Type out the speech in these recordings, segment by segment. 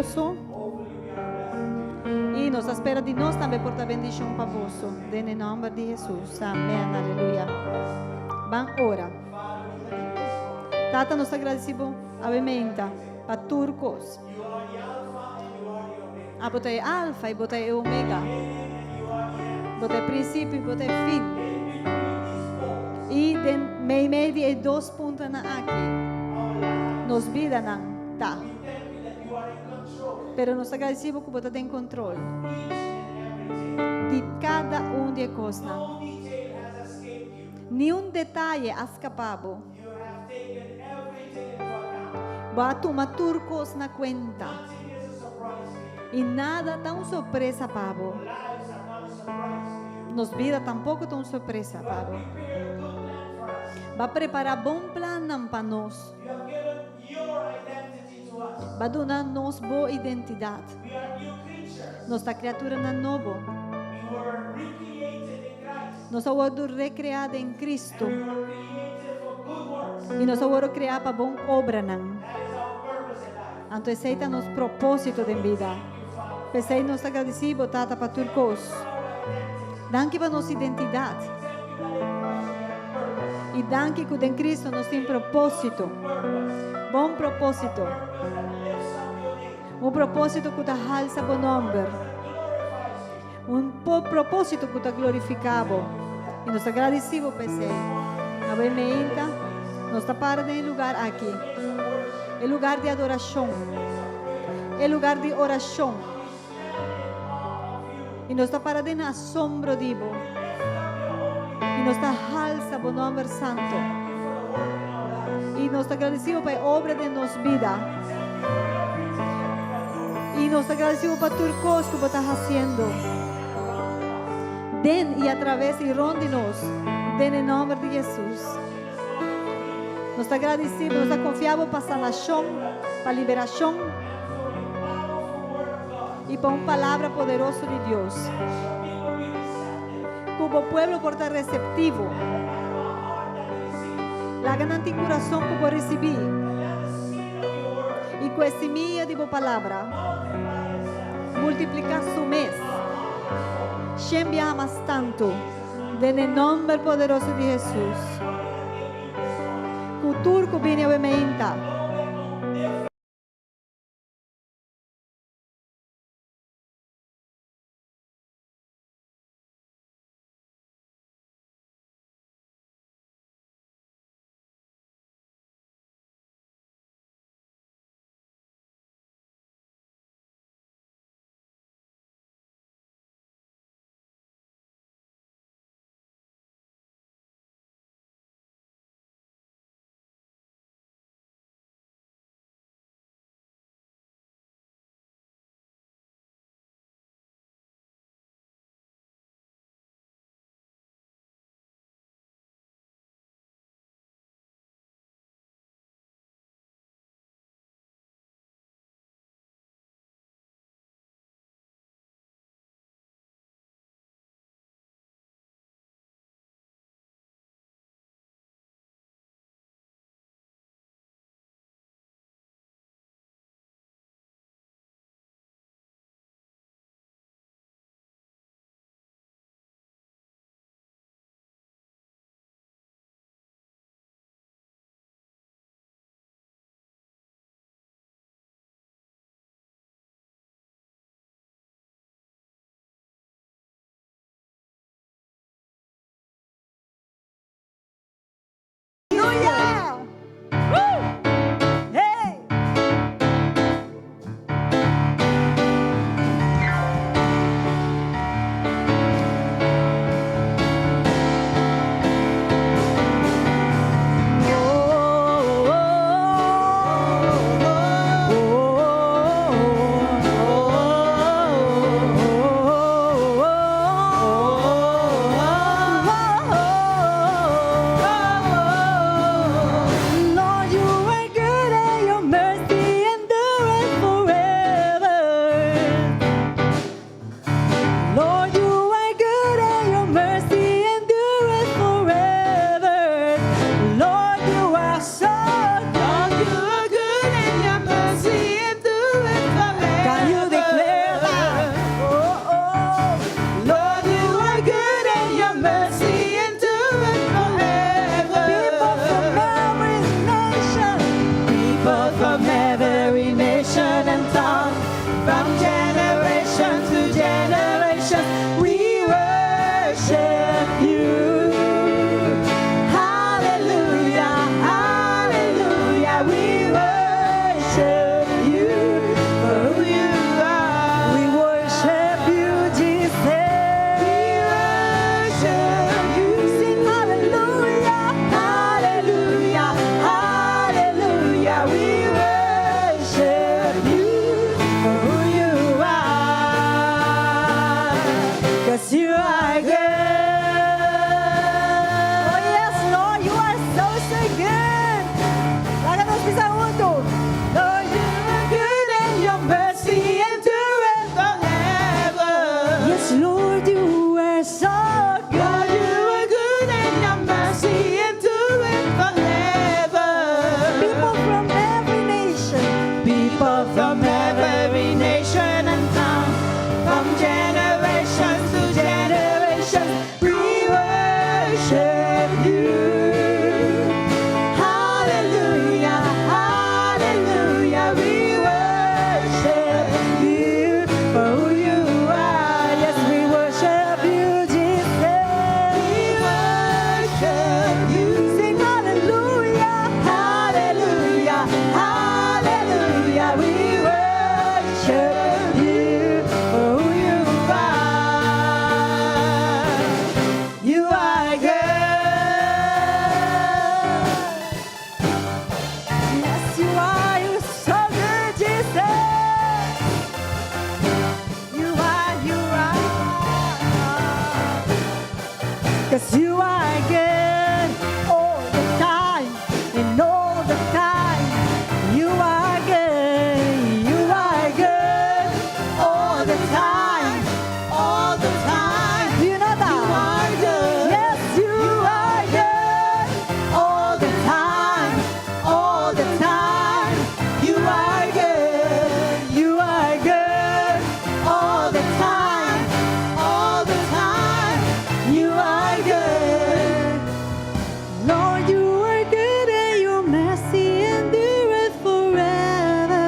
vosso. E nos espera de nós também portar bendição para vosso. Em nome de Jesus. Amém. Aleluia. Vamos ora. Tata, nos agradecemos Papiamento para turcos. A botei alfa e botei omega. Botei princípio e botei fim. E den meio e 2 pontos na aqui. Nos vida não tá. Pero nos agradecemos que você tem controle de cada de coisas. Nenhum detalhe escapado. Batu maturcos na conta. E nada tão surpresa, Pabo. Nos vida tampouco tão surpresa, Pabo. Vai preparar bom plano para nós. Vai dar nos boa identidade. Nossa criatura na novo. Nós somos recriados em Cristo. E nós somos criados para boa obra. Então, esse é o nosso propósito de vida. Pensei nos agradecemos, Tata, para turcos. Danke para nossa identidade. E danke que em Cristo nós temos propósito. Bom propósito. Propósito que te alça o nome. Propósito que te glorificamos. E nos agradecemos, pensei. Papiamento, nos para em lugar aqui. É lugar de adoração. É lugar de oração. E nos para em assombro divo. E nos alça o nome santo. E nos agradecemos para a obra de nossa vida. E nos agradecemos para turcos que você está fazendo. Den e através e ronde-nos. Den em nome de Jesus. Nos agradecemos, nos confiamos para sanação, para liberação e para uma palavra poderosa de Deus. Como pueblo por estar receptivo, la ganante coração que por receber e com a semilla de palavra multiplicar su mês. Enviamos tanto, em nome poderoso de Jesus. Cultura que viene a Papiamento. Yes, Lord, you are so good. God, you are good and your mercy endureth forever. People from every nation, People from every nation and tongue, from generations to generations, we worship you. Hallelujah, hallelujah, we worship you for who you are. Yes, we worship you, Jesus. We worship you. Sing hallelujah, hallelujah, hallelujah, we worship you for who you are. You are good. Yes, you are. You're so good, Jesus. You are, you are. 'Cause you are good all the time and all the time. You are good. You are good all the time. All the time. do you know that? You are good. Yes, you are good all the time. All the time. You are good. You are good all the time. All the time. You are good. Lord, you are good and your mercy endureth forever.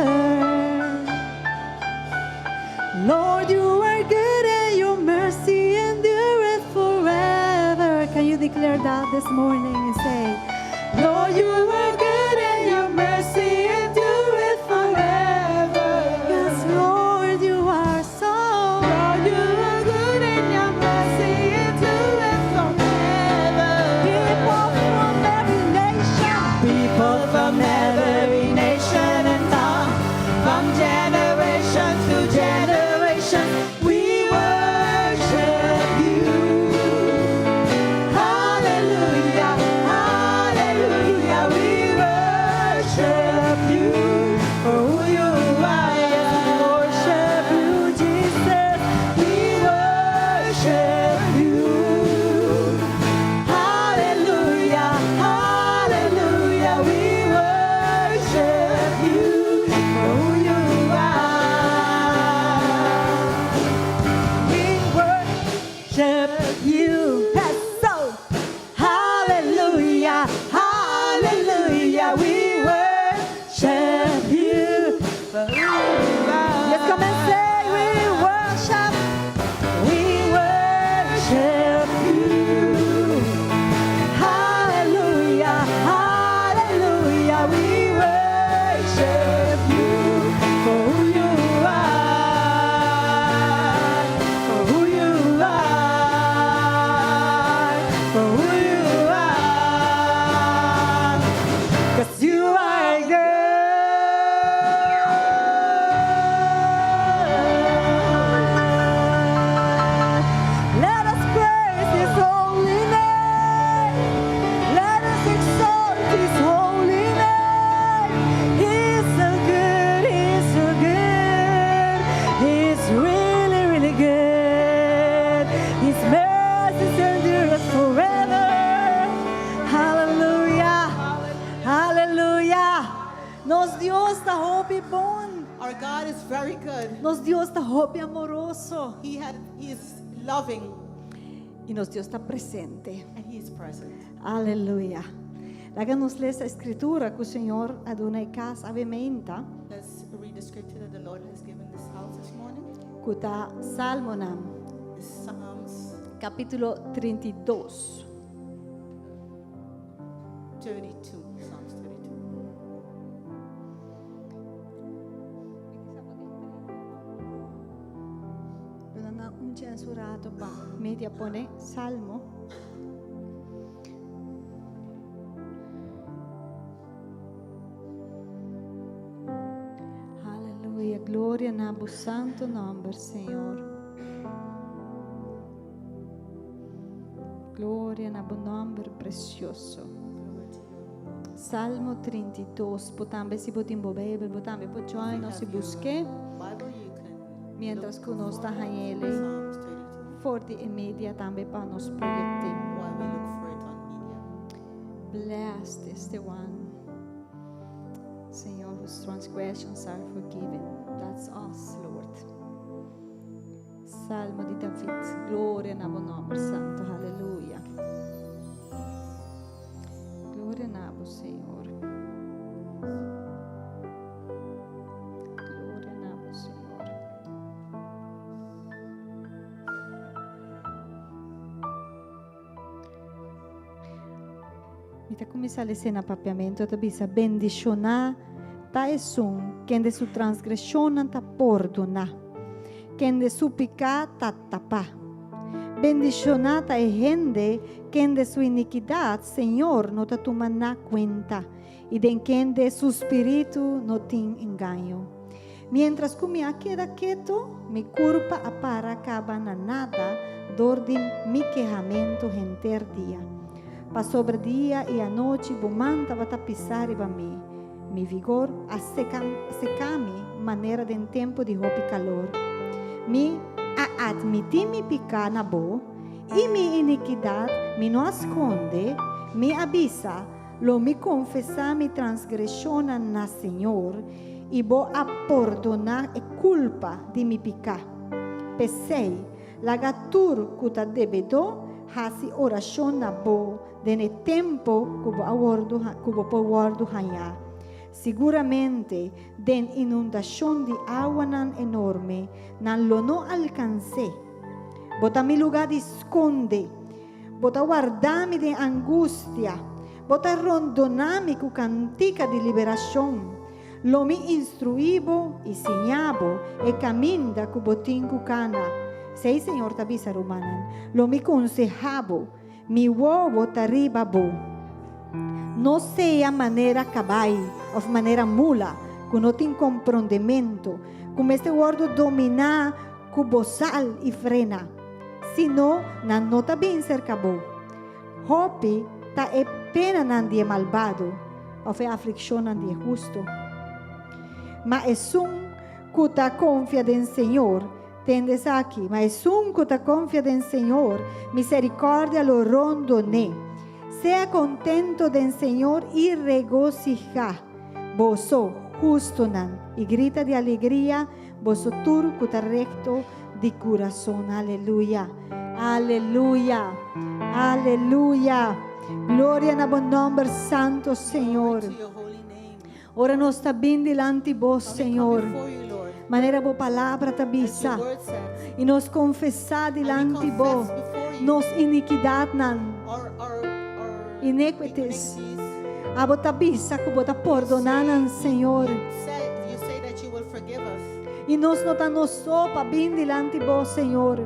Lord, you are good and your mercy endureth forever. Can you declare that this morning and say, Lord, you are good and your mercy endureth forever. yes, Lord, you are so Lord, you are good and your mercy endureth forever. people from every nation. People from every nation and tongue, from generation to generation, we worship you. Hallelujah, hallelujah, we worship you for who you are. Yes, we worship you, Jesus. We worship you. Hallelujah, hallelujah, we worship you for who you are. We worship you. That's so. Hallelujah, hallelujah, we worship you for who you are. Let's come and say, we worship. We worship you. Hallelujah, hallelujah, we worship you for who you are. For who you are. For who you are. 'Cause you are good. Let us praise His holy name. Let us exalt His holy name. He's so good. He's so good. He's really, really good. His mercies endure forever. Hallelujah. Hallelujah. Nos Dios está hope bom. Our God is very good. Nos Dios está hope amoroso. He is loving Y nos Dios está presente. and He is present. Aleluia. Láganos ler essa escritura que o Senhor Adonai Cas avementa. Let's read the scripture that the Lord has given this house this morning. Kuta Salmonam, It's Psalms capítulo 32. 32. Psalms 32. Un censurato ba media pone salmo. Aleluia, glória na bu santo nome, Senhor. Glória na bu nome precioso. Salmo 32, potambe si potimbo Bible, potambe po join, no si busque, Bible, you can mientras que look uno está for ahí. Psalms 32. forte e mídia também para nos projetar. while we look for it on media. Bless this the one, Senhor, whose transgressions are forgiven. That's us, Lord. Salmo di David. Glória na bom nome santo. Aleluia. Glória na bom Senhor. Glória na bom Senhor. Mita começar a ler na Papiamento, ta bisa bendicionar ta esum, quem de su transgressão ta perdona, quem de su pecado ta tapa. Bendicionar ta gente, quem de su iniquidade, Senhor, não ta toma na conta, e de quem de su espírito não tem engano. Mientras que me queda quieto, mi culpa para acaba na nada, dor de mi quejamento enter dia. Pa sobre dia e a noite, bomanta va pisar e mim. Mi vigor a secami maneira de tempo de roupa e calor. Mi a admitir mi picar na bo, e mi iniquidade mi não esconde, mi avisa, lo mi confessar mi transgressão na Senhor, e bo a perdonar e culpa de mi picar. Pesei, lagatur kuta debedo, hasi oração na bo, dene tempo kubo aguardo hanya. Seguramente, den inundação de água nan enorme, nan lo não alcancei. Bota mi lugar de esconde, bota guardar-me de angústia, bota rondonar-me com cantica de liberação. Lo mi instruibo e sinhabo e caminda com botim com cana. Sei, Senhor, tabisa rumanan. Lo mi consejabo, mi uovo tariba bo. Não seja maneira cabai, ou maneira mula, que não tem compreendimento, como este wordo dominar, com bozal e frena. Senão, não está bem cerca bo. Hope, ta é pena nan dia malvado, ou é aflição nan dia justo. Mas que ta confia em Senhor, tendes aqui, mas que ta confia em Senhor, misericórdia lo rondone. Sea contento del Señor y regocija. Boso justo nan y grita de alegría. Boso turcuta recto de corazón. Aleluya. Aleluya. Aleluya. Gloria a buen nombre santo, Señor. To your holy name. Ora nos está bien delante vos, Señor. Before you, Lord. Maneira boa palavra tabisa. As your word says, E nos confessar delante confess vos. before you Nos iniquidade nan. our Iniquities. iniquities. A bota bisa que bota perdonar nan Senhor. You say that you will forgive us. E nós não estamos só para bem delante de vós, Senhor.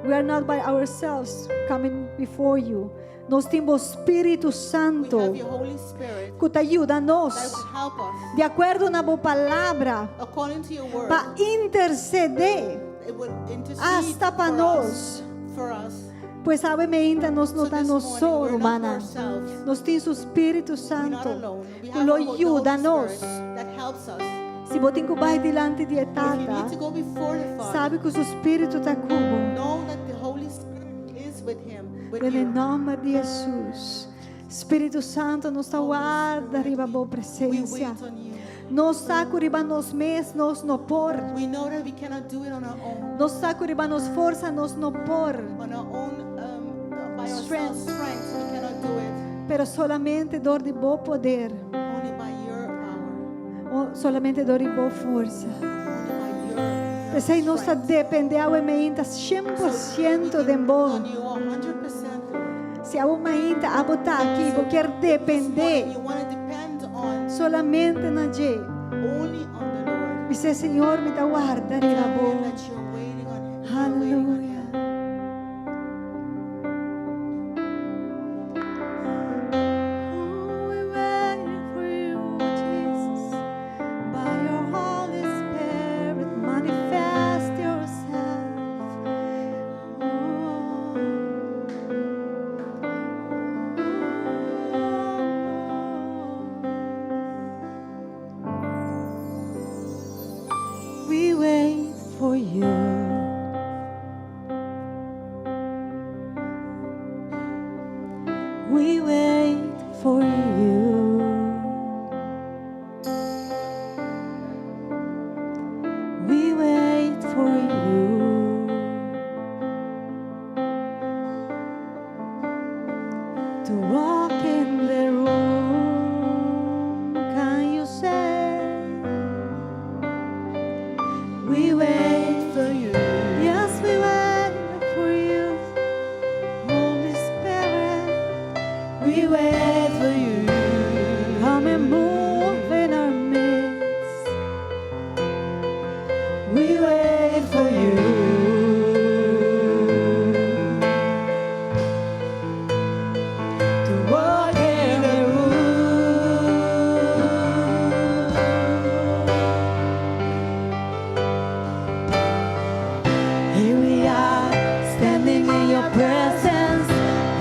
We are not by ourselves coming before you. Nós temos o Espírito We Santo have your Holy Spirit que te ajuda a that nós, will help us. de acordo na boa palavra, According to your word, para interceder it will intercede hasta para nós. for us. Pois sabe, ainda nós não So this estamos morning, só, we're not humana. ourselves. Nós temos o Espírito We're not Santo alone. We que have lo the Holy ajuda a nós. Spirit that helps us. Se você tem que ir delante de If you need etata, to go before the Father, sabe que o seu Espírito está cubo. know that the Holy Spirit is with him, with Em you. nome de Jesus. Espírito Santo, nos guarda riba boa We presença. wait on you. Nos saco riba nos mes, nos no por. We know that we cannot do it on our own. Nos saco riba nos força, nos no por. On our own, by Strength. ourselves, strength, we cannot do it. Pero solamente dor de bom poder. Only by your power. Solamente dor de boa força. Only by your Pensei, nós strength. dependemos ainda 100% de bom. On you 100%. Se a uma ainda a botar aqui, vou quer depender You want to depend on solamente na G. only on the Lord. Dice, Senhor, me dá guarda riba Tell him boa. that you're waiting on him. You're waiting on Aleluia. him. We wait for you, Jesus. By your Holy Spirit, manifest yourself. We wait for you. We wait for you. We wait for you. To walk in the room, can you say? We wait for you. Yes, we wait for you. Holy Spirit, we wait for you. Come and move in our midst. We wait for you. To walk in the room. Here we are, standing in your presence.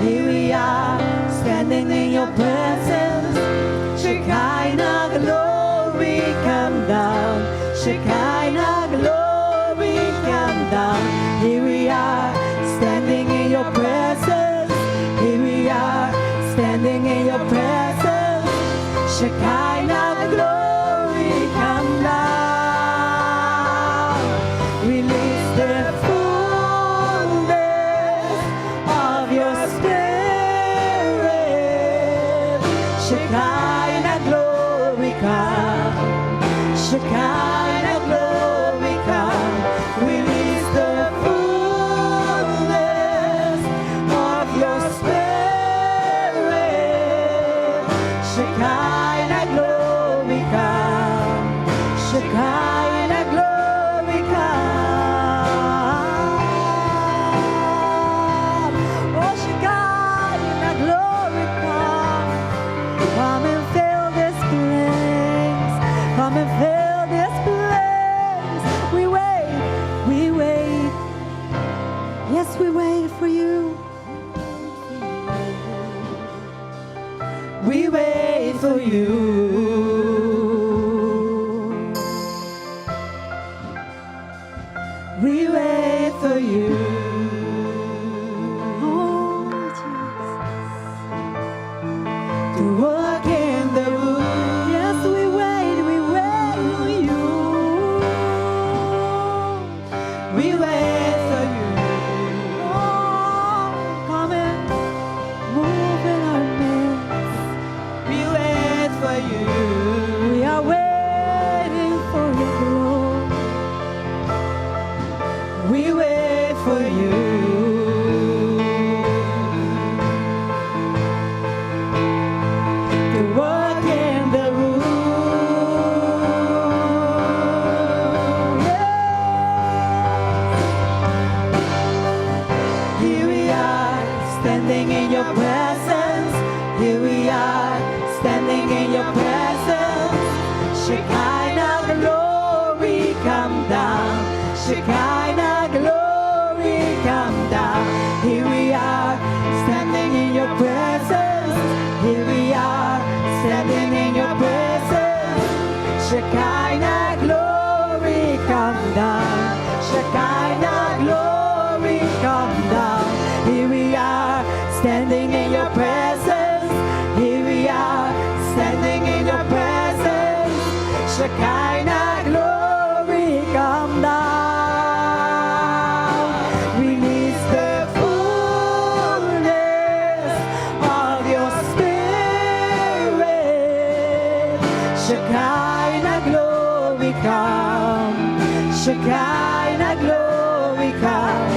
Here we are, standing in your presence. Shekinah glory come down. Shekinah glory come down. Here we are, standing in your presence. Here we are, standing in your presence. Shekinah glory come down. Release the fullness of your spirit. Shekinah glory come. Shekinah glory come. Release the fullness of your spirit. Shekinah glory come. Shekinah glory come. Oh, Shekinah glory come. Come and fill this place. Come and fill this place. We wait. We wait. Yes, we wait for you. We wait for you. We wait for you. Oh, Jesus. To walk in the room. Yes, we wait for you. We wait for you. Oh, come and move in our midst. We wait for you. We are waiting for your glory. We wait for you. To walk in the room. Yeah. Here we are, standing in your presence. Here we are, standing in your presence. Shekinah glory come down. Shekinah glory come down. Here we are, standing in your presence. Here we are, standing in your presence. Shekinah glory come down. Shekinah glory come down. Here we are, standing in your presence. Here we are, standing in your presence. Shekinah glory come down. Release the fullness of your spirit. Shekinah glory come. Shekinah glory come.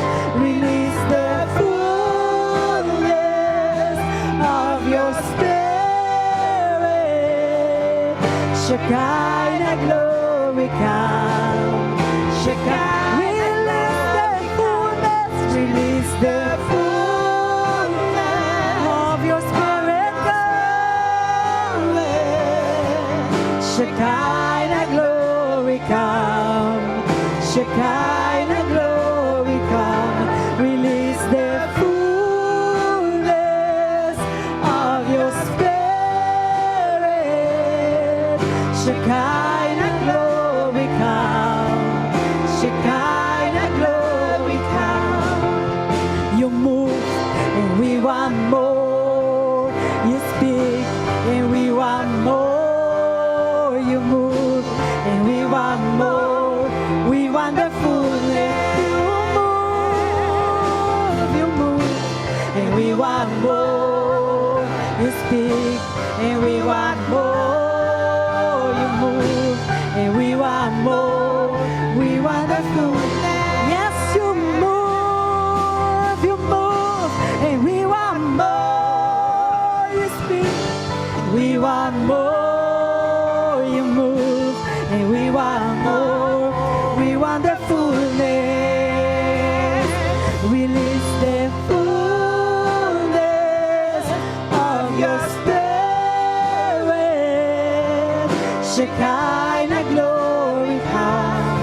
Release the fullness of your spirit. Shekinah glory come. Shekinah release the fullness of your spirit. Come. Shekinah glory come. Shekinah glory come. Release the fullness of your spirit. Shekinah You speak, and we want more. You move, and we want more. We want the fullness. Yes, you move, and we want more. You speak, we want more. You move, and we want more. We want the fullness. Release the fullness of your spirit. Shekinah glory come.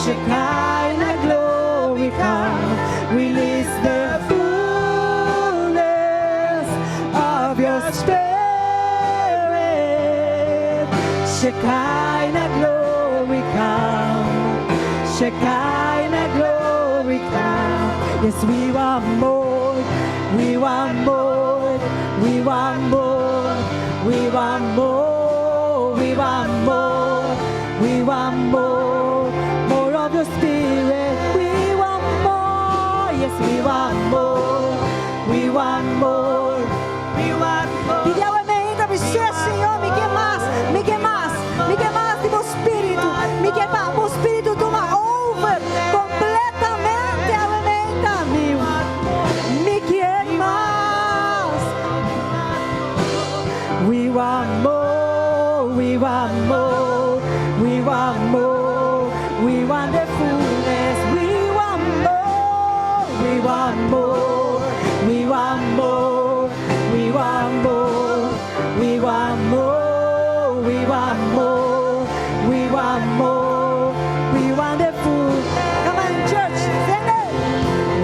Shekinah glory come. Release the fullness of your spirit. Shekinah glory come. Shekinah glory come. Yes, we want more. We want more. We want more. We want more. We want more. We want more. More of your spirit. We want more. Yes, we want more. We want more. We want more. Pediamo aumenta, mi sia, Senhor, me quer mais, me quer mais, me quer mais de meu espírito, me quer mais, meu espírito toma over completamente, aumenta-me, me quer mais. We want more, we want more, we want more, we want the fullness, we want more, we want more, we want more, we want more, we want more, we want more, we want more, we want the full. Come on, church, sing it.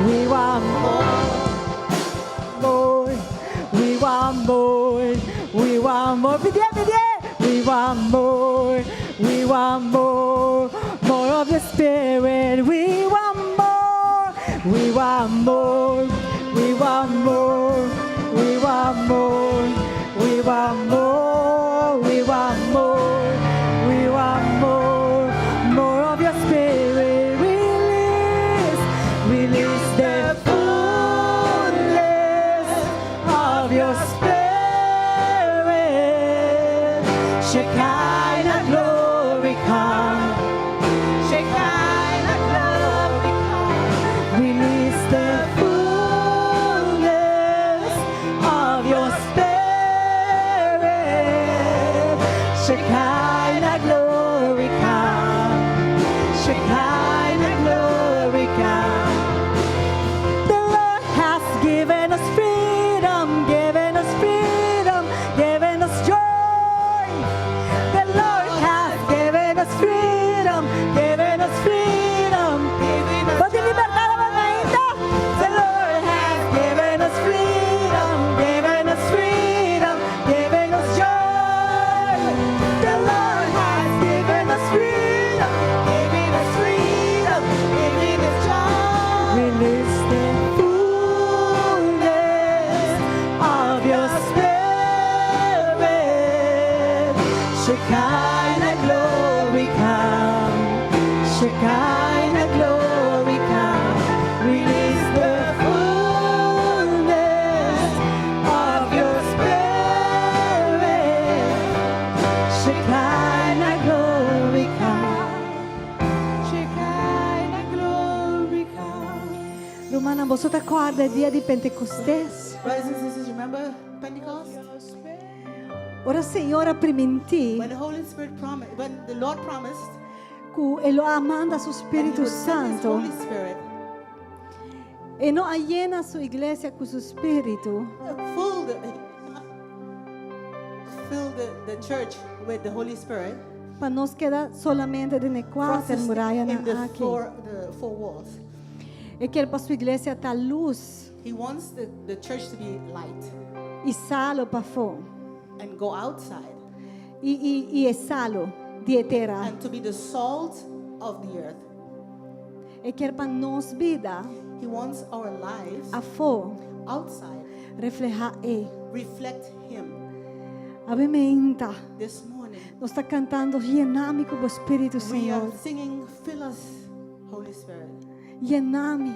We want more, we want more, we want more. We want more, we want more, more of the Spirit. We want more, we want more, we want more, we want more, we want more, we want more, we want more, more of your Spirit. Release the fullness of your Spirit. Shekinah glory come. Shekinah glory come. Release the fullness of your spirit. Shekinah glory come. Shekinah glory come. The Lord has given us freedom, given us freedom, given us joy. Freedom, giving us freedom, pati libertad aumenta. The Lord has given us freedom, given us freedom, giving us joy. The Lord has given us freedom, giving us freedom, giving us joy. Release the fullness of your spirit. Shekinah glory come, Shekinah glory come, release the fullness of your spirit. Shekinah glory come, Shekinah glory come. Romana, você te acorda dia de Pentecostés? Brothers and sisters, remember Pentecost? Ora Signore prometi When the Holy Spirit promised, when the Lord promised, che Ele manda su that He Spirito would send His Santo Holy Spirit, e non allena su iglesia con su Spirito, fill the church with the Holy Spirit, ma non queda solamente nelle for us quattro to muraglie stay in the aqui. four walls. E che la sua iglesia ta luz He wants the church to be light e salo pa fo and go outside e salo di terra and to be the salt of the earth. e che pa nos vida He wants our lives a fo outside refleja reflect Him. avementa This morning nos sta cantando llenami con lo Spirito we are Signore, singing, fill us, Holy Spirit, llenami.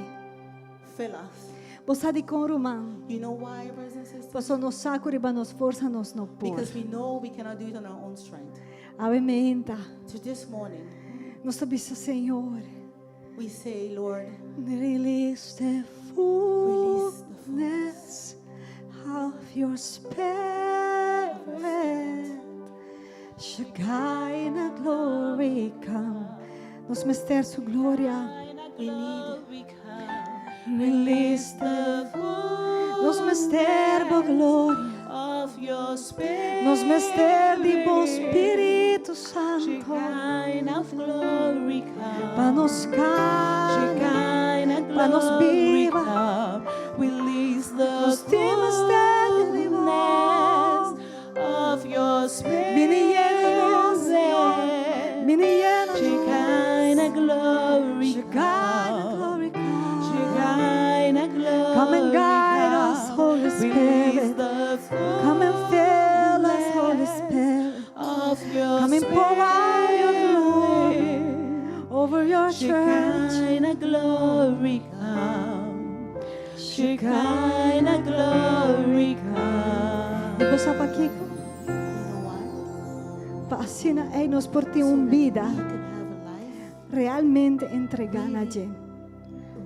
fill us. Posadi con rumang. You know why, brothers and sisters? Poso nos sakuri ba nos forza nos no por. Because we know we cannot do it on our own strength. Ave menta. So this morning, Nos tabisa, Senhor. we say, Lord, Release the fullness of your spirit. Shekinah glory come. Nos mester su gloria. we need Release the nos mester bo gloria. of your spirit. Nos mester di bo Espírito Santo. Shekinah glory come. Pa nos Shekinah pa nos glory viva. come. Release the Nos di mester di fullness of your spirit. Biniyena, Biniyena, Shekinah glory Shekinah come. glory come. Shekinah glory Come and guide us, Holy Release Spirit. the Come and fill us, Holy Spirit. of your Come and pour out your glory spirit. over your church. Shekinah glory come. Shekinah glory come. Digo sa pakiko, You know why? paasina ay nos porti un vida We could have a life realmente entregada a Dios.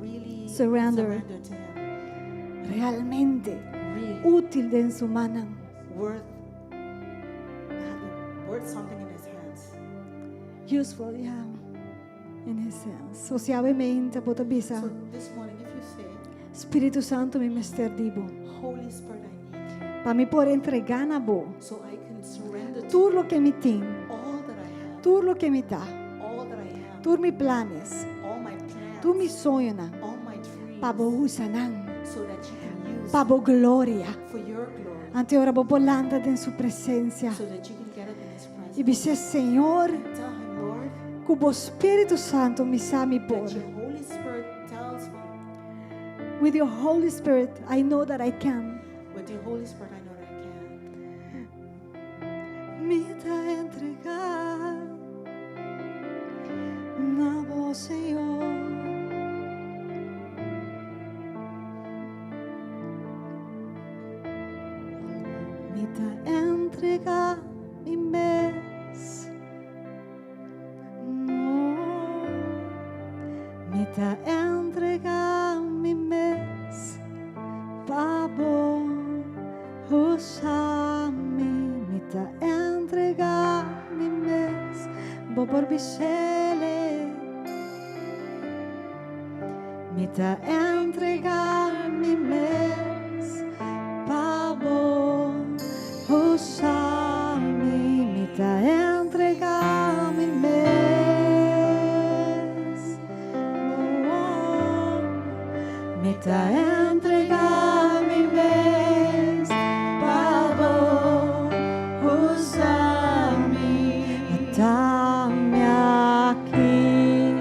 really Surrender. to Him. Realmente Really útil de en su mano. worth something in His hands. Useful, yeah. In his hands. So si ave mente pota bisa. So this morning, if you say, Espírito Santo mi mester dibo. Holy Spirit, I need you, Pa mi por entregar na bo. so I can surrender to Tudo lo que me tem. all that I have, Tudo lo que me dá. all that I am, Tudo mi planes. all my plans, Tu mi sonho na. all my dreams, Pa bo usa nang. so that you can use Pa bo gloria. for your glory, Ante ora bo bolanda den su presencia. so that you can get up in His presence. E bise Senhor, Tell Him, Lord, cubo Espírito Santo me sa mi por. that your Holy Spirit tells me. With your Holy Spirit, I know that I can. With your Holy Spirit, I know that I can. Me da entregar na voz, Senhor. Me da entregar mi mes. Me da entregar mi mes. Pabo, usami. Me da entregar mi mes. Bo por bisele. Me da entregar mi mes. Pabo, usami. Me da entregar mi mes. Me da entregar mi mes. Pabo, usami. Dame aqui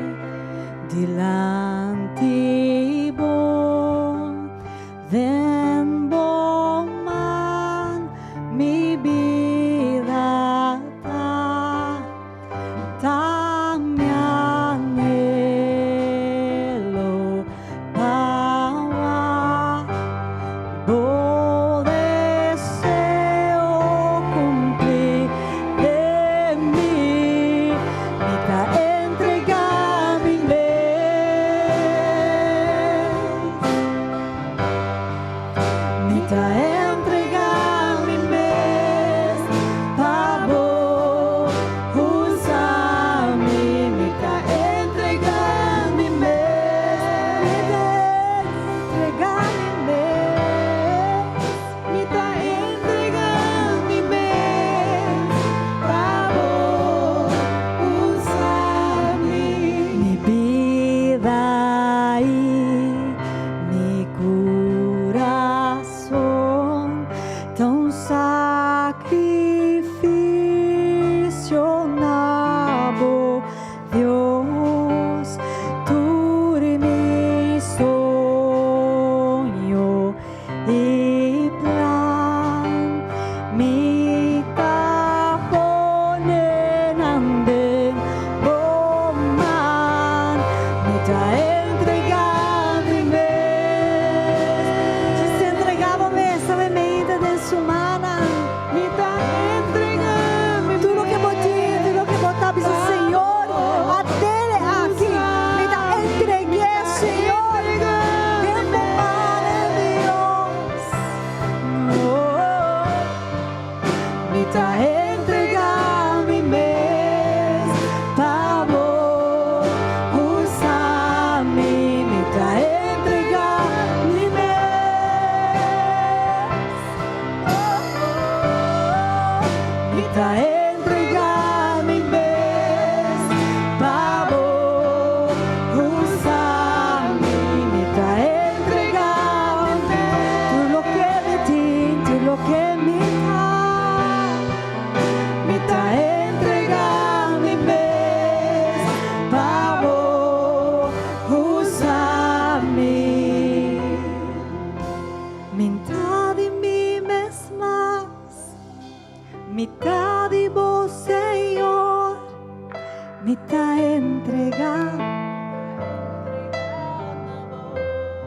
delante bom, ven bom man, mi vida dame anhelo para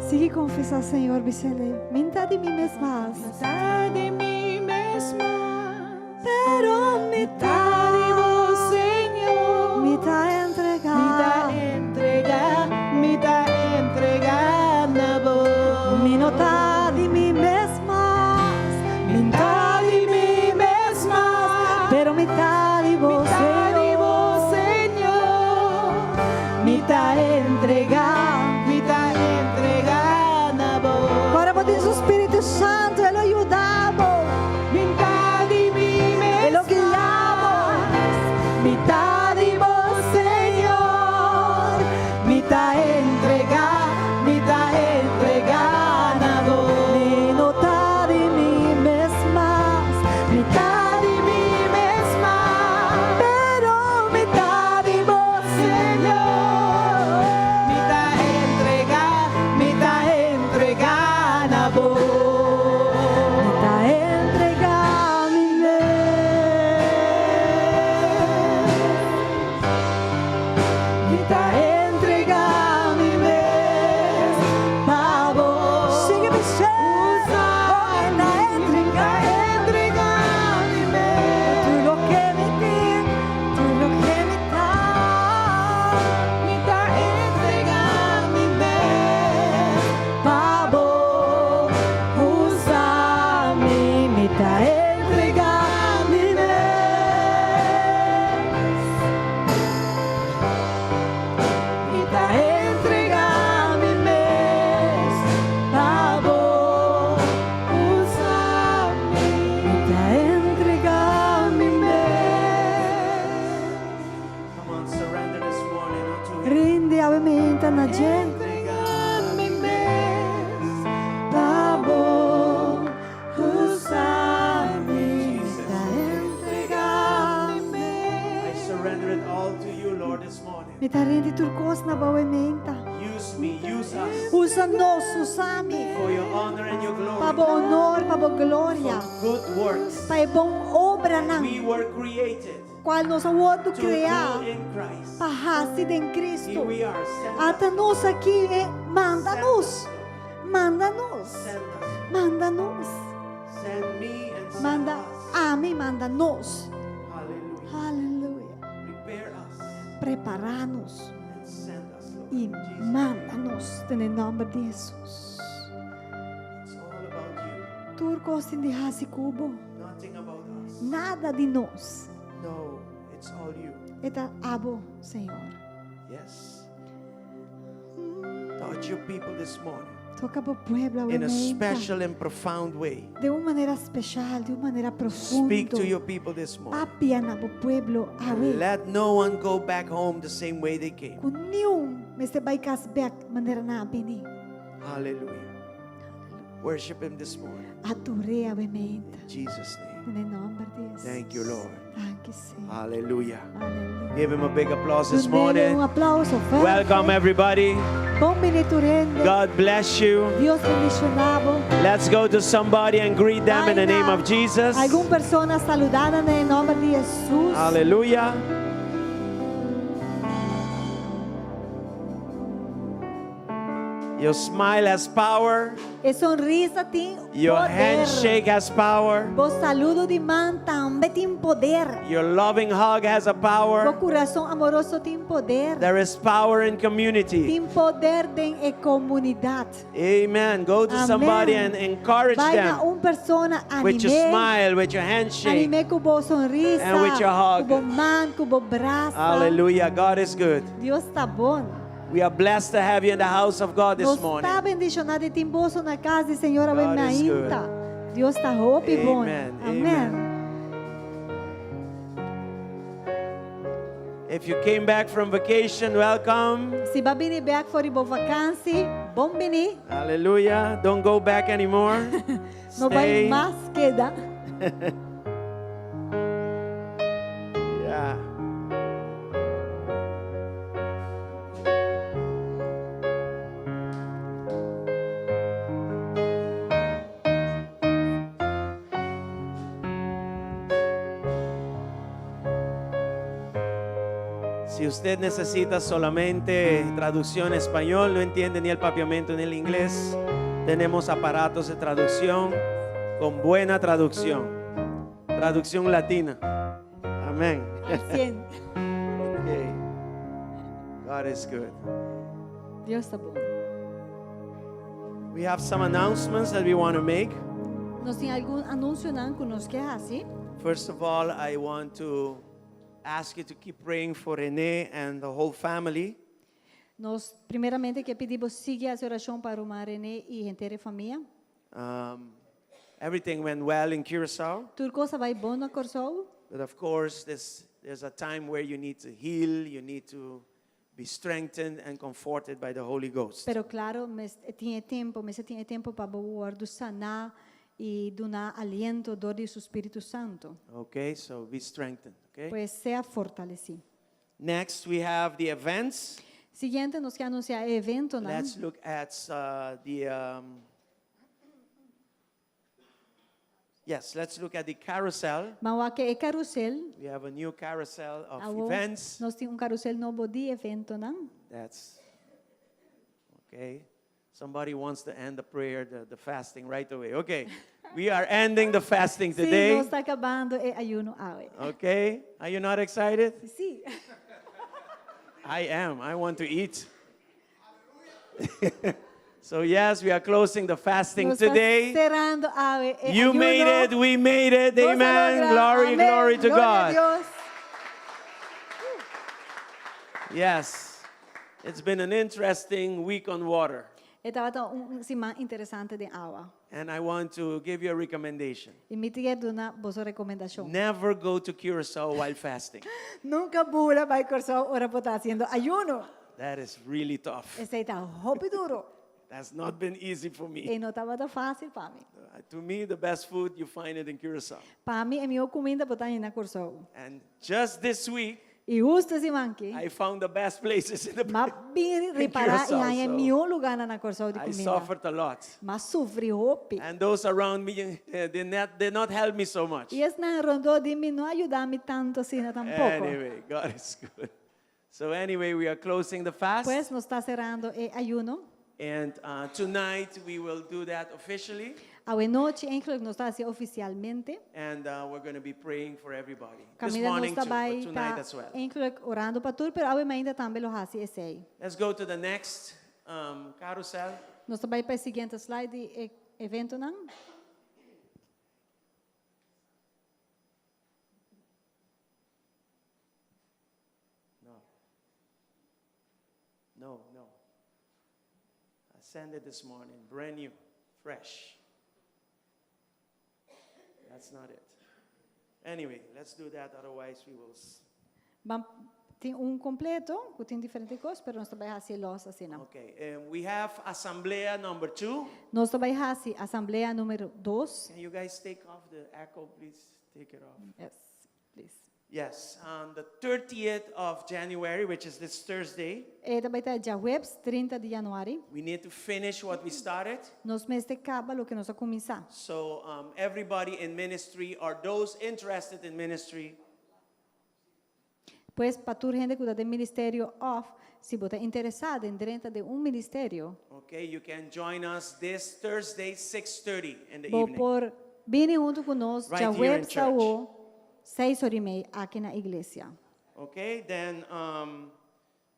Sigue confessar, Senhor, Bicele. Mitad de mí mesmas. Mitad de mí mesma, Pero mitad de vos, Señor. mitad entregar. Mitad entregada a vos. Minotad de mí mesmas. Mitad de mí mesma, Pero mitad de vos, mitad de Senhor. vos, Señor. Mitad entregar. Mitad entregada a vos. Agora, potente Espírito Santo, Ele ajudamos. Mitad de mí mesma, Ele guiamos. mitad de vos, Señor. Mitad entregada a vos. Minotad de mí mesmas. Mitad de mí mesma, Pero mitad de vos, Señor. Mitad entregada a vos. mitad entregar mi Mitad entregar mi vez a vos. Sigue mi ser. Mitad entregar mi vez. Tú lo que me di, tú lo que me das. Mitad entregar mi vez a vos. Usa mi mitad entregar mi Mitad entregar mi mes a vos. Usa mi mitad entregar mi Come on, surrender this morning unto Him. Rinde a mente na gente. entregar mi mes a vos. Usa mi Mitad entregar mi I mes. surrender it all to you, Lord, this morning. mitad rende turcos na boa menta. Use me, use us Usa-nos, usa-me. for your honor and your Para glory. bo honor, para bo glória. Good works. Para bom obra na We were created qual nós outro to criar. do in Christ. Para raça em Here Cristo. we are. Send Até us. nós aqui, manda-nos. Manda-nos. Send us. Manda-nos. Send me and send Manda us. a mim, manda-nos. Hallelujah. Aleluia. Prepare us Preparar-nos and send us, Lord. e Jesus. manda-nos. Em nome de Jesus. It's all about you. Turcos de raça cubo. Nothing about us. Nada de nós. No, it's all you. Eta abo, Senhor. Yes. Touch your people this morning Toca para o pueblo in a aumenta. special and profound way. De uma maneira especial, de uma maneira profunda. Speak to your people this morning. Papiana o pueblo awe. Let no one go back home the same way they came. Com nenhum, mas te vai casbeak maneira na bini. Hallelujah. Worship Him this morning. Adorei aumenta. In Jesus' name. Em nome de Jesus. Thank you, Lord. Thank you, Senhor. Hallelujah. Aleluia. Give Him a big applause this Dê-lhe morning. aplauso forte. Welcome, everybody. Bom benito rende. God bless you. Deus bendicionado. Let's go to somebody and greet them in the name of Jesus. Alguma pessoa saludada em nome de Jesus. Hallelujah. Your smile has power. E sonrisa tem Your poder. handshake has power. O saludo de mão também tem poder. Your loving hug has a O power. coração amoroso tem poder. There is power in community. Tem poder em comunidade. Amen. Go to Amen. somebody and encourage Vai na them pessoa with your anime. smile, with your handshake. Anime com boa sonrisa. And with your hug. Com boa mão, com boa braço. Hallelujah. God is good. Deus está bom. We are blessed to have you in the house of God this Nós morning. está bendicionado e tem bolso na casa do Senhor God ainda. is good. Deus está roupa e bom. Amen. Amém. If you came back from vacation, welcome. Se vai vir back for boa vacância, bom venir. Hallelujah. Don't go back anymore. Não vai Stay. mais queda. Yeah. Si usted necesita solamente traducción español, no entiende ni el papiamento ni el inglés, tenemos aparatos de traducción con buena traducción. Traducción latina. Amén. Al 100. Okay. God is good. Dios está bom. We have some announcements that we want to make. Nós tem algum anúncio não que nós quer assim? First of all, I want to ask you to keep praying for René and the whole family. Nós primeiramente que pedimos siga a oração para o René e a inteira família. Everything went well in Curacao, Tudo coisa vai bom na Corsol, but of course, there's a time where you need to heal, you need to be strengthened and comforted by the Holy Ghost. pero claro, mas tinha tempo para guardar sanar e donar aliento do Espírito Santo. Okay, so be strengthened. Okay. Pois seja fortalecido. Next, we have the events. Seguinte, nós quer anunciar evento, não? Let's look at let's look at the carousel. Mas aqui é carrossel. We have a new carousel of Awo, events. nós temos carrossel novo de evento, não? That's okay. Somebody wants to end the prayer, the fasting right away. Okay, we are ending the fasting Sim, today. nós está acabando o ayuno hoje. Okay, are you not excited? Sim. I am. I want to eat. So yes, we are closing the fasting Nós está today. cerrando hoje o You ayuno. made it. We made it. Nós Amen. logramos. Glory, Amén. glory to Glória a God. Deus. Yes, it's been an interesting week on water, Estava semana interessante de água. and I want to give you a recommendation. E me tinha uma boa recomendação. Never go to Curacao while fasting. Nunca bula vai Corsol ora por estar haciendo ayuno. That is really tough. Esse está hopi duro. That's not been easy for me. E não estava tão fácil para mim. To me, the best food, you find it in Curacao. Para mim, é minha comida por estar na Corsol. And just this week, E justo semana aqui, I found the best places in the mas vim reparar e Curacao, aí é so meu lugar na Corsol de I comida. suffered a lot. Mas sofri hopi. And those around me, they not help me so much. E esse na rondô de mim não ajudar-me tanto assim tampouco. Anyway, God is good. So anyway, we are closing the fast. Pois nós está cerrando o ayuno. And tonight we will do that officially. A noite, inclusive, nós está assim oficialmente. And we're going to be praying for everybody. This Camila nós morning too, está vai but tonight as well. inclusive orando para tudo, pero hoje ainda também lo hace esse aí. Let's go to the next carousel. Nós está vai para o seguinte slide de evento não? No. I sent it this morning, brand new, fresh. That's not it. Anyway, let's do that, otherwise we will... Tem completo, que tem diferentes coisas, pero nós também hace los assim não. Okay, we have Assemblea number 2. Nós também hace assembleia número 2. Can you guys take off the echo, please? Take it off. Yes, please. Yes, on the 30th of January, which is this Thursday, E também está dia webs 30 de januário. we need to finish what we started. Nós mês de acaba o que nós a começar. So everybody in ministry or those interested in ministry, Pois para toda gente que está de ministério off, se você está interessado em dentro de ministério, okay, you can join us this Thursday, 6:30 in the vou evening. por vir junto conosco, Right dia here in webs church. 6h30 aqui na igreja. Okay, then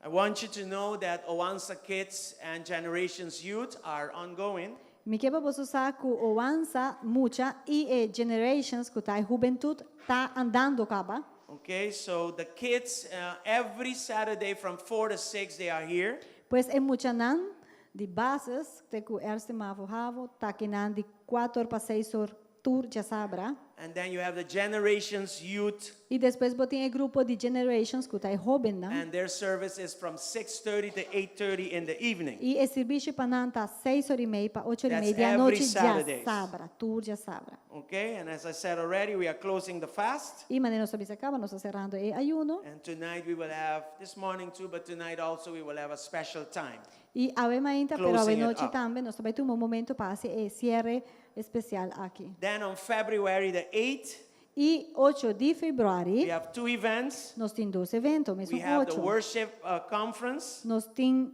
I want you to know that Owansa Kids and Generations Youth are ongoing. Me quer para você saber que o Avança mucha e generations que está juventude está andando acaba. Okay, so the kids every Saturday from 4 to 6 they are here. Pois é mucha nan de bases que o erste mavo havo tá que nan de 4 para 6 horas tour já sabra. And then you have the Generations Youth, E depois botem o grupo de generations que está jovem, não? and their service is from 6:30 to 8:30 in the evening. E o serviço para nan tá 6h30 para 8h30 That's da every noite já Saturdays. sabra, tour já sabra. Okay, and as I said already, we are closing the fast. E maneira nós acaba, nós cerrando o ayuno. And tonight we will have, this morning too, but tonight also we will have a special time. E ave ainda, pero Closing ave it noite up. também, nós também temos momento para esse cierre especial aqui. Then on February the 8th, E 8 de we feverário, have 2 events. nós temos 2 eventos, We mesmo have the 8. worship conference, Nós temos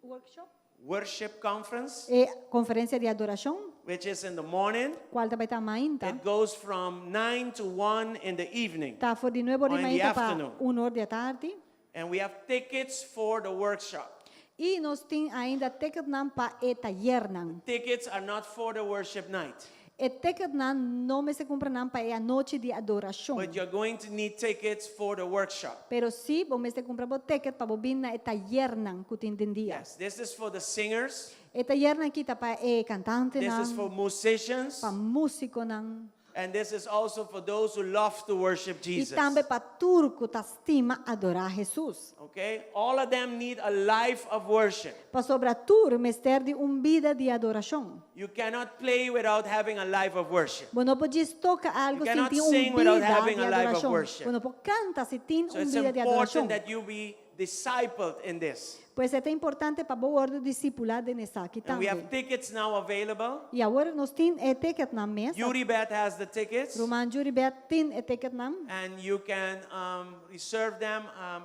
workshop worship conference, e conferência de adoração, which is in the morning. qual também está mainta. It goes from 9 to 1 in the evening. Está for de 9 de Or in the manhã para afternoon. 1 hora da tarde. And we have tickets for the workshop. E nós temos ainda ticket nam para e taller nam. Tickets are not for the worship night, E ticket nam não me se compra nam para a noite de adoração. but you're going to need tickets for the workshop. Pero sim, vamos se comprar o ticket para vir na e taller nam que tem dia. Yes, this is for the singers. E taller nam kita para e cantante This is for nam, musicians. para músico nam. And this is also for those who love to worship E Jesus. também para turco que estima adorar Jesus. Okay? All of them need a life of worship. Para sobre tur, mester de vida de adoração. You cannot play without having a life of worship. Você não pode tocar algo You sem cannot ter sing vida without having de a life of adoração. worship. Você não pode cantar sem ter So it's vida de adoração. important that you be discipled in this. Pois é importante para o ordo discipulado nessa aqui And we have também. tickets now available. E agora nós temos ticket na mesa. Yuribet has the tickets. Roman Juribet tem ticket na. And you can reserve them.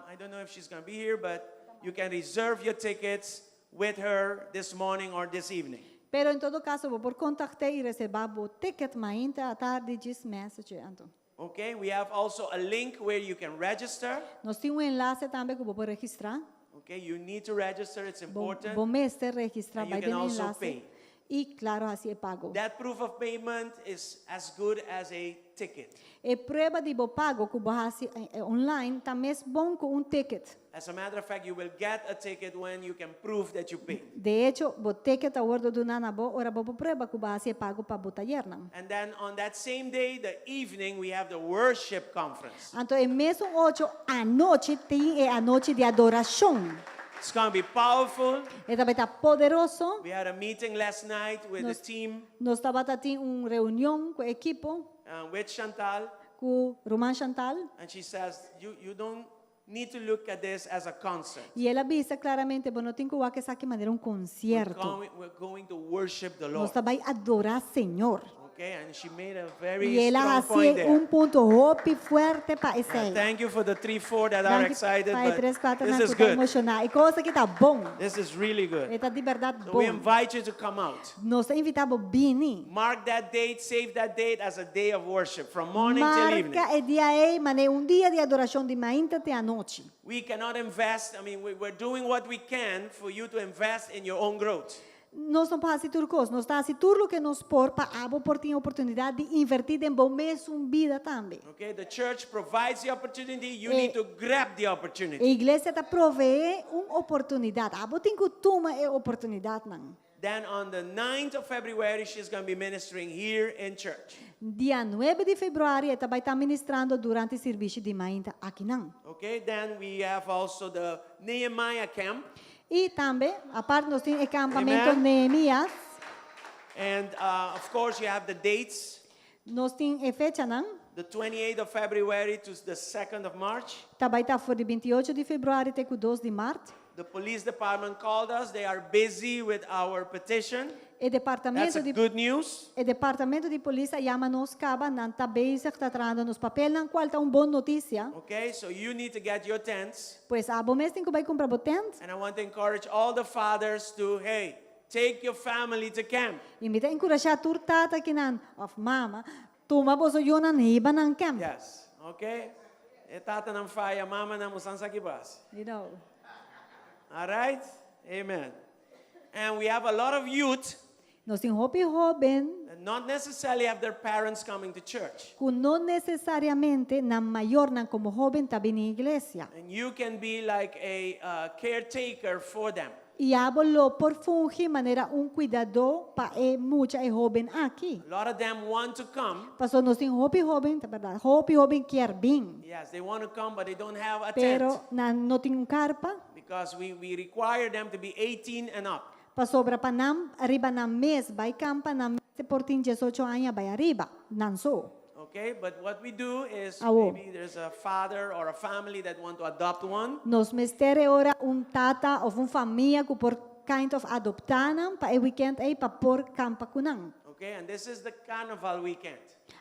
I don't know if she's going to be here, but you can reserve your tickets with her this morning or this evening. Pero em todo caso, vou por contactar e reservar o ticket mainta à tarde just message então. Okay, we have also a link where you can register. Nós temos enlace também que vou por registrar. Okay, you need to register, it's important. Bom mestre registrar And you vai can ter also enlace. pay. E claro, assim é pago. That proof of payment is as good as a ticket. E prova de pago que você online também é bom com ticket. As a matter of fact, you will get a ticket when you can prove that you paid. De hecho, o ticket a ordo do nana bo, ora bo prova que você pago para o taller não. And then on that same day, the evening, we have the worship conference. Então, é mesmo 8 à noite tem a noite de adoração. It's going to be powerful. E também está poderoso. We had a meeting last night with the team, Nós estava tendo uma reunião com o equipo, with Chantal, com Roman Chantal, and she says, you don't need to look at this as a concert. e ela avisa claramente, bom, não tem que ver essa aqui maneira concerto. We're going to worship the Nós Lord. estamos a adorar Senhor. Okay, and she made a very E ela strong point hace there. ponto hope forte para esse. Thank you for the 3-4 that are excited, Pai, but 3, 4 this na is que tá good. emocionar. E coisa que tá bom. This is really good. Está de verdade So bom. we invite you to come out. Nós invitamos bem. Mark that date, save that date as a day of worship from morning till evening. Marca o dia aí, mas é dia de adoração de manhã até a noite. We cannot invest, we're doing what we can for you to invest in your own growth. Nós não podemos fazer coisas, nós estamos a fazer tudo o que nos por para a oportunidade de invertir em bom mesmo vida também. Okay, the church provides the opportunity, you Eh, need to grab the A opportunity. igreja está provee uma oportunidade. A tem que tomar a oportunidade não. Then on the 9th of February, she's going to be ministering here in church. Dia 9 de feverário, ela vai estar ministrando durante o serviço de manhã aqui não. Okay, then we have also the Nehemiah camp. E também, a parte nós temos o acampamento Amen. Neemias. And of course, you have the dates, Nós temos a fecha não. the 28th of February to the 2nd of March. Também está for de 28 de feverário até 2 de março. The police department called us. They are busy with our petition. O That's departamento a de good news. O departamento de polícia chama nos caba não está basic está trazendo nos papel não qual está boa notícia. Okay, so you need to get your tents. Pois a bom mês tem que vai comprar botent. And I want to encourage all the fathers to, hey, take your family to camp. E me tem encorajar turtata que não of mama. Tuma boso yun ang hiba ng camp. Yes, okay? Tata ng fire, mama na musan sa kibas. You know. All right? Amen. And we have a lot of youth Nós temos hopi-hoben that not necessarily have their parents coming to church. que não necessariamente na maior não como joven tabi na igreja. And you can be like a caretaker for them. E hablo por fungir maneira cuidador para muita joven aqui. A lot of them want to come. Pastor, nós temos hopi-hoben, tá verdade? Hopi-hoben quer bem, Yes, they want to come, but they don't have a tent. pero não tem carpa. Because we require them to be 18 and up. Pa sobra pa nam, arriba na mes, vai campa na mes, por 18 anos, vai arriba. Não sou. Okay, but what we do is Awo. maybe there's a father or a family that want to adopt one. Nos mestere ora tata ou família que por kind of adoptanam pa weekend ay pa por campa kunang. Okay, and this is the carnival weekend.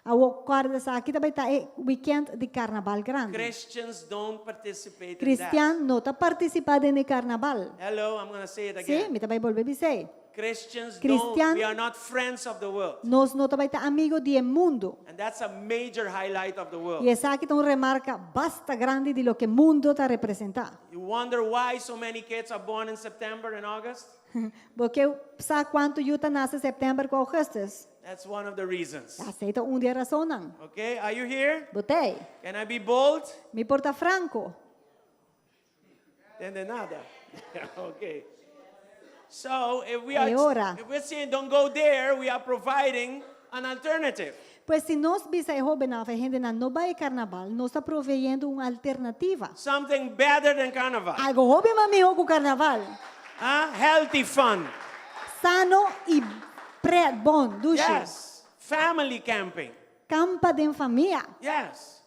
Awo guarda sa kita bai ta weekend di carnaval grande. Christians don't participate in Cristian no ta participa de carnaval. that. Hello, I'm going to say it Sí, again. mi ta bai volve bisei. Christians Christian- we are not friends of the world. Nos no ta bai ta amigo di mundo. And that's a major highlight of the world. E essa aqui un remarca basta grande di lo che mundo ta representa. You wonder why so many kids are born in September and August? Porque sa quanto Yuta nasce setembro com augustus. That's one of the reasons. Aceita dia razonan. Okay, are you here? Botei. Can I be bold? Mi porta franco. Then nada. Okay. So if ora. if we're saying don't go there, we are providing an alternative. Pues se nós bisa na gente na no vai carnaval, nós está proveyendo uma alternativa. Something better than carnival. Algo hobby mamiho com carnaval. Healthy fun. Sano e bom, duche. Yes. Family camping. Campa de família. Yes.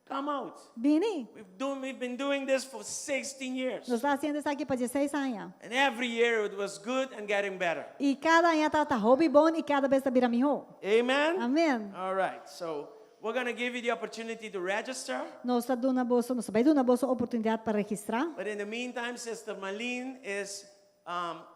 Come out. Bini. We've been doing this for 16 years. Nós está fazendo isso aqui para 16 anos. And every year it was good and getting better. E cada ano tá hobby bom e cada vez tá vira melhor. Amen? Amém. All right. So we're going to give you the opportunity to register. Nós está dando nós vai dar uma boa oportunidade para registrar. But in the meantime, Sister Marlene is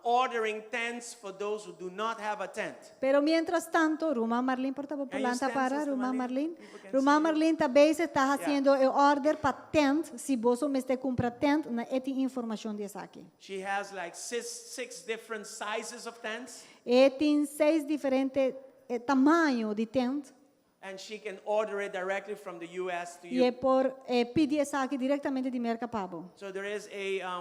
ordering tents for those who do not have a tent. Pero mientras tanto, Ruma Marlene portava Can you pulanta stand, para Sister Ruma Marlene? Marlene. People can Ruma see you. Marlene também está fazendo o order para tent. Se você me está compra tent, na eti informação dessa aqui. She has like six different sizes of tents, E tem 6 diferentes tamanhos de tent. and she can order it directly from the U.S. to E é you. por pedir essa aqui diretamente de Mercapabo. So there is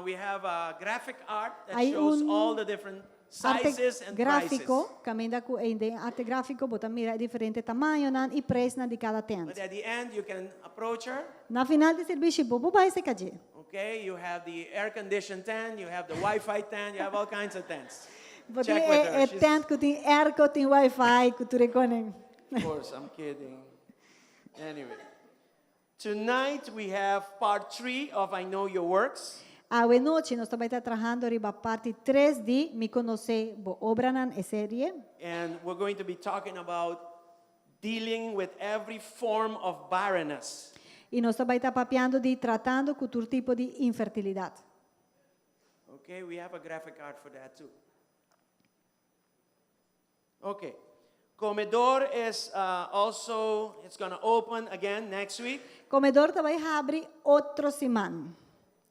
we have a graphic art that Hay shows un all the different Arte sizes and gráfico, prices. caminha com arte gráfico, bota mira diferente tamanho nan e preço nan de cada tent. But at the end, you can approach her. Na final de serviço, bobo vai se cadir. Okay, you have the air-conditioned tent, you have the Wi-Fi tent, you have all kinds of tents. Porque Check with her. é She's- tent que tem air, que tem Wi-Fi, que tu reconhece. Of course, I'm kidding. Anyway, tonight we have part 3 of I Know Your Works. A noite nós também está trabalhando riba parte 3 de Me Conhecer Bo Obra nan e série. And we're going to be talking about dealing with every form of barrenness. E nós também está papiando de tratando com todo tipo de infertilidade. Okay, we have a graphic art for that too. Okay, Comedor is also, it's going to open again next week. Comedor também abre outro semana.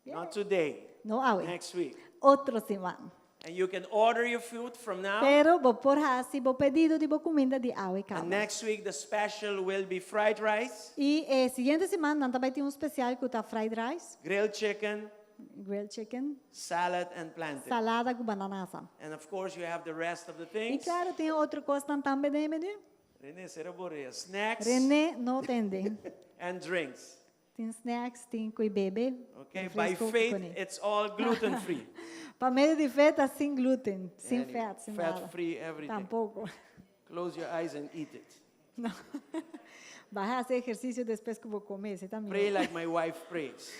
Not today, Não awe. next week. Outro semana. And you can order your food from now. Pero bo por hasi bo pedido de bo comida de awe And cabo. next week the special will be fried rice, E seguinte semana nós também tem especial que tá fried rice, grilled chicken, grilled chicken, salad, and plantain. salada com bananasa. And of course you have the rest of the E things. claro, tem outra coisa também no menu. René, será borea. Snacks René não tem. and drinks. Tem snacks, tem coi bebê. Okay, by faith it's all gluten free. Para meio de fé tá sem glúten, sem Anyway, fat, sem nada. fat free everything. Tampouco. Close your eyes and eat it. Não. Vai fazer exercício depois que vou comer, você também. Pray like my wife prays.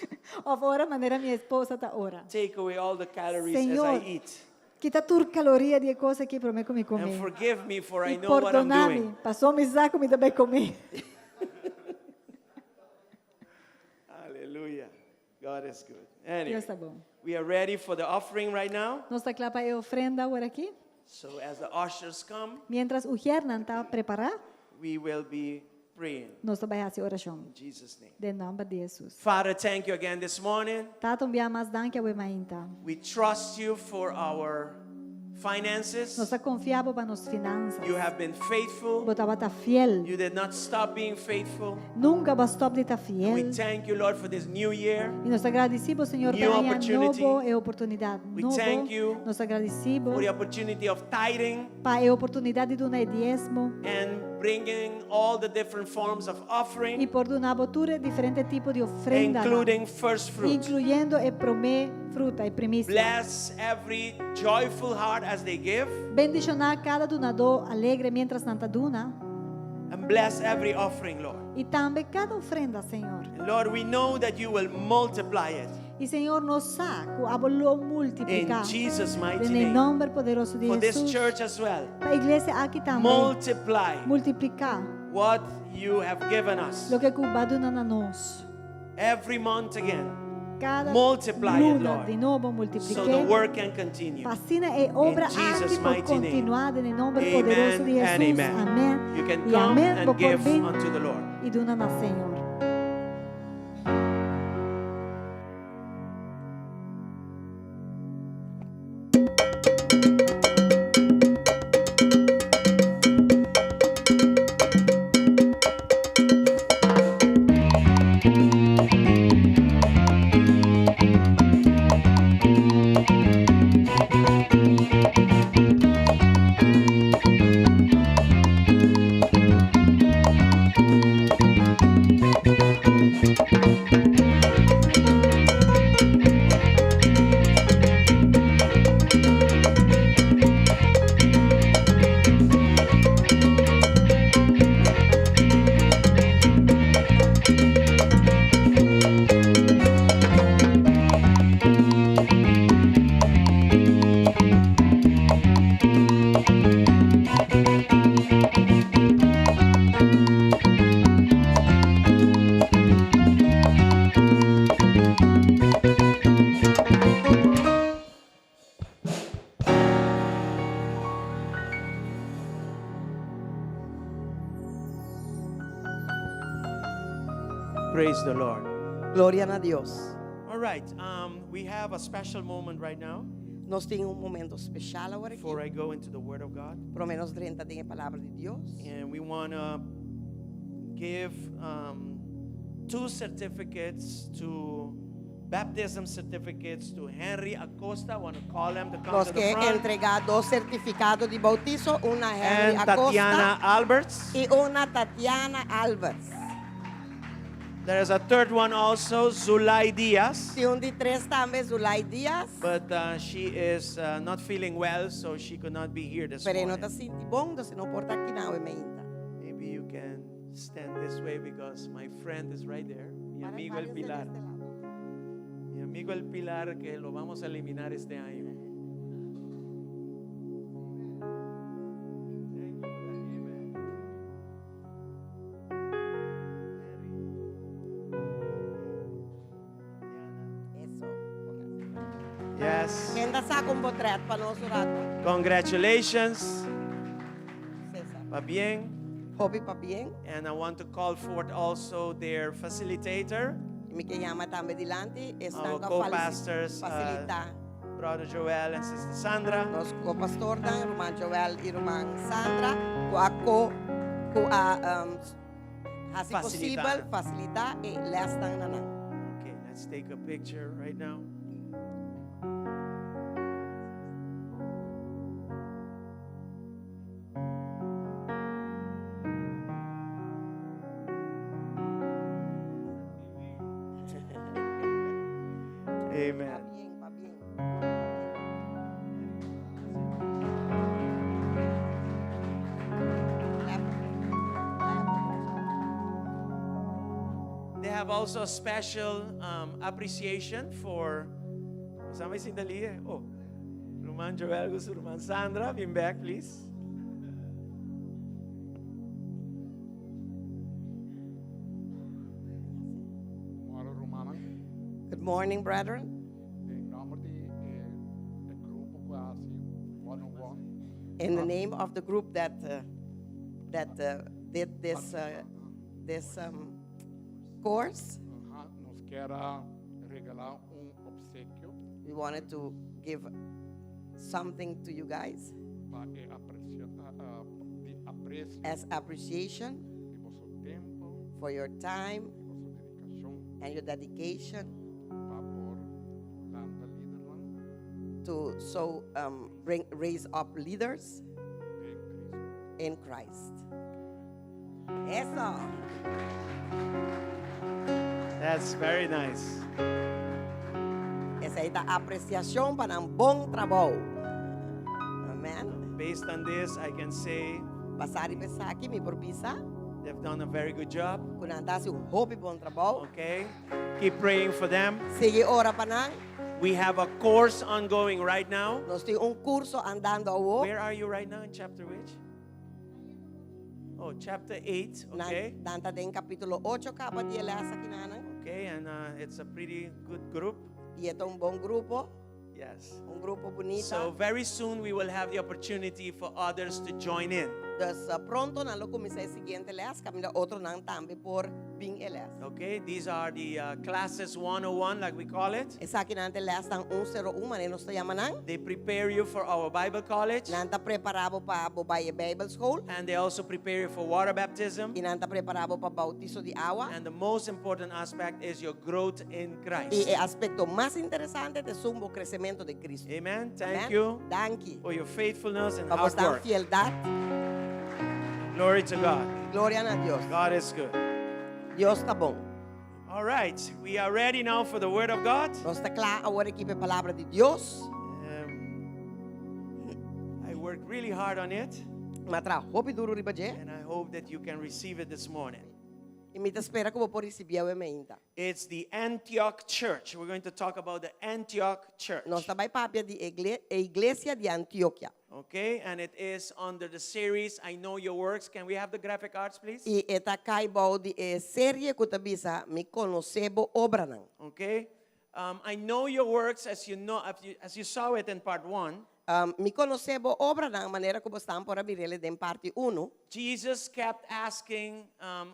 Of ora maneira minha esposa tá ora. Take away all the calories Senhor, as I eat. quita tur caloria de coisa que para mim comer. And forgive me for I E know what I'm perdoname, doing. passou me saco me também comer. Hallelujah. God is good. Anyway, Deus tá bom. we are ready for the offering right now. Nós tá claro para ofrenda agora aqui. So as the ushers come, Mientras o Hernan tá preparar, we will be praying. nós também fazer oração. In Jesus' name. De nome de Jesus. Father, thank you again this morning. Tato bia mas danke a mainta. We trust you for our finances. Nós confiamos para nos finanças. You have been faithful. Botava tá fiel. You did not stop being faithful. Nunca vai stop de tá We fiel. thank you, Lord, for this new year. E nós agradecemos, Senhor, New pela ano opportunity. novo e oportunidade We novo. thank you Nós agradecemos For the opportunity of tithing para a oportunidade de donar diezmo and bringing all the different forms of e offering, por donar botura diferente tipo de ofrenda, including first fruit. incluyendo e promé fruta e primícia. Bless every joyful heart as they give, Bendicionar cada donador alegre mientras nanta dona and bless every offering, Lord. e também cada ofrenda, Senhor. And Lord, we know that you will multiply it. Y Señor nos saca, lo In multiplica. Jesus' mighty En el name. nombre poderoso de For this Jesús. church as well. La iglesia aquí também. Multiply Multiplicar what you have given us. lo que Cuba dona a nós. Every month again. Cada Multiply it, luna Lord. de novo So the multipliquemos. work can continue. Fascina e obra In Jesus' aqui por mighty name. continuar em nome Amen poderoso de and Jesus. amen. Amém. You can E come amém. and Por give vir unto the Lord. e dona na Senhor. Praise the Lord. Gloria a Dios. All right. We have a special moment right now Nós temos momento especial agora aqui. before I go into the Word of God. Pelo menos 30 tem a palavra de Deus. And we want to give 2 certificates to baptism certificates to Henry Acosta. I want to call him to come Nós to the queremos front. entregar 2 certificados de bautizo, uma Henry And Tatiana Acosta Alberts. e uma Tatiana Alves. There's a third one also, Zulay Diaz. E de 3 também, Zulay Dias. But she is not feeling well, so she could not be here this Pero não está morning. sentindo bom, então não porta aqui não, emenda. Maybe you can stand this way because my friend is right there. Mi amigo el Pilar. Mi amigo el Pilar, que lo vamos a eliminar este año. Isso. Yes. Quem dá saco portrait para nós orar? Congratulations. César. Va bien. Hobby pa bien. And I want to call forth also their facilitator, E me que llama também dilante, our estão com co-pastors, facilitar. Brother Joel and Sister Sandra. Nós co-pastor da irmã Joel e irmã Sandra, com a assim possível facilitar e lestan na nan. Okay, let's take a picture right now. Amen. Pa bien. They have also a special appreciation for. Kasama si Dali eh. Oh, Roman Joel, gusto Roman Sandra, being back, please. Morgen Romana, Good morning, brethren. em nome do grupo quase one-on-one, In the name of the group that did this course, nos quer regalar obsequio we wanted to give something to you guys de apreço as appreciation de vosso tempo, for your time de vossa dedicação and your dedication para por landa Liderland to raise up leaders em Cristo. in Christ. Eso. That's very nice. Essa é a apreciação para um bom trabalho. Amen. Based on this, I can say Pasar e pensar aqui, me propisa. They've done a very good job. Kunanda si hopi bom trabaho. Okay. Keep praying for them. Sige ora pa nang. We have a course ongoing right now. Nós tem curso andando ao. Where are you right now? In chapter which? Oh, chapter 8. Okay. Danta den capítulo 8 kapa dia lasa kinanang. Okay, and it's a pretty good group. E é bom grupo. Yes. Grupo bonita. So very soon we will have the opportunity for others to join in. Dus pronto na lo comecei siguiente les, kami na outro nang tambi por bing eles. Okay, these are the classes 101, like we call it. Esa kinante les tang 101 maneno sta yamanang. They prepare you for our Bible college, Nanta preparabo pa Bobaye Bible School. and they also prepare you for water baptism. Inanta preparabo pa bautizo di agua. And the most important aspect is your growth in Christ. Y el aspecto más interesante de sumbo crecimiento de Cristo. Amen. Thank Amen. you Thank you. for your faithfulness and Vamos hard a work. fieldad. Glory to God. Gloria a Dios. God is good. Dios está bom. All right, we are ready now for the Word of God. Nós está claro agora aqui para a palavra de Deus. I worked really hard on it, Matra hopi duro riba je. and I hope that you can receive it this morning. E me espera como por receber o emenda. It's the Antioch Church. We're going to talk about the Antioch Church. Nós está vai papia de igreja de Antioquia. Okay, and it is under the series I Know Your Works. Can we have the graphic arts, please? E eta kaibau de série que tabisa me conocebo obra não. Okay, I know your works as you know, as you saw it in part 1. Me conocebo obra não maneira como estão por abrir ele em parte 1. Jesus kept asking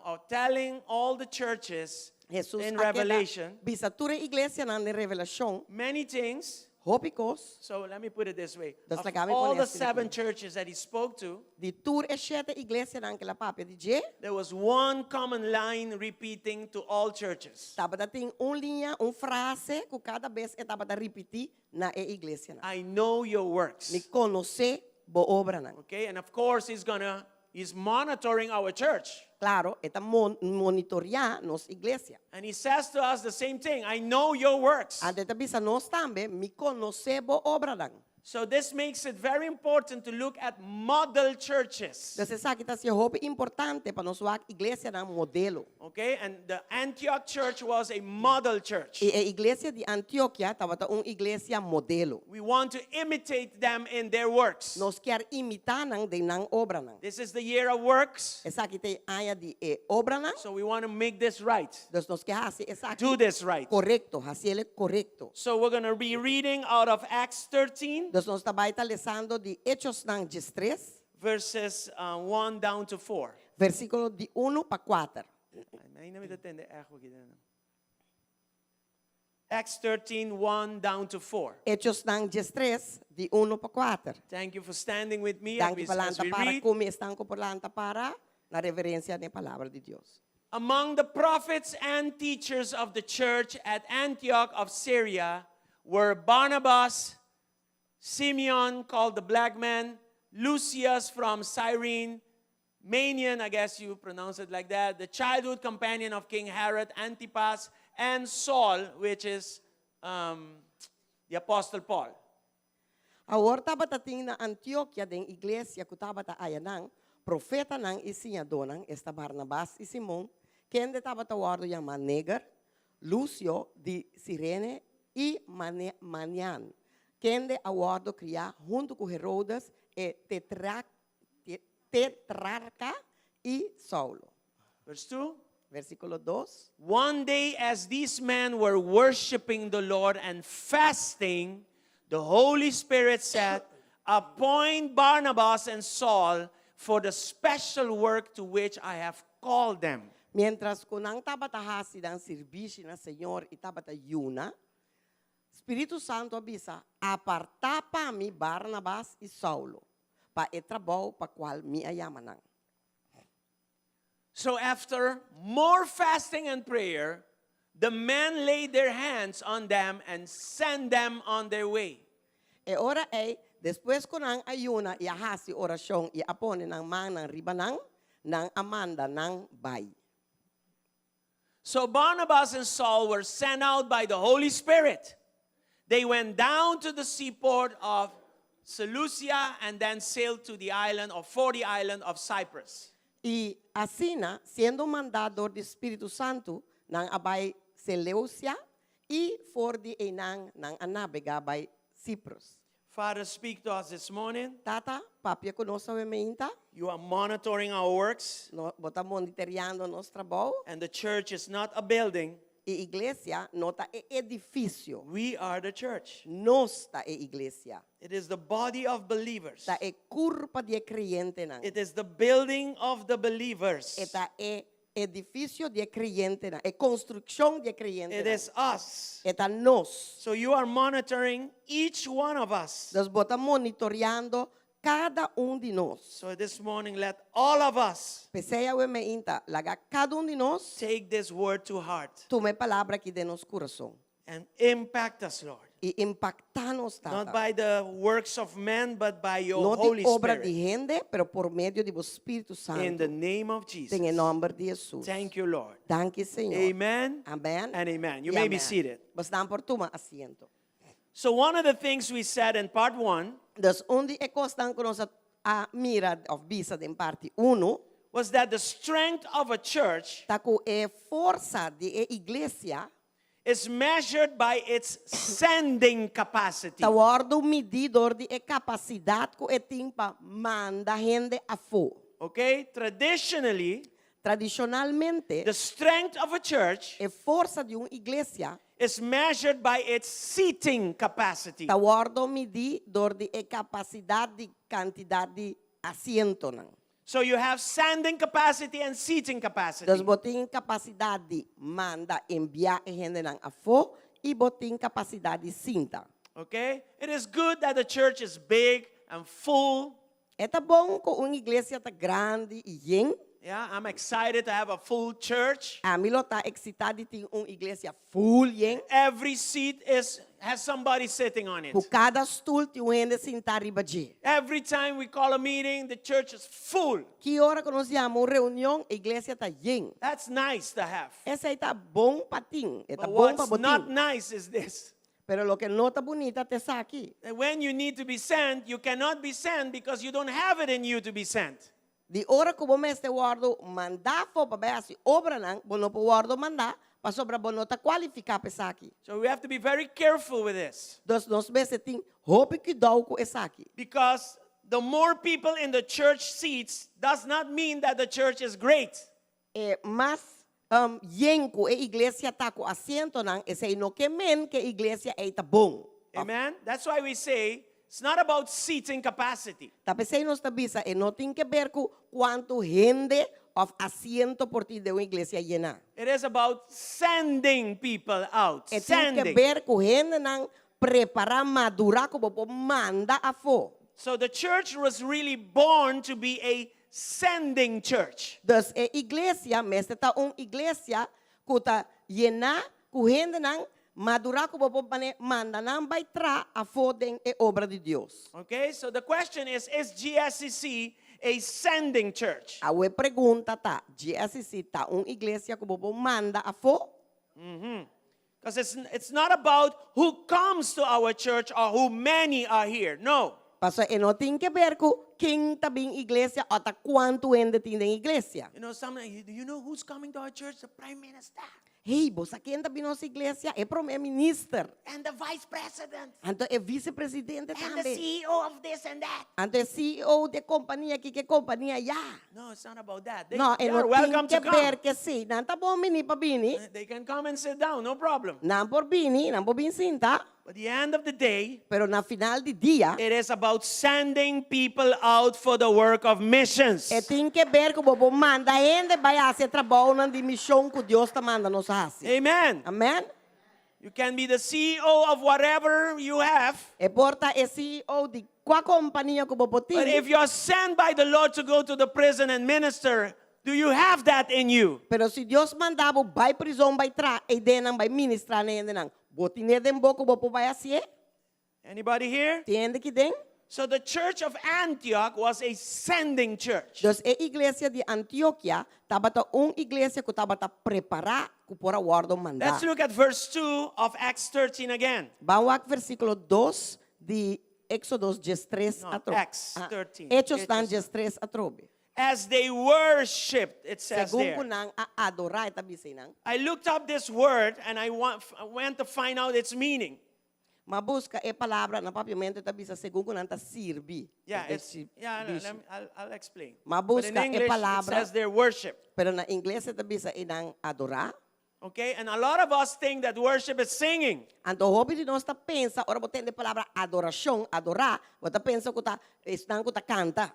or telling all the churches Jesus in Revelation bisa tura igreja na revelação many things. hópicos So let me put it this way. Das Of lagami all pone the assim 7 churches that he spoke to, de tur e sete igreja na aquela papia de je. there was one common line repeating to all churches. Tava da tem linha, frase que cada vez etava da repetir na igreja na. I know your works. Me conhece bo obra na. Okay, and of course he's monitoring our church. Claro, eta monitorear nos igreja. And he says to us the same thing. I know your works. Ante tabisa nós também me conhece bo obra na. So this makes it very important to look at model churches. Você sabe que tá se hope importante para nós a igreja na modelo. Okay, and the Antioch church was a model church. E a igreja de Antioquia tava igreja modelo. We want to imitate them in their works. Nós quer imitar nang de nang obra nang. This is the year of works. Essa aqui tem área de obra nang. So we want to make this right. Dus nós quer fazer essa aqui Do this right. correcto, fazer ele correcto. So we're going to be reading out of Acts 13, Dus nós também está lendo de Hechos nang 13, verses 1 down to 4. versículo de 1 para 4. Acts 13, 1 down to 4. Hechos nang 13, de 1 para 4. Thank you for standing with me Danke as palanta we para read. como estão com palanta para na reverência da palavra de Deus. Among the prophets and teachers of the church at Antioch of Syria were Barnabas, Simeon, called the black man, Lucius from Cyrene, Manaen, I guess you pronounce it like that, the childhood companion of King Herod, Antipas, and Saul, which is the Apostle Paul. Agora estava tating na Antioquia den igreja que estava ta ayanang profeta nang isinhador nang esta Barnabas e Simão, quem estava tawado chamado Neger, Lucio de Cirene e Manaen, quem de awardo criar junto com Herodes e tetrarca e Saulo. Verse 2. Versículo 2. One day, as these men were worshiping the Lord and fasting, the Holy Spirit said, appoint Barnabas and Saul for the special work to which I have called them. Mientras kunang tabatahasi dan serviço na Senhor e tabatayuna, Espírito Santo avisa, aparta para mim Barnabas e Saulo, para o trabalho para qual me ayamanang. So after more fasting and prayer, the men laid their hands on them and sent them on their way. E ora después kunang ayuna e ahasi orasyon e apone ng manang ribanang, ng amanda ng bay. So Barnabas and Saul were sent out by the Holy Spirit. They went down to the seaport of Seleucia and then sailed to the island of Cyprus. Y así, siendo mandado del Espíritu Santo, nang abay Seleucia y for di enang nang anabega by Cyprus. Father, speak to us this morning. Tata, papia conosco meinta, You are monitoring our works, no, bota monitoriando nosso trabalho. and the church is not a building. E igreja nota é edifício. We are the church. Nós tá é igreja. It is the body of believers. Tá é corpo de crente não. It is the building of the believers. Eta é edifício de crente não. É construção de crente. It is us. Eta nós. So you are monitoring each one of us. Nós bota monitoreando cada de nós. So this morning, let all of us Peseia o meinta, laga cada de nós. take this word to heart Tome palavra aqui de nosso coração. and impact us, Lord. E impactar-nos, Not Tata. by the works of men, but by your Não Holy de obra de Spirit. gente, pero por meio do Espírito Santo. In the name of Jesus. Em nome de Jesus. Thank you, Lord. Danke, Senhor. Amen Amém. and amen. You E may be amém. seated. Vos dão por toma asiento. So one of the things we said in part 1 Dus onde é constant que nós a mira of visa em parte 1, was that the strength of a church tá com é força de igreja, is measured by its sending capacity. tá ordo medidor de capacidade que é tem para mandar gente a fora. Okay? Traditionally, Tradicionalmente, the strength of a church é força de igreja, is measured by its seating capacity. tá ordo medidor de capacidade de quantidade de assento não. So you have sending capacity and seating capacity. Dus botem capacidade de mandar enviar gente não a fora e botem capacidade de cinta. Okay? It is good that the church is big and full. É tá bom que uma igreja tá grande e yen. Yeah, I'm excited to have a full church. A mim tá excitado de ter uma igreja full yen. Every seat has somebody sitting on it. Por cada stool tem um gente sentar riba de. Every time we call a meeting, the church is full. Que hora que nós chamamos uma reunião, a igreja tá yen. That's nice to have. Essa aí tá bom para ti, é tá But bom para what's not botim. nice is this. Pero lo que não tá bonita é essa aqui. That when you need to be sent, you cannot be sent because you don't have it in you to be sent. De hora que você este guardo mandar for para ver assim obra não, você não pode guardo mandar, para sobra você não tá qualificado para essa aqui. So we have to be very careful with this. Dus nós vezes tem roupa que dá com essa aqui. Because the more people in the church seats does not mean that the church is great. Mas yenko e igreja tá com assento não, esse aí não que men que a igreja é tá bom. Amen? That's why we say it's not about seating capacity. Tá pensei nós tá bisa e não tem que ver com quanto gente of assento por ti de uma igreja llena. It is about sending people out. E tem que Sending. ver com gente não preparar madurar como por manda a fo. So the church was really born to be a sending church. Dus a igreja, mestre tá uma igreja que tá llena com gente não madurar como por manda não vai tra a fo den e obra de Deus. Okay, so the question is GSCC a sending church? A we pergunta tá, GSCC tá uma igreja como por manda a fo? Because it's not about who comes to our church or who many are here. No. Paso e não tem que ver com quem tá bem igreja ou tá quanto gente tem na igreja. You know, do you know who's coming to our church? The Prime Minister Hey, você quem tá bem nossa igreja é primeiro-ministro. and the Vice President Então é vice-presidente and the também. CEO of this and that. Então é CEO de companhia aqui, que companhia já. No, it's not about that. They, Não, they e are não welcome tem to que ver come. que sim. Não tá bom menino para bini. They can come and sit down, no problem. Não por bini, não por bem sentar. But at the end of the day, Pero na final de dia, it is about sending people out for the work of missions. é tem que ver que o bobo manda gente vai fazer trabalho de missão que Deus está mandando nos fazer. Amen. Amém? You can be the CEO of whatever you have, E porta é CEO de qual companhia que o bobo tem. but if you are sent by the Lord to go to the prison and minister, do you have that in you? Pero se Deus mandava, vai prisão, vai tra, e denam vai ministrar nele não. Botine den boco, bobo vai assim. Anybody here? Entende que den? So the church of Antioch was a sending church. Dus a igreja de Antioquia estava uma igreja que estava preparada para o ordem mandar. Let's look at verse 2 of Acts 13 again. Vamos ao versículo 2 de Éxodo 13 No, a trobe. Acts 13. Hechos dan Hechos. 13 a trobe. As they worshipped, it says Según there. kunang aadora ita bisinang. I looked up this word and I went to find out its meaning. Mabusca e palavra na papiamento ita bisa según kunang ta sirbi. Yeah, Ita it's, yeah. I'll explain. Mabusca But in English, e palavra. it says their worship. Pero na Ingles ita bisa inang adora. Okay, and a lot of us think that worship is singing. Anto hobi di nós ta pensa, ora boten de palavra adoração, adorar, bota pensa que ta estão que ta canta.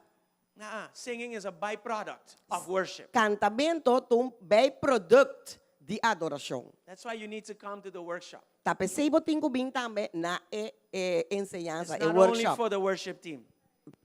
Singing is a byproduct of worship. Cantamento tum byproduct de adoração. That's why you need to come to the workshop. Ta pensei botin ko bing tambe na enseñanza, It's e not only workshop. for the worship team.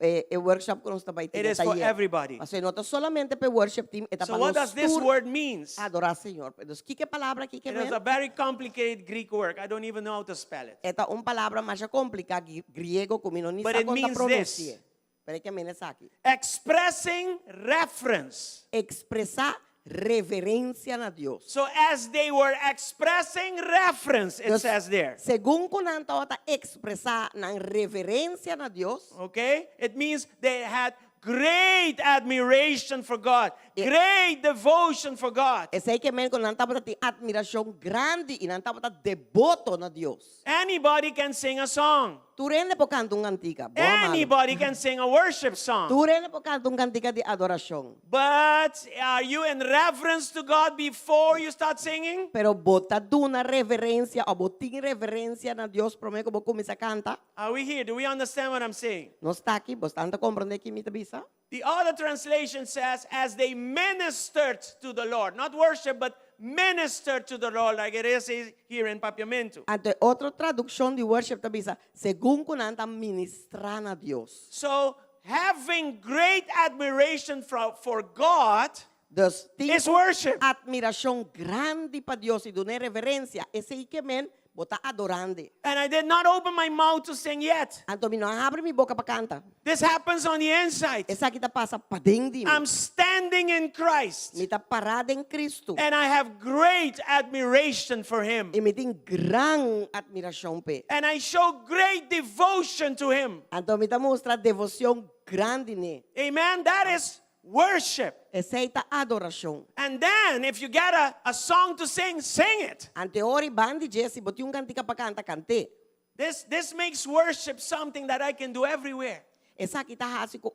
E workshop que nós ta vai It ter is for everybody. Mas não solamente para worship team, eta So para what does this nós word means? adorar Senhor. Então, que palavra aqui que It is vem? a very complicated Greek word. I don't even know how to spell it. Eta palavra mais complicada griego como não But sabe it como means pronunciar. Pero que menos aqui. Expressing reference. Expressar reverência na Deus. So as they were expressing reference, it Deus, says there. Según kunanta ota expressar na reverência na Deus, Okay? It means they had great admiration for God, great devotion for God. esse aí que men kunanta bota tem admiração grande e nanta bota devoto na Deus. Anybody can sing a song. Tu rende po canto cantica, boa malo. Anybody can sing a worship song. Tu rende po canto cantica de adoração. But are you in reverence to God before you start singing? Pero bota duna reverência ou botin reverência na Deus promete que vou começar a cantar. Are we here? Do we understand what I'm saying? Não está aqui, bastante compreender que me tabisa. The other translation says, as they ministered to the Lord, not worship, but ministered to the Lord, like it is here in Papiamento. Ante outra tradução de worship tabisa, según kunanta ministrar na Deus. So, having great admiration for God Dus is worship. admiração grande para Deus e dona reverência, esse aí que men bota adorando. And I did not open my mouth to sing yet. Anto mi não abre mi boca para cantar. This happens on the inside. Essa aqui tá passa para dentro de mim. I'm standing in Christ. Me tá parada em Cristo. And I have great admiration for Him. E me tem gran admiração pe. And I show great devotion to Him. Anto me tá mostra devoção grande ne. Amen? That is worship. Essa aí tá adoração. And then, if you get a song to sing, sing it. Ante ori bandi Jesse boti cantica para cantar cante. This makes worship something that I can do everywhere. Essa aqui tá hasi ko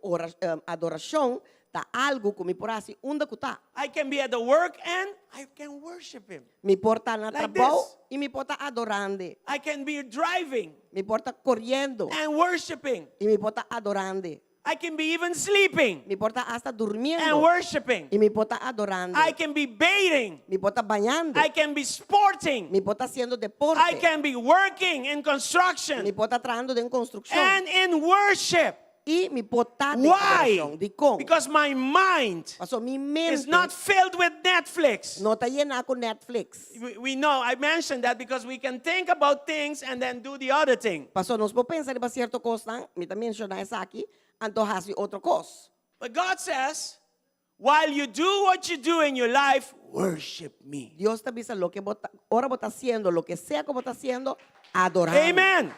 adoração tá algo que me porasi unda kuta. I can be at the work and I can worship Him. Me porta na Like trabalho this. e me porta adorando. I can be driving Me porta correndo and worshiping. e me porta adorando. I can be even sleeping Me porta hasta and durmiendo worshiping. e me porta adorando. I can be bathing. Me porta banhando. I can be sporting. Me porta haciendo deporte. I can be working in Me construction porta trabajando en construcción. and in worship. Y me porta de Why? adoración. De con. Because my mind Pasó mi is mente not filled with Netflix. no está llena con Netflix. We know, I mentioned that because we can think about things and then do the other thing. Pasó, nos puede pensar en cierto cosa, me también menciona esa aquí, antoja hace otra cosa. But God says, while you do what you do in your life, worship me. Dios te avisa lo que ahora vos estás haciendo, lo que sea que vos estás haciendo, adorar. Amen.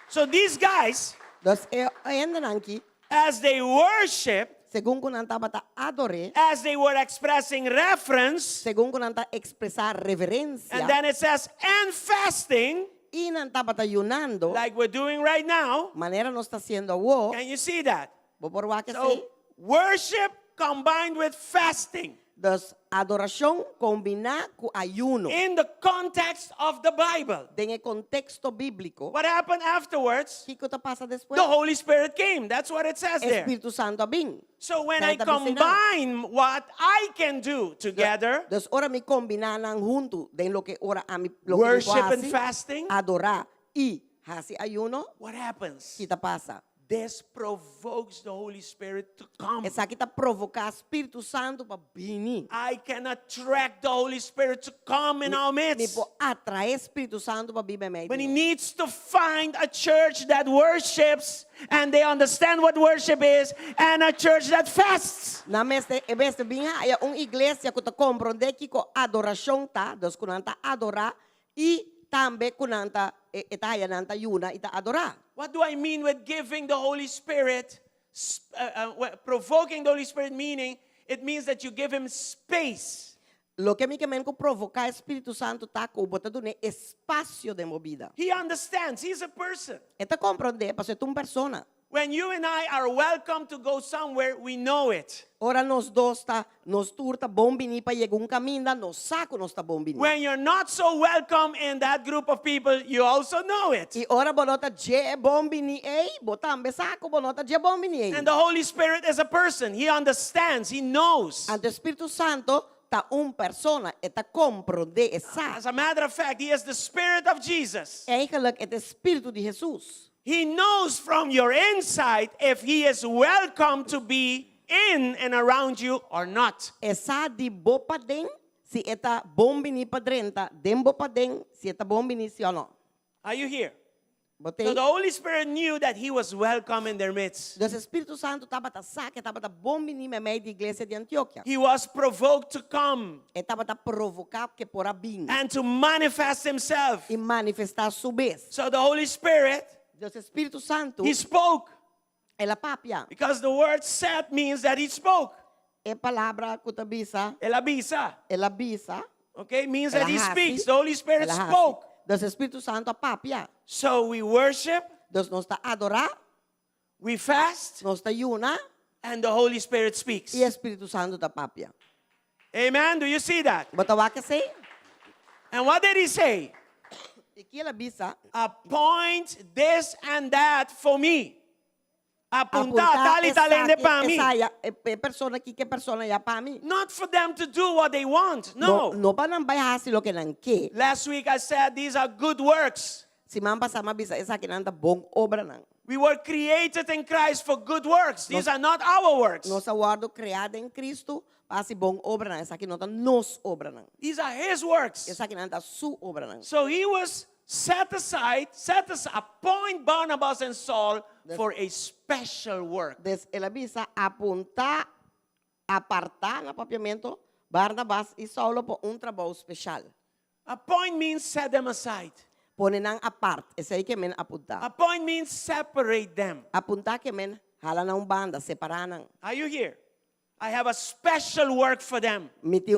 So these guys, Entonces, andan aquí, as they worship, según con anta bata adore, as they were expressing reference, según con anta expresar reverencia, and then it says, and fasting, y nanta bata ayunando, like we're doing right now. manera no está haciendo wo, Can you see that? vos por va que sí. So, worship combined with fasting Entonces, adoración combina con ayuno. in the context of the Bible. En el contexto bíblico, What happened afterwards? ¿qué te pasa después? The Holy Spirit came. That's what it says there. Espíritu Santo vin. So when I Santa Vicena. combine what I can do together, Entonces, ahora me combinan juntos de lo que ahora a mi lo que worship me and hace, fasting, adorar y hace ayuno, what happens? ¿qué te pasa? This provokes the Holy Spirit to come. Essa aqui está provocar Espírito Santo para vir. I can attract the Holy Spirit to come in our Me midst. pode atrair Espírito Santo para vir meio. But he needs to find a church that worships and they understand what worship is, and a church that fasts. Na vez de vir a uma igreja que te compreende que a adoração tá, dos que não tá adorar e também que não tá está yuna e tá adorar. What do I mean with giving the Holy Spirit provoking the Holy Spirit meaning, it means that you give him space. Lo que mi kemen ko provocar Espírito Santo tá ko bota do ne espaço de movida. He understands. He's a person. Eta compreende, parce é uma persona. When you and I are welcome to go somewhere, we know it. Ora nos dos tá, nos turta bom bini pa yega caminho, nos saco nos tá bom bini. When you're not so welcome in that group of people, you also know it. E ora bonota je bom bini ei, botambe saco bonota je bom bini ei. And the Holy Spirit is a person. He understands. He knows. Ante Espírito Santo tá persona, eta compreende esa. As a matter of fact, he is the Spirit of Jesus. Eigenlijk het Espírito de Jesus. He knows from your inside if he is welcome to be in and around you or not. Esa di bopa den, si eta bom bini pa drenta, den bopa den, si eta bom bini si o no. Are you here? Botei. So the Holy Spirit knew that he was welcome in their midst. Dus Espírito Santo tava ta saque, tava ta bom bini me meio de igreja de Antioquia. He was provoked to come E tava ta provocar que por abin and to manifest himself. e manifestar su vez. So the Holy Spirit, Dus Espírito Santo, he spoke. ela papia, Because the word said means that he spoke. é palavra kutabisa, El avisa. ela bisa, Okay, means ela that he hasi, speaks. The Holy Spirit ela hasi. spoke. Dus Espírito Santo papia. So we worship, Dus nos ta adorar, we fast, nos ta yuna, and the Holy Spirit speaks. e Espírito Santo ta papia. Amen. Do you see that? Bota wa que sei? And what did he say? E que ela bisa, Appoint this and that for me. Apuntar tal y esa tal ende para mí. persona aqui que persona ya para mim. Not for them to do what they want. No. No pa nang bayasi lo que nang ke. Last week I said these are good works. Si man pasama bisa esa que nang ta bong obra nang. We were created in Christ for good works. These are not our works. Nos aguardo criada em Cristo, pasi bong obra nang. Esa que nota nos obra nang. These are his works. Esa que nang ta su obra nang. So he was set aside, appoint Barnabas and Saul for a special work. Des ela bisa apuntar, apartar na papiamento, Barnabas e Saulo por trabalho especial. Appoint means set them aside. Pone nang apart, esa aí que men apuntar. Appoint means separate them. Apuntar que men hala nang banda, separar nang. Are you here? I have a special work for them. Miti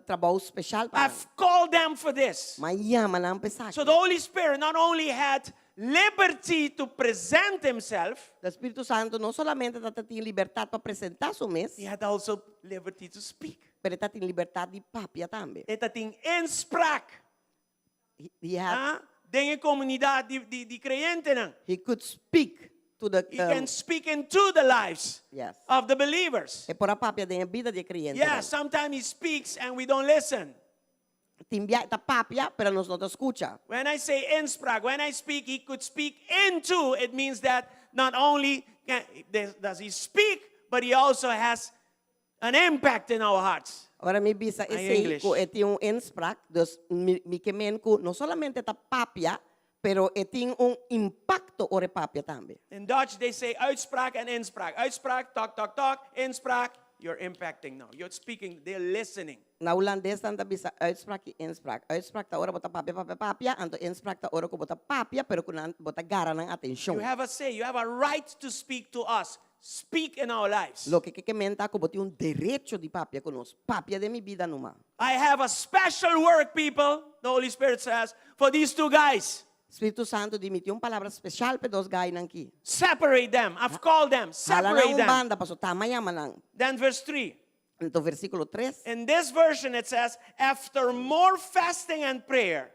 trabalho especial para. I've called them for this. Mayama nang pesaki. So the Holy Spirit not only had liberty to present himself, O Espírito Santo não solamente tem liberdade para apresentar seu mês, he had also liberty to speak. mas ele tem liberdade de papia também. Ito ting inspraak. He had, Dengan komunidad di kreyente nang. he could speak to the He can speak into the lives yes. of the believers. É por a papia da vida de cliente. Yeah, sometimes he speaks and we don't listen. Timbia ta papia, pero nos não te escucha. When I say inspraak, when I speak, he could speak into. It means that not only does he speak, but he also has an impact in our hearts. Ora mi bisa Ay, English. ko eti inspraak, dus mi kemen ko no solamente ta papia, pero eti impacto ore papia também. In Dutch, they say uitspraak and inspraak. Uitspraak, talk, talk, talk. Inspraak, you're impacting now. You're speaking, they're listening. Na holandês tanta bisa uitspraak e inspraak. Uitspraak ta ora bota papia, anto inspraak ta ora ko bota papia, pero kunan bota gara ng You atensyon. have a say, you have a right to speak to us. Speak in our lives. Lo que menta ko boti derecho di papia conosco. Papia de mi vida numa. I have a special work, people, the Holy Spirit says, for these two guys. Espírito Santo dimitiu palavra especial pe dos gai nang ki. Separate them. I've called them. Hala Separate nang them. banda paso tama yaman. Then verse 3. Ito versículo 3. In this version, it says, after more fasting and prayer,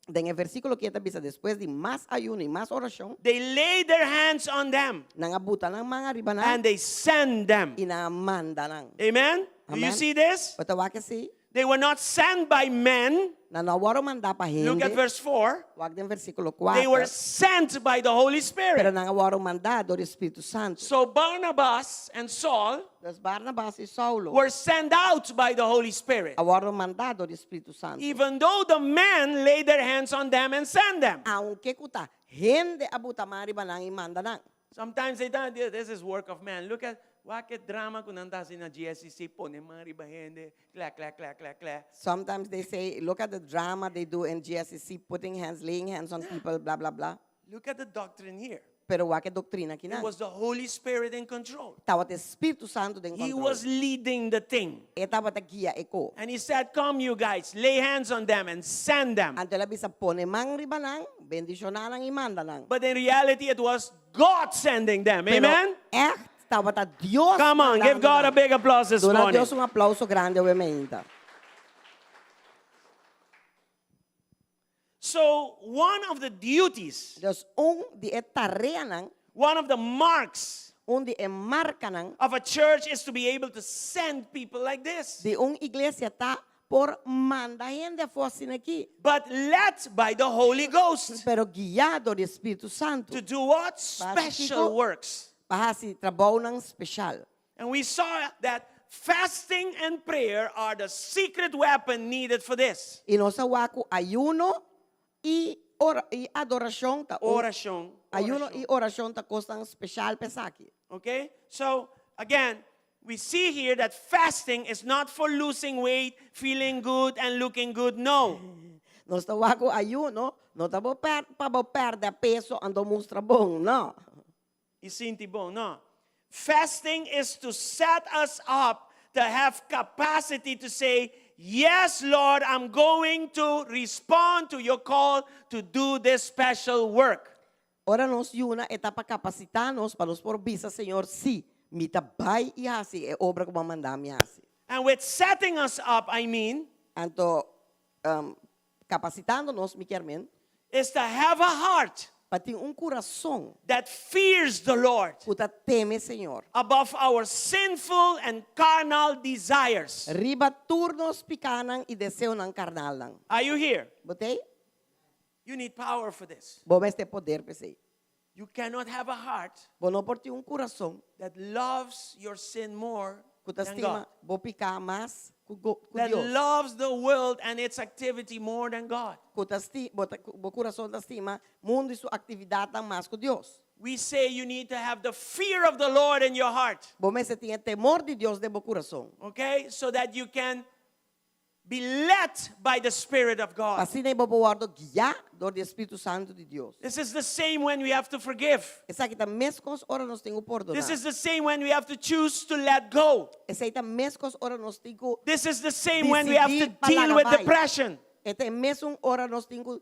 Den el versículo que está bisa después de más ayuno y más oración, they lay their hands on them nangabutan ng mga ribanan and they send them. inamanda nang. Amen? Do you Amen. see this? Patawa kasi They were not sent by men. nanawaro manda pa Look hindi. at verse 4. Wag din versículo They were 4. sent by the Holy Pero Spirit. nangawaro manda do Espírito Santo. So Barnabas and Saul Dos Barnabas y Saulo were sent out by the Holy Spirit. awaro manda do Espírito Santo. Even though the men laid their hands on them and sent them. Aunque kuta hindi abuta mga ribanan imanda nang. Sometimes they don't. This is work of man. Look at wakit drama kung nanda na GSCC po ni mga ribahende. Clack, clack, clack, clack, clack. Sometimes they say, look at the drama they do in GSCC, putting hands, laying hands on people, blah, blah, blah. Look at the doctrine here. Pero wake doctrina It kinang. was the Holy Spirit in control. Tawat Espiritu Santo den He control. was leading the thing. Tawat giya eko. And he said, come you guys, lay hands on them and send them. Anto labi sa pone mang ribanang, bendisyonan ang imanda nang. But in reality, it was God sending them. Amen? Tawat Dios. Come on, give God a big applause this Dona morning. Dios un aplauso grande o emenda. So, one of the duties, Dios di etarea nang, one of the marks di emarka nang, of a church is to be able to send people like this. di iglesia ta por manda gente fosse aqui. But led by the Holy Ghost Pero guiado do Espírito Santo. to do what? Special works. Bahasi trabaho ng special. And we saw that fasting and prayer are the secret weapon needed for this. Inosawa ko ayuno y adoración ta Oración. ayuno y oración ta cosang special pesaki. Okay? So, again, we see here that fasting is not for losing weight, feeling good, and looking good. No. Nos tawa ko ayuno, no tabo perde peso ando mostra bom, no. Isintibong, no. Fasting is to set us up to have capacity to say, yes, Lord, I'm going to respond to your call to do this special work. Ora nos yuna etapa capacitanos para nos por visa, Señor, sí, mitabay y hasi e obra ko mamandami hasi. And with setting us up, I mean, Anto capacitándonos, mi Carmen, is to have a heart pati coração that fears the Lord puta teme, Señor. above our sinful and carnal desires. Riba turnos picanang y deseo ng carnal lang. Are you here? Botei? You need power for this. Bom este poder, pesei. You cannot have a heart Bono por ti coração that loves your sin more kuta than God. estima bo pica mas ku That Dios. loves the world and its activity more than God. Kuta bo coração da estima mundo e sua atividade ang mas ku Dios. We say you need to have the fear of the Lord in your heart, Bom esse tinha temor de Deus de bo coração. okay? So that you can be led by the Spirit of God. Assim nem bo guardo guiar do Espírito Santo de Deus. This is the same when we have to forgive. Essa aqui tá mescos ora nos tenho perdonar. This is the same when we have to choose to let go. Essa aí tá mescos ora nos tenho This is the same when we have to decidir deal with palagabay. depression. Ete mesmo ora nos tenho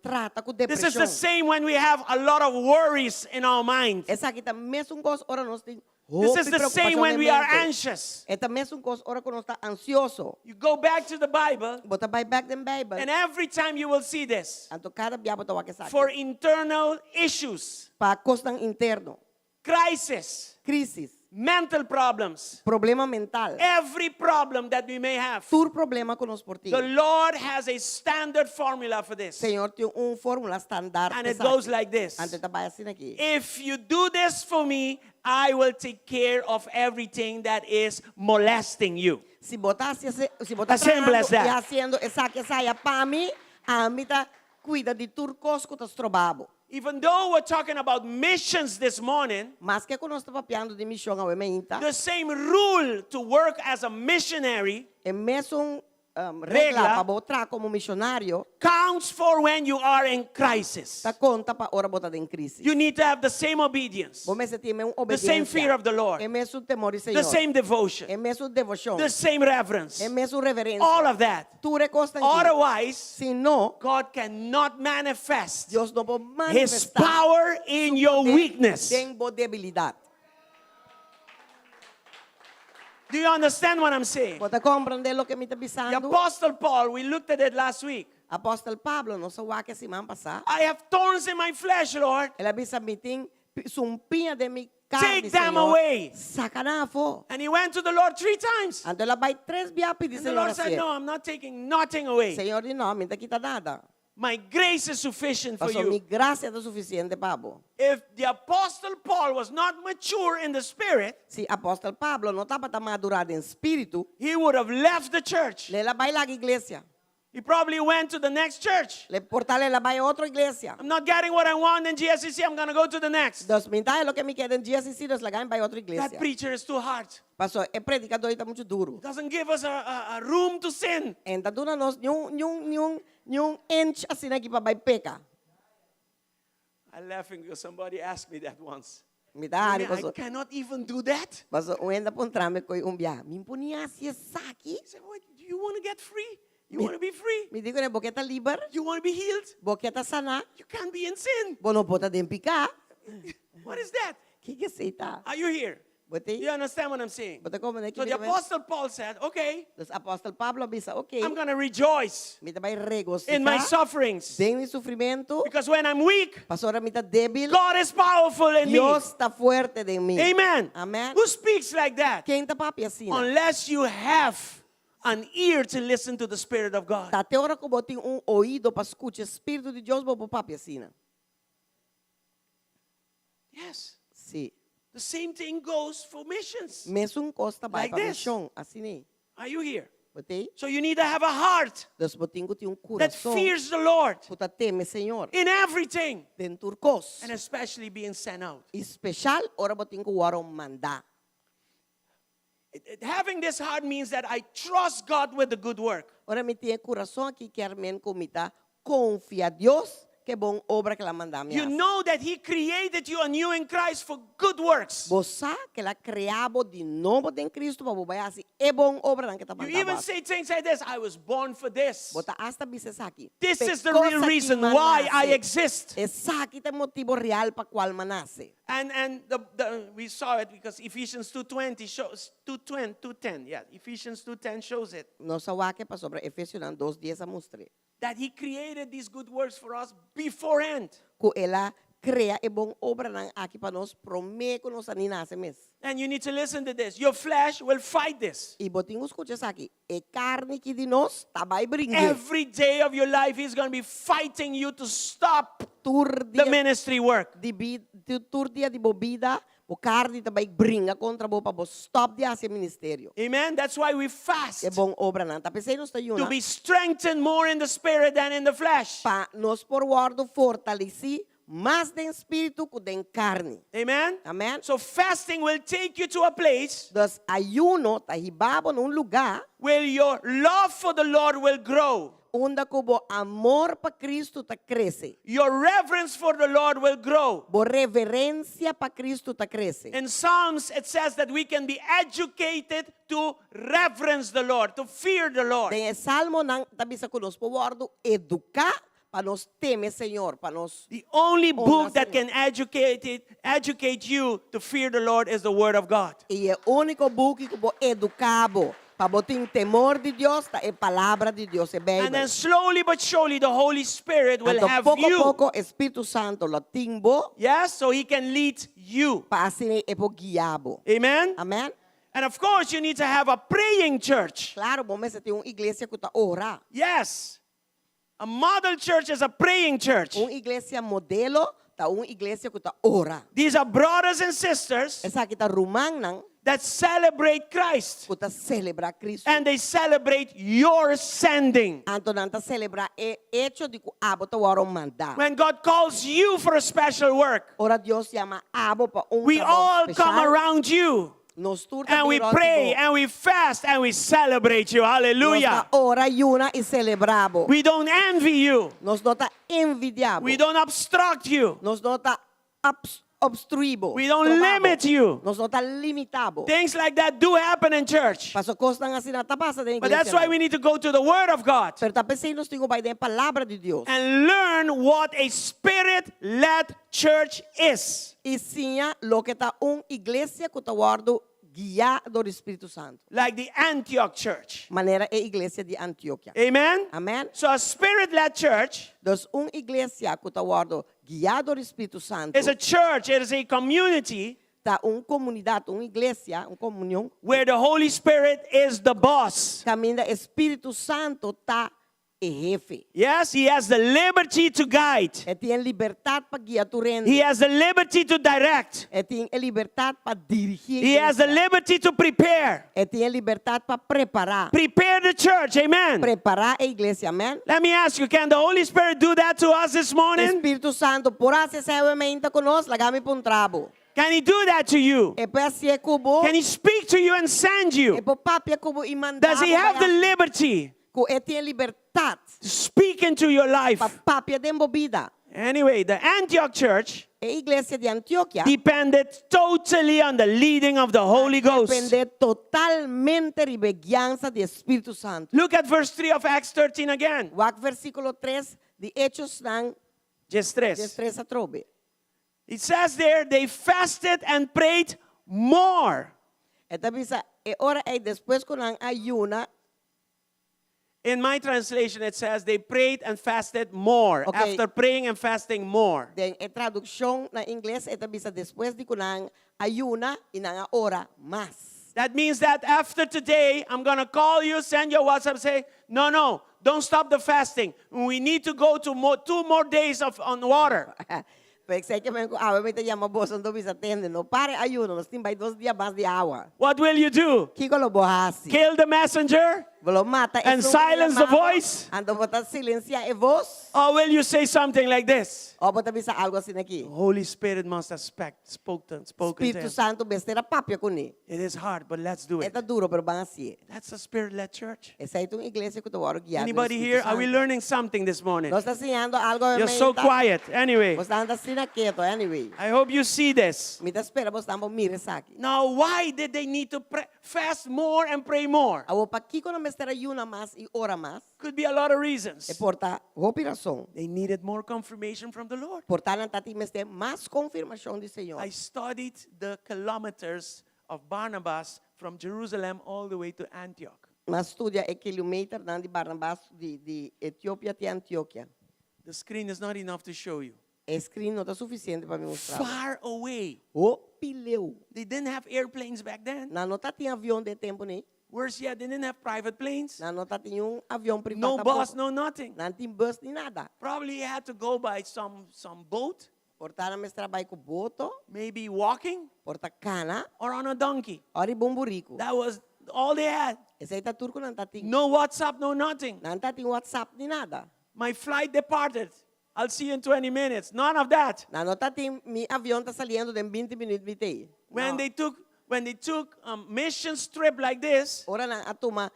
trata com This is depressão. the same when we have a lot of worries in our mind. Essa aqui tá mesmo cos ora nos tenho This is the same when we are anxious. Esta mesmo cos ora quando está ansioso. You go back to the Bible, Bota by back den Bible. and every time you will see this. Anto cada biabo tawa que sabe. For internal issues, Pa costan interno, crisis, crisis, mental problems, problema mental. every problem that we may have. Tur problema con os por ti. The Lord has a standard formula for this. Senhor tem fórmula standard. And it goes like this. Ante tabay assim aqui. If you do this for me, I will take care of everything that is molesting you. Si botasse si As simple as that. e haciendo esa que saia pa mim, a mim tá cuida de turcos que tas trobabo. Even though we're talking about missions this morning, Mas que quando está papiando de missão ao ementa, the same rule to work as a missionary é mesmo regla Regla. para botar como missionário, counts for when you are in crisis. tá conta para hora botada em crise. You need to have the same obedience, Bom, esse tem the obediência. same fear of the Lord, É mesmo temor de Senhor. the same devotion, É mesmo devoção. the same reverence, É mesmo reverência. all of that. Tu recosta aqui. Otherwise, Se não, God cannot manifest Deus não pode His manifestar power in your weakness. tem boa debilidade. Do you understand what I'm saying? Bota compreender lo que me está The pisando? Apostle Paul, we looked at it last week. Apóstolo Pablo, não sou que semana passada. I have thorns in my flesh, Lord. Ele avisa meeting sumpinha de mi carne, Take them Senhor. away. Sacanafo. And he went to the Lord 3 times. Ando ela vai 3 biapis de And the Senhor Lord said, assim. no, I'm not taking nothing away. Senhor diz, não, me tá quita nada. My grace is sufficient for Passou mi you. graça é suficiente, Pablo. If the Apostle Paul was not mature in the spirit, Se apóstolo Pablo não estava tão madurado em espírito, he would have left the church. ela vai lá à igreja. He probably went to the next church. Le portal ela vai a outra igreja. I'm not getting what I want in GSCC, I'm going to go to the next. Dos mentais lo que me queda em GSCC, dos lagan vai a outra That igreja. preacher is too hard. Passou, é predicador está muito duro. Doesn't give us a room to sin. Então, duna nós, nenhum inch assim aqui para vai peca. I'm laughing because somebody asked me that once. Mitahari I paso. cannot even do that. Paso uenda puntrame koi umbia. Mimpunia si saki. He said, what? Do you want to get free? You want to be free? Mi digo ne boketa liber. You want to be healed? Boketa sana. You can't be in sin. Bono bota den pika. What is that? Kike seita. Are you here? Bote. You understand what I'm saying? Bota ko mana So the Apostle Paul said, okay, Los apóstol Pablo bisa, okay. I'm going to rejoice Mita bay regos in my sufferings. Den mi sufrimiento. Because when I'm weak, Pasora mita débil. God is powerful in me. Dios está fuerte de mí. Amen. Amen. Who speaks like that? Quem tá papi assim? Unless you have an ear to listen to the Spirit of God. Tá te hora que botem ouído para escutar Espírito de Deus bo papi assim. Yes. Sim. The same thing goes for missions. Mesmo costa vai Like para this. missão assim. Are you here? Botei. So you need to have a heart Deus botinho tem that coração. fears the Lord Puta teme Senhor. in everything, Den turcos. and especially being sent out. Especial ora botinho warom manda. Having this heart means that I trust God with the good work. Ora me tem coração aqui quer men comita confia Deus que bom obra que la mandame. You know that He created you anew in Christ for good works. Você que la criabo de novo em Cristo para bobai assim é bom obra que tá You even mandando. say things like this, I was born for this. Bota hasta bises aqui. This is the real reason why I exist. Essa aqui tem motivo real para qual manasse. And we saw it because Ephesians 2:20 shows 2:10. Yeah, Ephesians 2:10 shows it. Nossa wake para sobre Efésios 2:10 a mostre. That He created these good works for us beforehand. Que ela crea e bom obra nang aqui para nós promete que nós aninase mes. And you need to listen to this. Your flesh will fight this. E botinho escuta aqui. E carne que de nós tá vai brincar. Every day of your life, He's going to be fighting you to stop Tur the dia ministry work. tur dia de bobida, o carne tá vai brincar contra bo para stop dia esse ministério. Amen. That's why we fast. É bom obra não. Tá pensando nós tá To yuna. be strengthened more in the spirit than in the flesh. Pa nós por guardo fortaleci mais de espírito que de carne. Amen. Amen. So fasting will take you to a place Dos ayuno tá hibabo num lugar where your love for the Lord will grow. onde cubo amor para Cristo tá cresce. Your reverence for the Lord will grow. Bo reverência para Cristo tá cresce. In Psalms, it says that we can be educated to reverence the Lord, to fear the Lord. Den salmo nang tabisa ko nos po guardo educar para nos teme Senhor, para nos The only book that Señor. can educate you to fear the Lord is the Word of God. e é único book que bo educabo para botin temor de Deus tá é palavra de Deus é And then Bíblia. slowly but surely the Holy Spirit will Então have pouco a you. pouco Espírito Santo lo timbo Yes, so He can lead you. para assim é po guiabo. Amen. Amém? And of course, you need to have a praying church. Claro, bom, mas tem uma igreja que tá ora. Yes. A model church is a praying church. Uma igreja modelo, tá uma igreja que tá ora. These are brothers and sisters Essa aqui tá rumang nang that celebrate Christ. que tá celebrar Cristo. And they celebrate your sending. Anto nang tá celebrar é hecho de que abo tá waro mandar. When God calls you for a special work, Ora Dios llama abo pa un we trabaho all come especial. around you. Nos turta And we birot pray mo. and we fast and we celebrate you. Nos Hallelujah. ta ora yuna y celebrabo. We don't envy you. Nos nota envidiabo. We don't obstruct you. Nos nota obstruibo. We don't Trobabo. limit you. Nos nota limitabo. Things like that do happen in church. Paso costan así na tapasa de But iglesia. that's why we need to go to the Word of God Pero tapos nos tingo by de palavra de Dios. and learn what a spirit-led church is. E sim, lo que tá igreja que tá guardo guia do Espírito Santo. Like the Antioch church. Maneira é igreja de Antioquia. Amen? Amém? So a spirit-led church Dos igreja que tá guardo guiado do Espírito Santo. is a church, it is a community Tá comunidade, igreja, comunhão. where the Holy Spirit is the boss. Caminho Espírito Santo tá jefe. Yes, He has the liberty to guide. Tem liberdade para guiar tu rende. He has the liberty to direct. Tem liberdade para dirigir. He has the liberty to prepare. Tem liberdade para preparar. Prepare the church. Amen. Preparar a igreja, amém? Let me ask you, can the Holy Spirit do that to us this morning? Espírito Santo, por acessivamente conosco, lagami para trabo. Can He do that to you? E para ser cubo, Can He speak to you and send e you? para papia cubo e mandar. Does He have the liberty Tem liberdade to speak into your life? para papia de embobida. Anyway, the Antioch church A iglesia de Antioquia depended totally on the leading of the Holy Ghost. depende totalmente de guianza de Espíritu Santo. Look at verse 3 of Acts 13 again. Wak versículo 3 de Hechos ng Just 3. 3 a trobe. It says there, they fasted and prayed more. Esta bisa, ora ay después con ang ayuna, In my translation, it says they prayed and fasted more. Okay. After praying and fasting more. den traduksyon na Ingles, esta bisa después di ko ng ayuna, inanga ora mas. That means that after today, I'm going to call you, send you a WhatsApp, say, no, don't stop the fasting. We need to go to 2 more days on water. Pero exactamente ko awa, may tayama boson do bisa tende, no pare ayuno, nos timbay 2 dias mas de agua. What will you do? Kiko lo bohasi. Kill the messenger? Volo mata And silence the voice? Ando bota silencia e voz. Or will you say something like this? O bota bisa algo assim The aqui. Holy Spirit must have spoken to Espírito him. Santo bestera papia kuni. It is hard, but let's do it. Eta duro pero bang assim. That's a spirit-led church. Essa aí tu igreja que tu oro guiado. Anybody here? Are we learning something this morning? Nós está ensinando algo. You're so quiet. Anyway, Você anda assim quieto, anyway. I hope you see this. Me tá espera, você tá mira isso aqui. Now, why did they need to fast more and pray more? Awo pa kiko na mestera yuna mas e ora mas. Could be a lot of E reasons. porta operação. They needed more confirmation from the Lord. Porta na tati meste mais confirmação do Senhor. I studied the kilometers of Barnabas from Jerusalem all the way to Antioch. Mas estudia e quilômetro na de Barnabas de Etiópia até Antioquia. The screen is not enough to show you. E screen não tá suficiente para me mostrar. Far away. O pileu. They didn't have airplanes back then. Na nota tinha avião de tempo nem. Worse yet, they didn't have private planes. Na nota tinha avião privado. No bus, no nothing. Não tinha bus nem nada. Probably had to go by some boat, Porta na mestra vai com boto, maybe walking, porta cana, or on a donkey. ori bumburico. That was all they had. Esse aí tá turco não tá tinha. No WhatsApp, no nothing. Não tá tinha WhatsApp nem nada. My flight departed. I'll see you in 20 minutes. None of that. Na nota tinha mi avião tá saliendo de 20 minutos vitei. When they took mission trip like this, Ora na atuma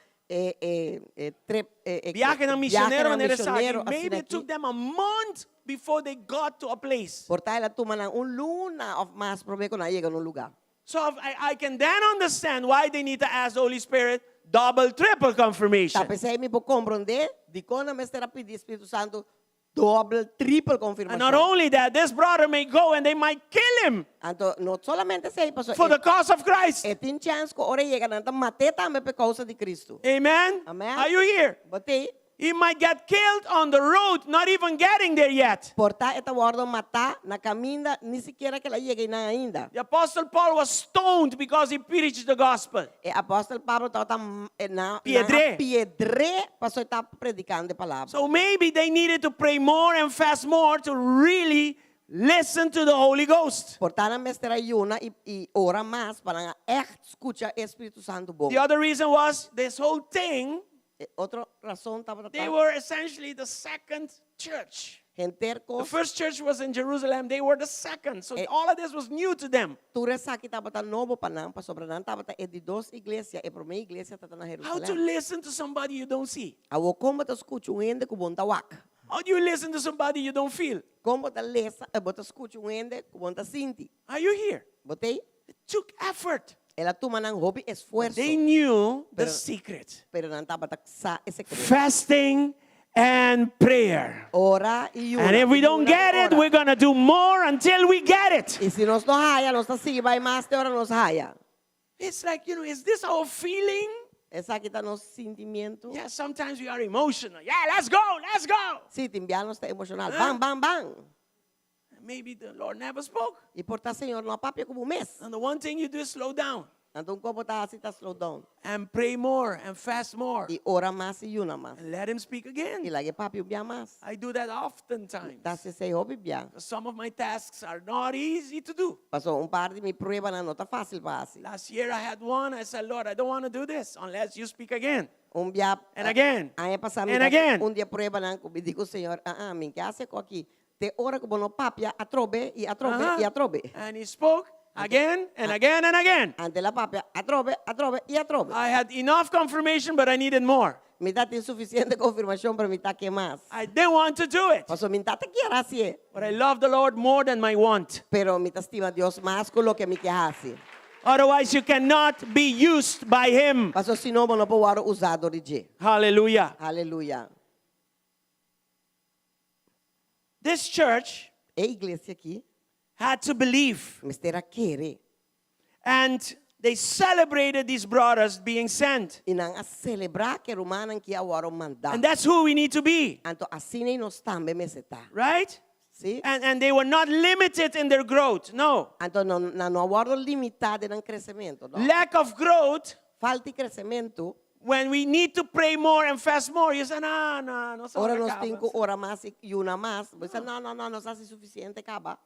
trip viaje ng misionero na misionero maybe it took them a month before they got to a place. Porta ela tuma ng luna of mas probe ko na llega no lugar. So I can then understand why they need to ask the Holy Spirit double, triple confirmation. Tapos aí me po compreender di ko na mestera pedi Espírito Santo double, triple And confirmação. not only that, this brother may go and they might kill him Anto no solamente sei pastor. for the cause of Christ. Tem chance ko ora llega na mate também por causa de Cristo. Amen? Amen. Are you here? Botei He might get killed on the road, not even getting there yet. porta eta guardo mata na caminda ni siquiera que la llegue na ainda. The Apostle Paul was stoned because he preached the gospel. E apóstolo Pablo tá na Piedre. piedre pastor tá predicando a palavra. So maybe they needed to pray more and fast more to really listen to the Holy Ghost. Porta na mestra yuna e ora mais para escuchar Espírito Santo bom. The other reason was this whole thing, Outra razão tava they were essentially the second church. Genterco The first church was in Jerusalem. They were the second. So all of this was new to them. tura saki tava ta novo panam pa sobra nan tava ta de dos iglesia e primeira iglesia tá na How to Jerusalém. listen to somebody you don't see? Awo como ta escuta ende ku bonta wak. How do you listen to somebody you don't feel? Como ta lesa e bota escuta ende ku bonta sinti. Are you here? Botei It took effort. ela tuma nang hobby esfuerzo. They knew the Pero- secret. Pero nan tava ta sa ese secreto. Fasting and prayer. Ora y yuna. And if we don't get it, we're going to do more until we get it. Y si nos haya, nos sigue vai más de hora nos haya. It's like, is this our feeling? Esa aquí está nos sentimiento. Yeah, sometimes we are emotional. Yeah, let's go, let's go. Sí, te enviamos está emocional. Bang, bang, bang. Maybe the Lord never spoke. Y por ta Señor no papia como mes. And the one thing you do is slow down Então como ta así ta slow down. and pray more and fast more Y ora más y yuna más. and let Him speak Y again. lagi papi ubia más. I do that oftentimes. Ta se sei hobby bia. Some of my tasks are not easy to do. Pasó par de mi prueba na nota fácil para así. Last year I had one. I said, Lord, I don't want to do this unless you speak again. Bia And again. Aí passa And again. dia prueba nan ko digo Señor, min que hace ko aqui. Te ora como no papia atrobe y atrobe y atrobe. And He spoke again and again and again. Ante la papia atrobe y atrobe. I had enough confirmation, but I needed more. Mitad tem suficiente confirmação para mitad que mais. I didn't want to do it. Pastor, mitad te quiere hacer. But I love the Lord more than my want. Pero mitad estima Dios más con lo que me quer hacer. Otherwise, you cannot be used by Him. Pastor, senão não pode usado de je. Hallelujah. Aleluia. This church A igreja aqui, had to believe. mistera querer. And they celebrated these brothers being sent. E não a celebrar que romana que agora mandar. And that's who we need to be. Então assim nem nós também me está. Right? Sim? And they were not limited in their growth. No. Então não agora limitado no crescimento. Não. Lack of growth, Falta de crescimento. when we need to pray more and fast more, you say, no se Ora nós acaba." temos que orar mais e uma mais. Você não, não faz suficiente, acaba.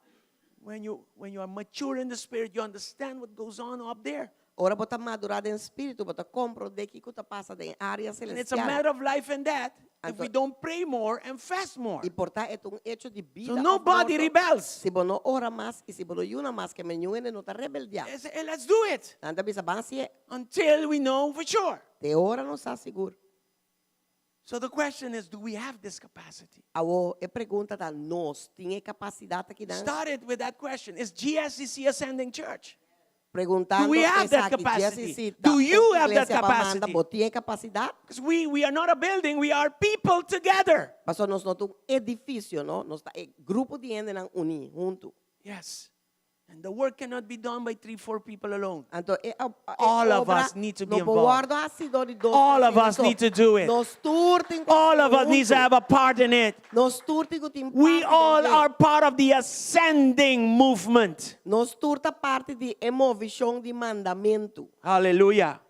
When you are mature in the spirit, you understand what goes on up there. Ora bota madurado em espírito, bota compro de que está passando em área And it's a celestial. matter of life and death if Anto- we don't pray more and fast more. E portanto é hecho de vida. So ou nobody morto. rebels. Se você não ora mais e se você não mais que menino não está rebeldia. They say, "Hey, let's do it Anda bisa basi until we know for sure." te ora não está seguro. So the question is, do we have this capacity? Awo é pergunta da nós tinha capacidade aqui não? Started with that question. Is GSCC ascending church? Perguntando Do we have that essa aqui, capacity? GSCC, Do you tá, have that igreja para capacity? mandar, você tinha capacidade? Because we are not a building, we are people together. Pastor, nós não temos edifício, não? Nós tá grupo de gente não unir junto. Yes. And the work cannot be done by 3-4 people alone. Então, All of us need to be involved. All All of us need to do it. Nós turtem All of us need to have a part in it. Nós turtem com We all are part of the ascending movement. Nós turta parte de emoção de mandamento. Hallelujah.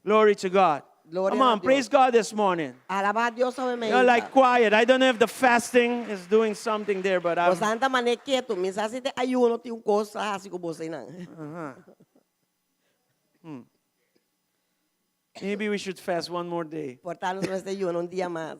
Glory to God. Glória Come a on, Deus. praise God this morning. Alabar a Deus ao You're like quiet. I don't know if the fasting is doing something there, but Você I'm. anda mané quieto, mas se te ayuno tem coisa assim com você não. Maybe we should fast one more day. Portanto, nós te ayuno dia mais.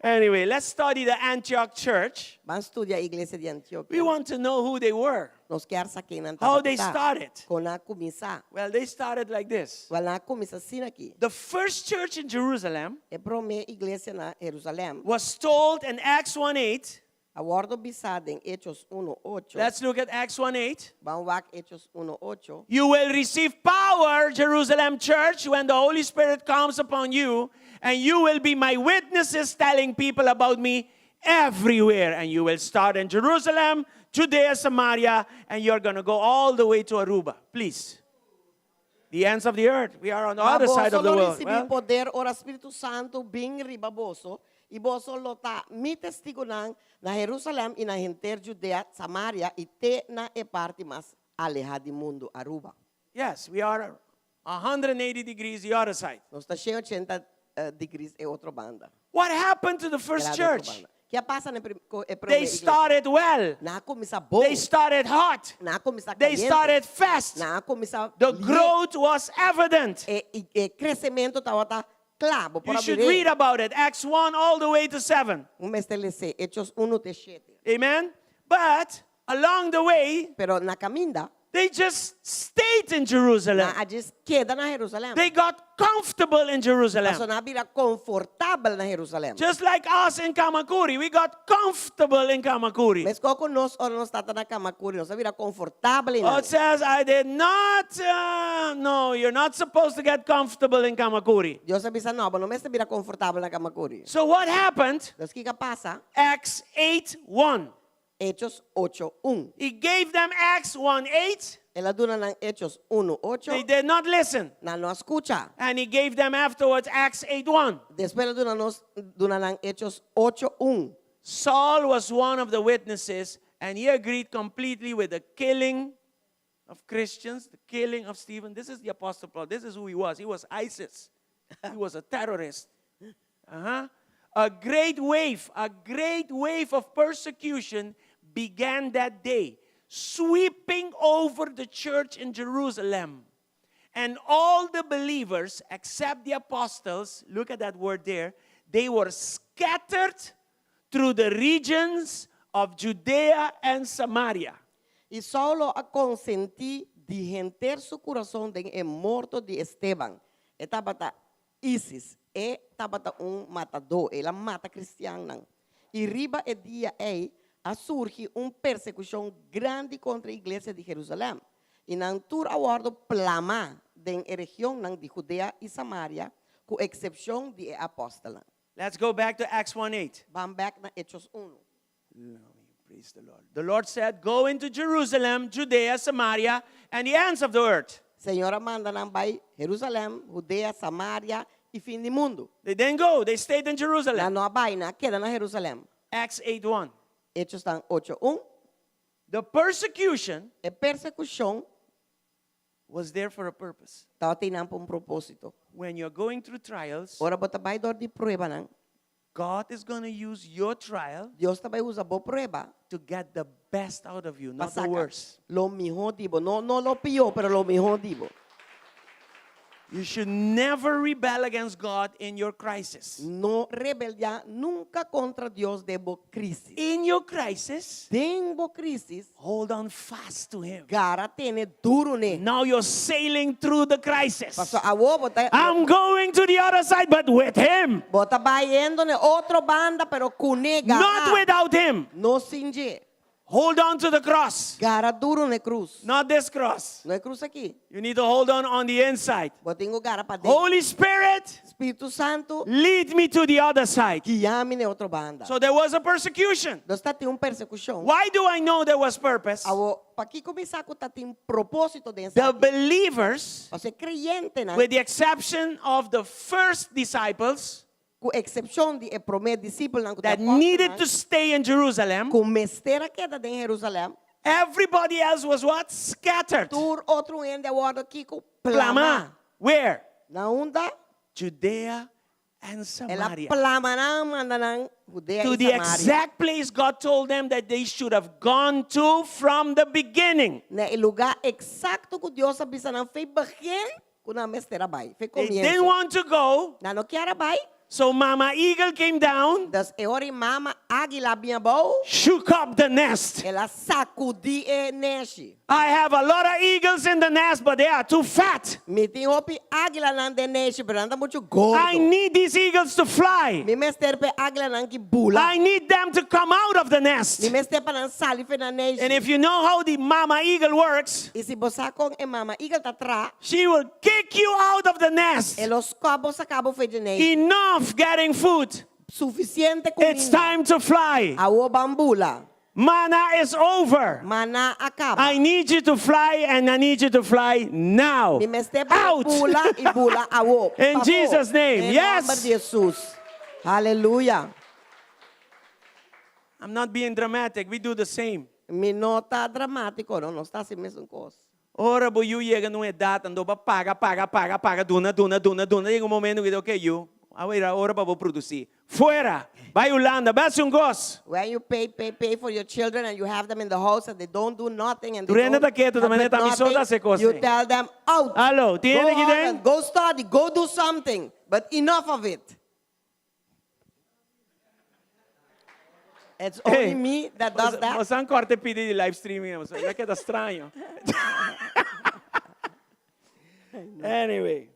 Anyway, let's study the Antioch church. Vamos estudar a igreja de Antioch. We want to know who they were, Nós queremos saber não how they started. Quando a começar, Well, they started like this. quando a começar assim aqui. The first church in Jerusalem É para mim igreja na Jerusalém. was told in Acts 1:8. A ordem bisada em Hechos 1:8. Let's look at Acts 1:8. Vamos lá Hechos 1:8. You will receive power, Jerusalem church, when the Holy Spirit comes upon you, and you will be my witnesses telling people about me everywhere. And you will start in Jerusalem, Judea, Samaria, and you're going to go all the way to Aruba. Please. The ends of the earth. We are on the other side of the world. Recebi Well, poder ora Espírito Santo bem ribaboso. E boso lota mi testigo na Jerusalém e na inteira Judea, Samaria e te na e parte mais alejada do mundo, Aruba. yes, we are 180 degrees the other side. Nós está cheio 80 degrees é outra banda. What happened to the first Grado outra church? banda. Que passa na They started well. Na começa bom. They started hot. Na começa They caliente. started fast. Na começa The growth was evident. e crescimento tá claro. You should read about it. Acts 1 all the way to 7. Estabelecer Hechos 1:7. Amen. But along the way, Pero na caminda, they just stayed in Jerusalem. a gente queda na Jerusalém. They got comfortable in Mas Jerusalem. na vida confortável na Jerusalém. Just like us in Kamakuri. We got comfortable in Kamakuri. Mas como nós ora nós está na Kamakuri, nós vida confortável em God says, I did not, no, you're not supposed to get comfortable in Kamakuri. Deus avisa não, não me vida confortável na Kamakuri. So what happened? Deus que passa? Acts 8:1. Hechos 8:1. He gave them Acts 1:8. Ela dura na Hechos 1:8. They did not listen. Não escuta. And he gave them afterwards Acts 8:1. Depois dura na Hechos 8:1. Saul was one of the witnesses, and he agreed completely with the killing of Christians, the killing of Stephen. This is the Apostle Paul. This is who he was. He was ISIS. He was a terrorist. A great wave of persecution began that day, sweeping over the church in Jerusalem. And all the believers, except the apostles, look at that word there, they were scattered through the regions of Judea and Samaria. E Saulo a consenti de render su coração de morto de Esteban. Estava ISIS tabata matador, ela mata cristiano. E riba e dia a surge persecução grande contra a igreja de Jerusalém. E não tur awardo plama den região de Judea e Samaria, com exceção de apóstola. Let's go back to Acts 1:8. Vamos back na Hechos 1. Praise the Lord. The Lord said, go into Jerusalem, Judea, Samaria, and the ends of the earth. Senhora manda nang bay Jerusalém, Judea, Samaria e fim do mundo. They didn't go. They stayed in Na Jerusalem. no abay na, queda na Jerusalém. Acts 8:1. Hechos 8:1. The persecution E persecução was there for a purpose. estava tinang propósito. When you're going through trials, Ora bota bay dor di prueba nang. God is going to use your trial Dios também usa boa prueba. to get the best out of you, not the Pasaka worst. lo mejor dibo. No lo pior, pero lo mejor dibo. You should never rebel against God in your crisis. No rebeldia nunca contra Dios debo crisis. In your crisis, Debo crisis, hold on fast to Him. gara tene duro ne. Now you're sailing through the crisis. Paso awo bota I'm going to the other side, but with Him, bota bayendo ne otro banda pero kunega. not without Him. No sinje. Hold on to the cross, Gara duro ne cruz. not this cross. No hay cruz aquí. You need to hold on the inside. Botingo gara pa dentro. Holy Spirit, Espírito Santo, lead me to the other side. guiame ne otro banda. So there was a persecution. Dos tati persecução. Why do I know there was purpose? Awo, paki começar com tati propósito dentro. The believers, O sea, creyente na. with the exception of the first disciples Com exceção de primeiro discípulo na that needed to stay in Jerusalem, com mestera queda em Jerusalém. everybody else was what? Scattered. Tur outro ende agora aqui com Plama. Where? Na onda, Judea and ela Samaria. plama na manda na Judea To e the Samaria. exact place God told them that they should have gone to from the beginning. Na lugar exacto que Deus avisa na fei begin com na mestera bai. Fei They didn't comienzo. want to go, Na no kiara bai. so Mama Eagle came down, Das eori mama águila binha bom. shook up the nest. Ela sacudi e neshi. I have a lot of eagles in the nest, but they are too fat. Me tem opi águila nan de neshi, pero anda muito gordo. I need these eagles to fly. Me mester pe águila nan ki bula. I need them to come out of the nest. Me mester pa nan sali fe na neshi. And if you know how the Mama Eagle works, E se você com e mama igal tá tra, she will kick you out of the nest. e los cabos acabam fe de neshi. Enough getting food. Suficiente It's comida. time to fly. Awo bambula. Mana is over. Mana acaba. I need you to fly, and I need you to fly now. Me mester pa Out. bula e bula awo. In Pavo. Jesus' name, Em yes. nome de Jesus. Aleluia. I'm not being dramatic. We do the same. Me não tá dramático, não está assim mesmo coisa. Ora, boy, you chega numa idade, andou para paga, duna. Chega um momento que, ok, you, ora para vou produzir. Fuera, vai Holanda, bate gosto. When you pay for your children and you have them in the house and they don't do nothing and they Durante don't quieto, também have tá me solta nothing, essa coisa. you tell them out. Alô, Go tiene que on tem? and go study, go do something, but enough of it. It's only me that does that. Você não corta pedir de live streaming, você já queda estranho. Anyway,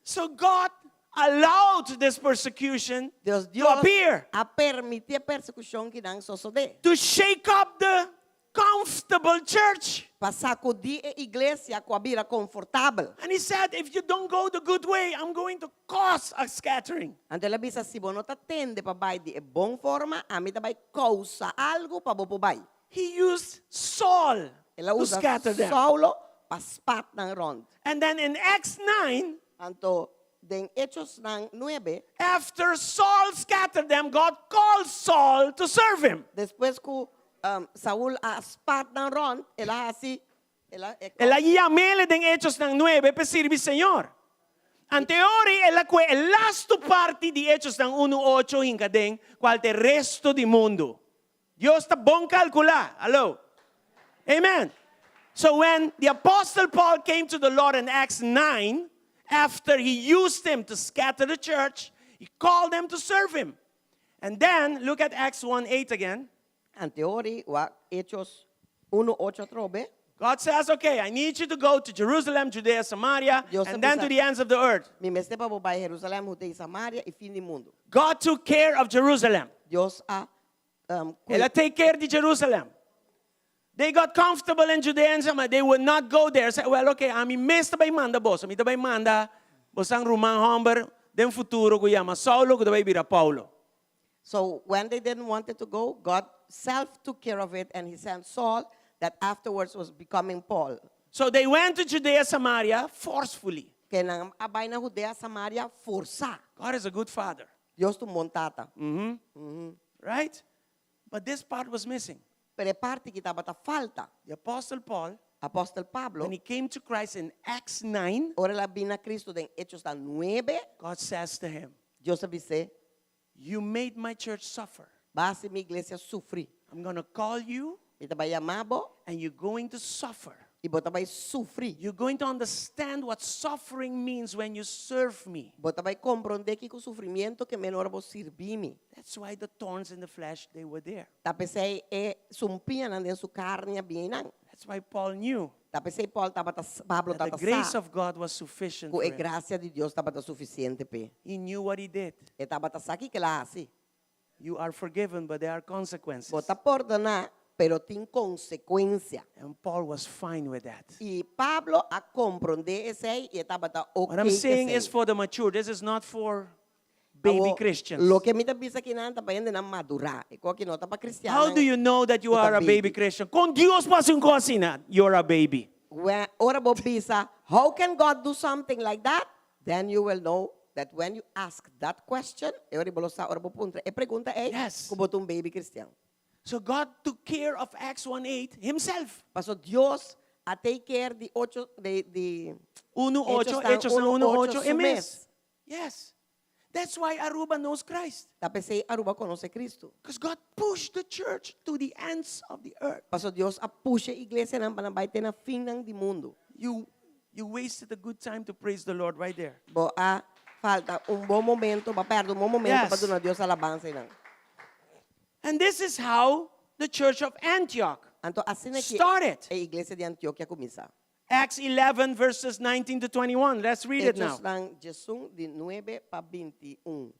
so God allowed this persecution Deus to appear, a permitir persecução que não sucede. to shake up the comfortable church. Para sacudir a igreja com a vida confortável. And he said, if you don't go the good way, I'm going to cause a scattering. Então ele disse, se você não atende para vai de boa forma, a mim vai causar algo para você vai. He used Saul Ela to usa scatter them. Saulo para spat ng rond. And then in Acts 9, Anto, den Hechos ng 9, after Saul scattered them, God called Saul to serve him. después que Saul a spat ng rond, ela assim, Ela llamele den Hechos ng 9 para servir Señor. Ang teori, ela kwe el last party di Hechos ng 1:8 hinkadeng, qual te resto di mundo. Dios ta bon calcula. Hello. Amen. So when the Apostle Paul came to the Lord in Acts 9, after he used him to scatter the church, he called them to serve him. And then, look at Acts 1:8 again. Ang teori, wa Hechos 1:8 trobe, God says, okay, I need you to go to Jerusalem, Judea, Samaria, Dios and then empieza- to the ends of the earth. Mi meste pa babai Jerusalem, Judea y Samaria y fin del mundo. God took care of Jerusalem. Dios ha He'll take care of Jerusalem. They got comfortable in Judea and Samaria. They would not go there. Say, well, okay, ami mesta bay manda boss. Ami tabay manda bosang rumang homber. Den futuro ko yama Saulo ko tabay bira Paulo. So when they didn't want it to go, God self took care of it, and he sent Saul that afterwards was becoming Paul. So they went to Judea, Samaria forcefully. Kaya nang abay na Judea, Samaria, forsa. God is a good father. Dios tu montata. Right? But this part was missing. Pero parte kita bata falta. The Apostle Paul, Apostol Pablo, when he came to Christ in Acts 9, ora la bina Cristo den Hechos da 9, God says to him, Dios dice, you made my church suffer. base mi iglesia sufrir. I'm going to call you Ita ba llamabo, and you're going to suffer. y bota ba sufrir. You're going to understand what suffering means when you serve me. Bota ba comprender que o sofrimento que menor vos servimi. That's why the thorns in the flesh, they were there. Tapos sumpian anden su carne bienang. That's why Paul knew Tapos Pablo that the grace of God was sufficient Ku for e him. gracia de Dios estaba suficiente pe. He knew what he did. Estaba saki que la hace. You are forgiven, but there are consequences. Bota perdonar, pero tin consecuencia. And Paul was fine with that. Y Pablo a comprender ese y estaba okay. What I'm saying is for the mature. This is not for baby Christians. Lo que me bisa kinanta pa yende na madura. Iko kinota pa Cristiano. How do you know that you are a baby Christian? Kung Diyos pa sing kusina, you're a baby. Ora bo bisa, how can God do something like that? Then you will know that when you ask that question, ora bo punta, pregunta Yes. kung botung baby Cristiano. So God took care of Acts 1:8 himself. Paso Dios a take care de 1:8, Hechos ng 1:8 emes. Yes. That's why Aruba knows Christ. Tapos Aruba conoce Cristo. Because God pushed the church to the ends of the earth. Paso Dios a push iglesia ng panabayte na fin ng di mundo. You wasted a good time to praise the Lord right there. Bo falta bom momento, perdo un momento Yes. para donar Dios alabanza nang. And this is how the church of Antioch Anto assim que started. a iglesia de Antioquia comienza. Acts 11 verses 19 to 21. Let's read it now. Hechos ng Jesus de 9 pa 21.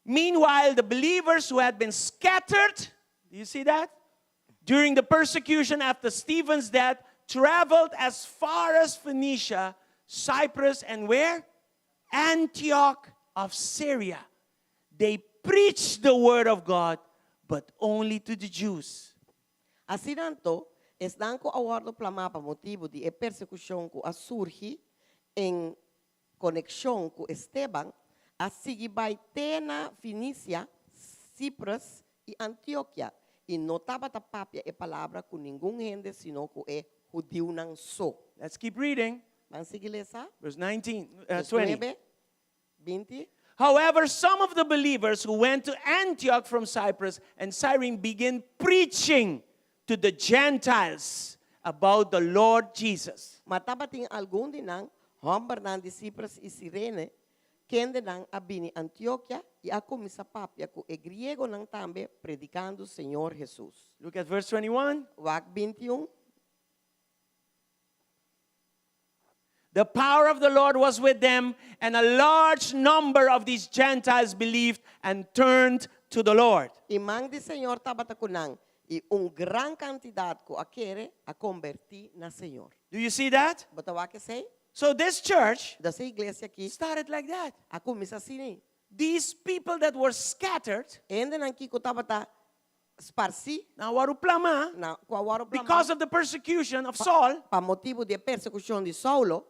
Meanwhile, the believers who had been scattered, do you see that? During the persecution after Stephen's death, traveled as far as Phoenicia, Cyprus, and where? Antioch of Syria. They preached the word of God, but only to the Jews. Assim tanto, estão com a ordem plamapa motivo de persecução que surge em conexão com Esteban, a seguir vai ter na Fenícia, Cipras e Antioquia. E não estava a papia a palavra com nenhum gente, senão que é judeu não só. Let's keep reading. Vamos seguir essa? Verse 19, 20. 9, 20. However, some of the believers who went to Antioch from Cyprus and Cyrene began preaching to the Gentiles about the Lord Jesus. Matabating algum dinang, hombar ng Cipras e Sirene, kende ng abini Antioquia e a comisa papia ko e griego ng tambe predicando o Senhor Jesus. Look at verse 21. Wak 21. The power of the Lord was with them, and a large number of these Gentiles believed and turned to the Lord. Imang di Senhor tabata ko nang e gran cantidad ko akere a converti na Senhor. Do you see that? Batawa que say, So this church da sa iglesia aqui, started like that. a comisa sini. These people that were scattered, Ende nang kiko tabata sparsi, now waruplama, na kuawaro because of the persecution of Saul, pa motivo de persecução de Saulo,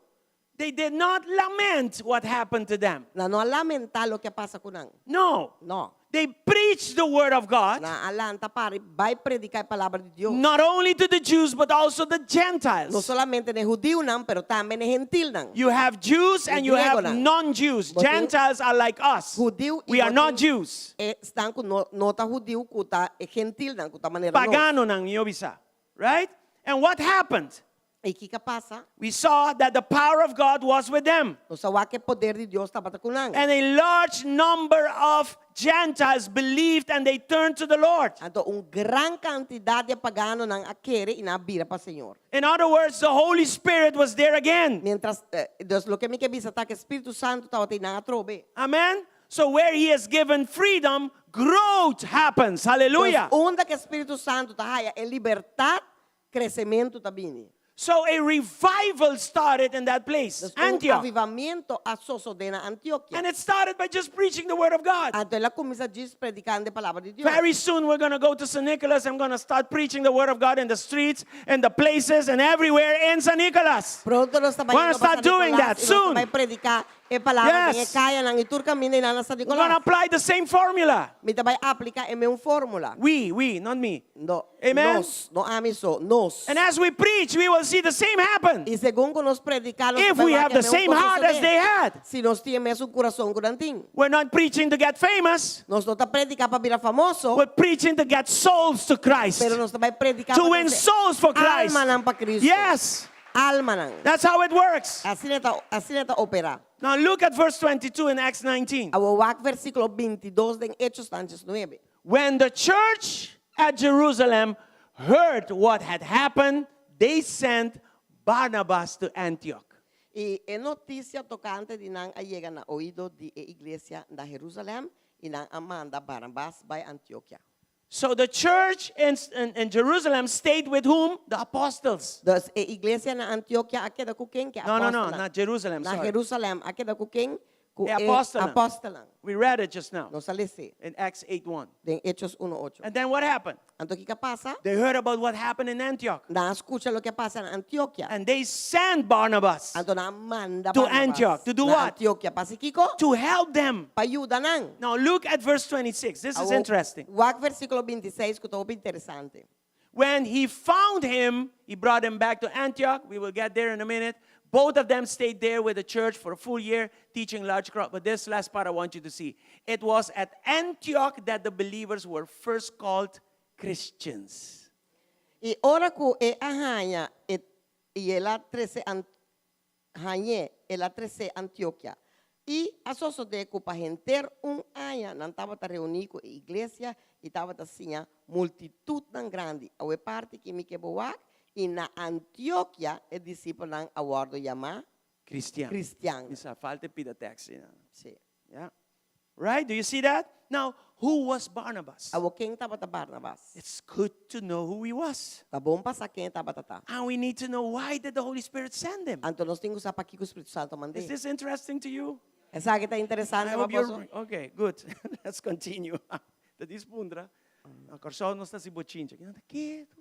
they did not lament what happened to them. na no lamenta lo que pasa ko nang. No. No. They preached the word of God, Na alanta pare, vai predicar a palavra de Deus. not only to the Jews, but also the No Gentiles. solamente ne judío nan, pero também ne gentil nan. You have Jews and you have Griego lang. non-Jews. But you- Gentiles are like us. Judío We are not botin- Jews. Están com nota judío, kuta gentil nan, kuta maneira no. Pagano ng Yobisa. Right? And what happened? E que pasa? we saw that the power of God was with them. No sawa que poder de Dios estaba kunang. And a large number of Gentiles believed and they turned to the Lord. Anto gran cantidad de pagano nang akere inabira pa Señor. In other words, the Holy Spirit was there again. Mientras Dios lo que me que bisa ta que Espíritu Santo tawa ti nang atrobe. Amen. So where he has given freedom, growth happens. Hallelujah. Onda que Espíritu Santo tahaya e libertad, crecimiento tabini. So a revival started in that place, Antioch. Avivamiento asoso de na Antioquia. And it started by just preaching the word of God. Anto la comienza diz predicando a palavra de Dios. Very soon we're going to go to St. Nicholas. I'm going to start preaching the word of God in the streets, in the places, and everywhere in St. Nicholas. Pronto nos está We're gonna start doing that soon. Vai predicar e palavra Yes. de kaya nang iturka mina na sa We're going to Nicolas. apply the same formula. Mita vai aplica e me un formula. We, not me. No. Amen. Nos, no amiso, nos. And as we preach, we will see the same happen. E segundo nos predicamos If we have the same heart as they had. Si nos temos un corazón curantín. We're not preaching to get famous. Nos não está predicar para virar famoso, We're preaching to get souls to Christ. pero nos vai predicar To para win trazer souls for Christ. alma nang pa Cristo. Yes, Alma nang. that's how it works. Assim neta opera. Now look at verse 22 in Acts 19. Awawak versículo 22 de Hechos Tantos 9. When the church at Jerusalem heard what had happened, they sent Barnabas to Antioch. E notícia tocante de nang ayega na oído de igreja da Jerusalém e nang amanda Barnabas by Antioquia. So the church in Jerusalem stayed with whom? The apostles. Dus igreja na Antioquia aquela com quem que No, apóstola. not Jerusalem. Na Sorry. Jerusalém aquela com quem? Com The apóstola. apóstola. We read it just now Nos alece in Acts 8:1. de Hechos 1:8. And then what happened? Então o que passa? They heard about what happened in Antioch. Na escucha lo que pasa na Antioquia. And they sent Barnabas Então na manda to Barnabas Antioch. To do na what? Antioquia Pasiquico to help them. para ayudar nang. Now look at verse 26. This is interesting. Wak versículo 26 que tô interessante. When he found him, he brought him back to Antioch. We will get there in a minute. Both of them stayed there with the church for a full year, teaching large crowd. But this last part I want you to see. It was at Antioch that the believers were first called Christians. E ora ku e ahanya e ela 13 hanye ela 13 Antioquia. E asoso de ku pa henter aya nan tava ta reunir com a igreja e tava ta sinha multitud tan grande. A parte que me queboak e na Antioquia e discípulo nan awardo yama Christian. Cristiano. Isa falta pida text. Sí. Yeah. Right? Do you see that? Now, who was Barnabas? Awo quem tava ta Barnabas. It's good to know who he was. Tá bom pa sa quem tava ta. And we need to know why did the Holy Spirit send him. Anto nós temos pa que o Espírito Santo mande. Is this interesting to you? Essa que tá interessante, I hope you're, apóstolo. okay, good. Let's continue. Da dispundra. Corso não está se bochincha. Quieto.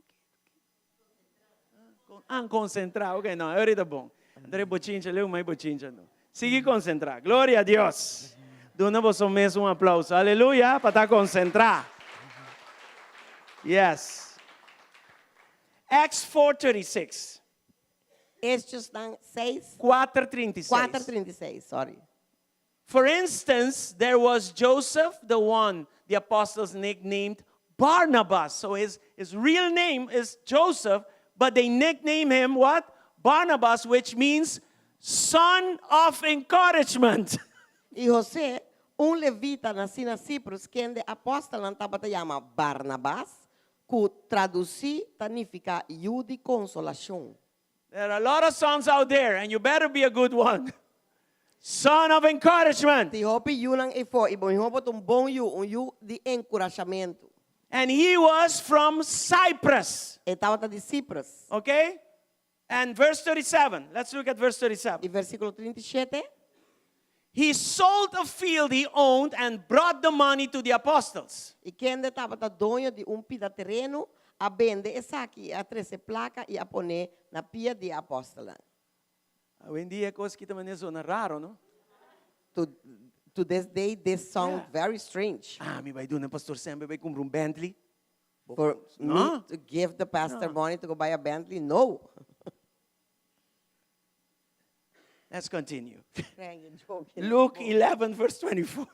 Concentrar. Ok, não, ahorita bom. Andare bochincha, leu mais bochincha. Não. Sigue concentrar. Glória a Deus. Dona vos mesmo aplauso. Aleluia, para estar concentrar. Yes. Acts 4:36. Estes dan 6, 4:36. 4:36, sorry. For instance, there was Joseph, the one the apostles nicknamed Barnabas. So his real name is Joseph, but they nickname him what? Barnabas, which means son of encouragement. E José, levita nascido na Cipros, quem de apóstolo estava te chama Barnabas, que traduzir significa iu de consolação. There are a lot of sons out there, and you better be a good one. Son of encouragement. Ti hopi iu nang ifo, ibo hopo bom iu de encorajamento. And he was from Cyprus. E estava de Cipros. Okay? And verse 37. Let's look at verse 37. E versículo 37. He sold a field he owned and brought the money to the apostles. E quem de estava dono de pida terreno, a vende essa aqui, a 13 placa e a pone na pia de apóstolo. Hoy en día cosas que también son raro, ¿no? To this day, this sounds very strange. Mi vai doon pastor sempre vai comprar Bentley. For No. me to give the pastor money to go buy a Bentley, no. Let's continue. Joking. Luke 11 verse 24.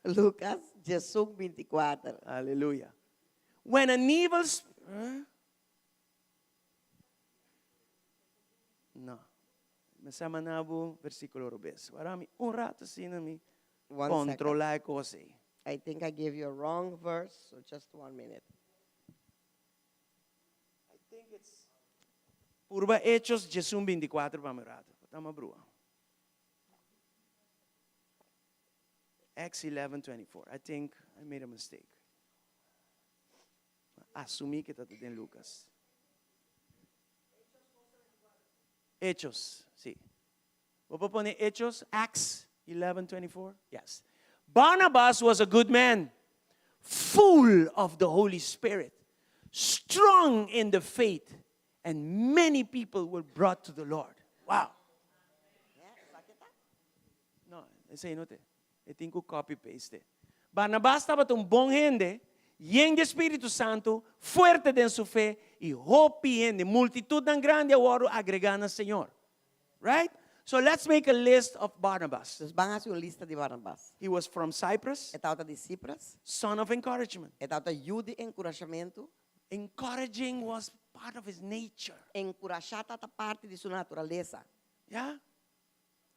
Lucas 24. Hallelujah. When an evil No. Masama nabo, versikulo rubes. Warami, un rato sinami, 1 controlar cose. second. I think I gave you a wrong verse, so just 1 minute. I think it's Purba Hechos, Jesús 24, pamerato. Tama brua. Acts 11:24. I think I made a mistake. Assumí que está en Lucas. Hechos, sí. ¿Vos poner Hechos, Acts 11:24? Yes. Barnabas was a good man, full of the Holy Spirit, strong in the faith, and many people were brought to the Lord. Wow. No, ese aí não tem. Eu tenho que copy-paste. Barnabas estava um bom gente, lleno de Espírito Santo, fuerte en su fe, y hopi gente, multitud tan grande agora agregando al Señor. Right? So let's make a list of Barnabas. Dus van hacer una lista de Barnabas. He was from Cyprus, Estava de Cipras, son of encouragement. estava de encorajamento. Encouraging was part of his nature. Encorajar tanta parte de sua natureza. Yeah?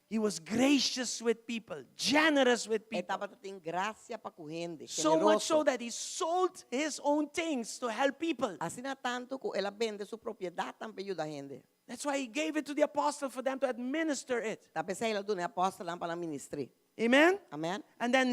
He was gracious with people, generous with people. Estava tem graça para com gente. So much so that he sold his own things to help people. Assim não tanto que ela vende sua propriedade também ajuda a gente. That's why he gave it to the apostle for them to administer it. Tá pensando ela do apóstolo para ministrar. Amen? Amém? And then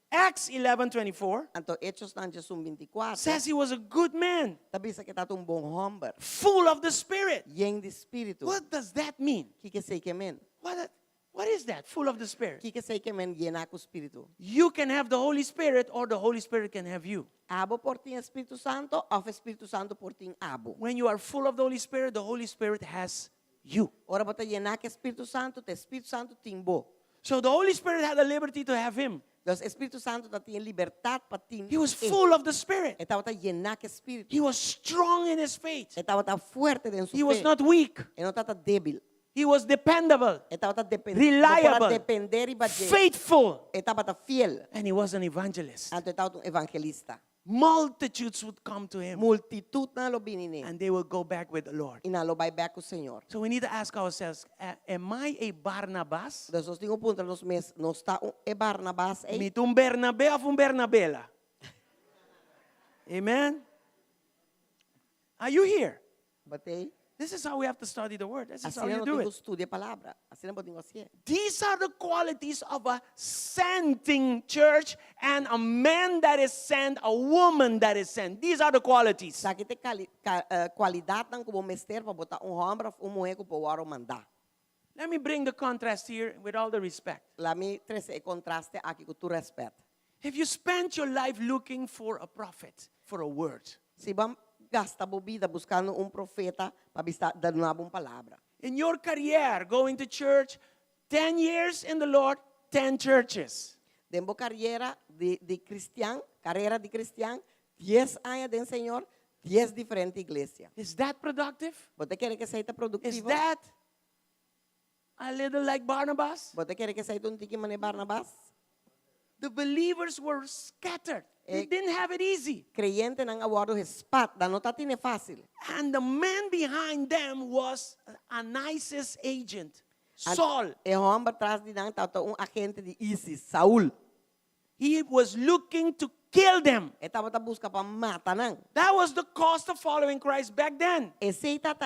Acts 11:24 Então Hechos na Jesus 24. says he was a good man, Tá pensando que tá bom homem, full of the Spirit. lleno de espírito. What does that mean? Que sei que men? What is that? Full of the Spirit. Que sei que men llena com espírito. You can have the Holy Spirit or the Holy Spirit can have you. Abo por ti Espírito Santo, ou Espírito Santo por ti abo. When you are full of the Holy Spirit has you. Ora bota llenar que Espírito Santo, te Espírito Santo timbo. So the Holy Spirit had the liberty to have him. Los Espírito Santo tá tem liberdade para ti. He was full of the Spirit. Estava tá llenar que Espírito. He was strong in his faith. Estava tá fuerte en su He was fe. not weak. E não tá débil. He was dependable, Estava tá reliable, depender e bater. faithful, Estava tá fiel. and he was an evangelist. Anto estava evangelista. Multitudes would come to him, Multitud na lo binine. and they would go back with the Lord. E na lo vai back o Senhor. So we need to ask ourselves, am I a Barnabas? Dos nós temos ponto nos mes, nós está Barnabas aí. Me un Bernabé of un Bernabela? Amen? Are you here? Batei. This is how we have to study the word. This is Assim how you não do tenho it. estudo a palavra. Assim não podemos assim. These are the qualities of a sending church and a man that is sent, a woman that is sent. These are the qualities. Sa que tem qualidade não como mester para botar homem ou mulher que pode mandar. Let me bring the contrast here with all the respect. Lá me trece e contraste aqui com tu respeito. If you spend your life looking for a prophet, for a word, Se vamos gastar bobida buscando profeta para estar dando uma boa palavra. in your career, going to church, 10 years in the Lord, 10 churches. Dentro carreira de cristiano, carreira de cristiano, 10 anos de Senhor, 10 diferentes igrejas. Is that productive? Você quer que seja Is produtivo? that a little like Barnabas? Você quer que seja tiki mané Barnabas? The believers were scattered. They didn't have it easy. Creyente não aguardo respat, da não tá tine fácil. And the man behind them was Ananias' agent, Saul. E homem atrás de não tá agente de ISIS, Saul. He was looking to kill them. Estava tá busca para matar não. That was the cost of following Christ back then. Esse tá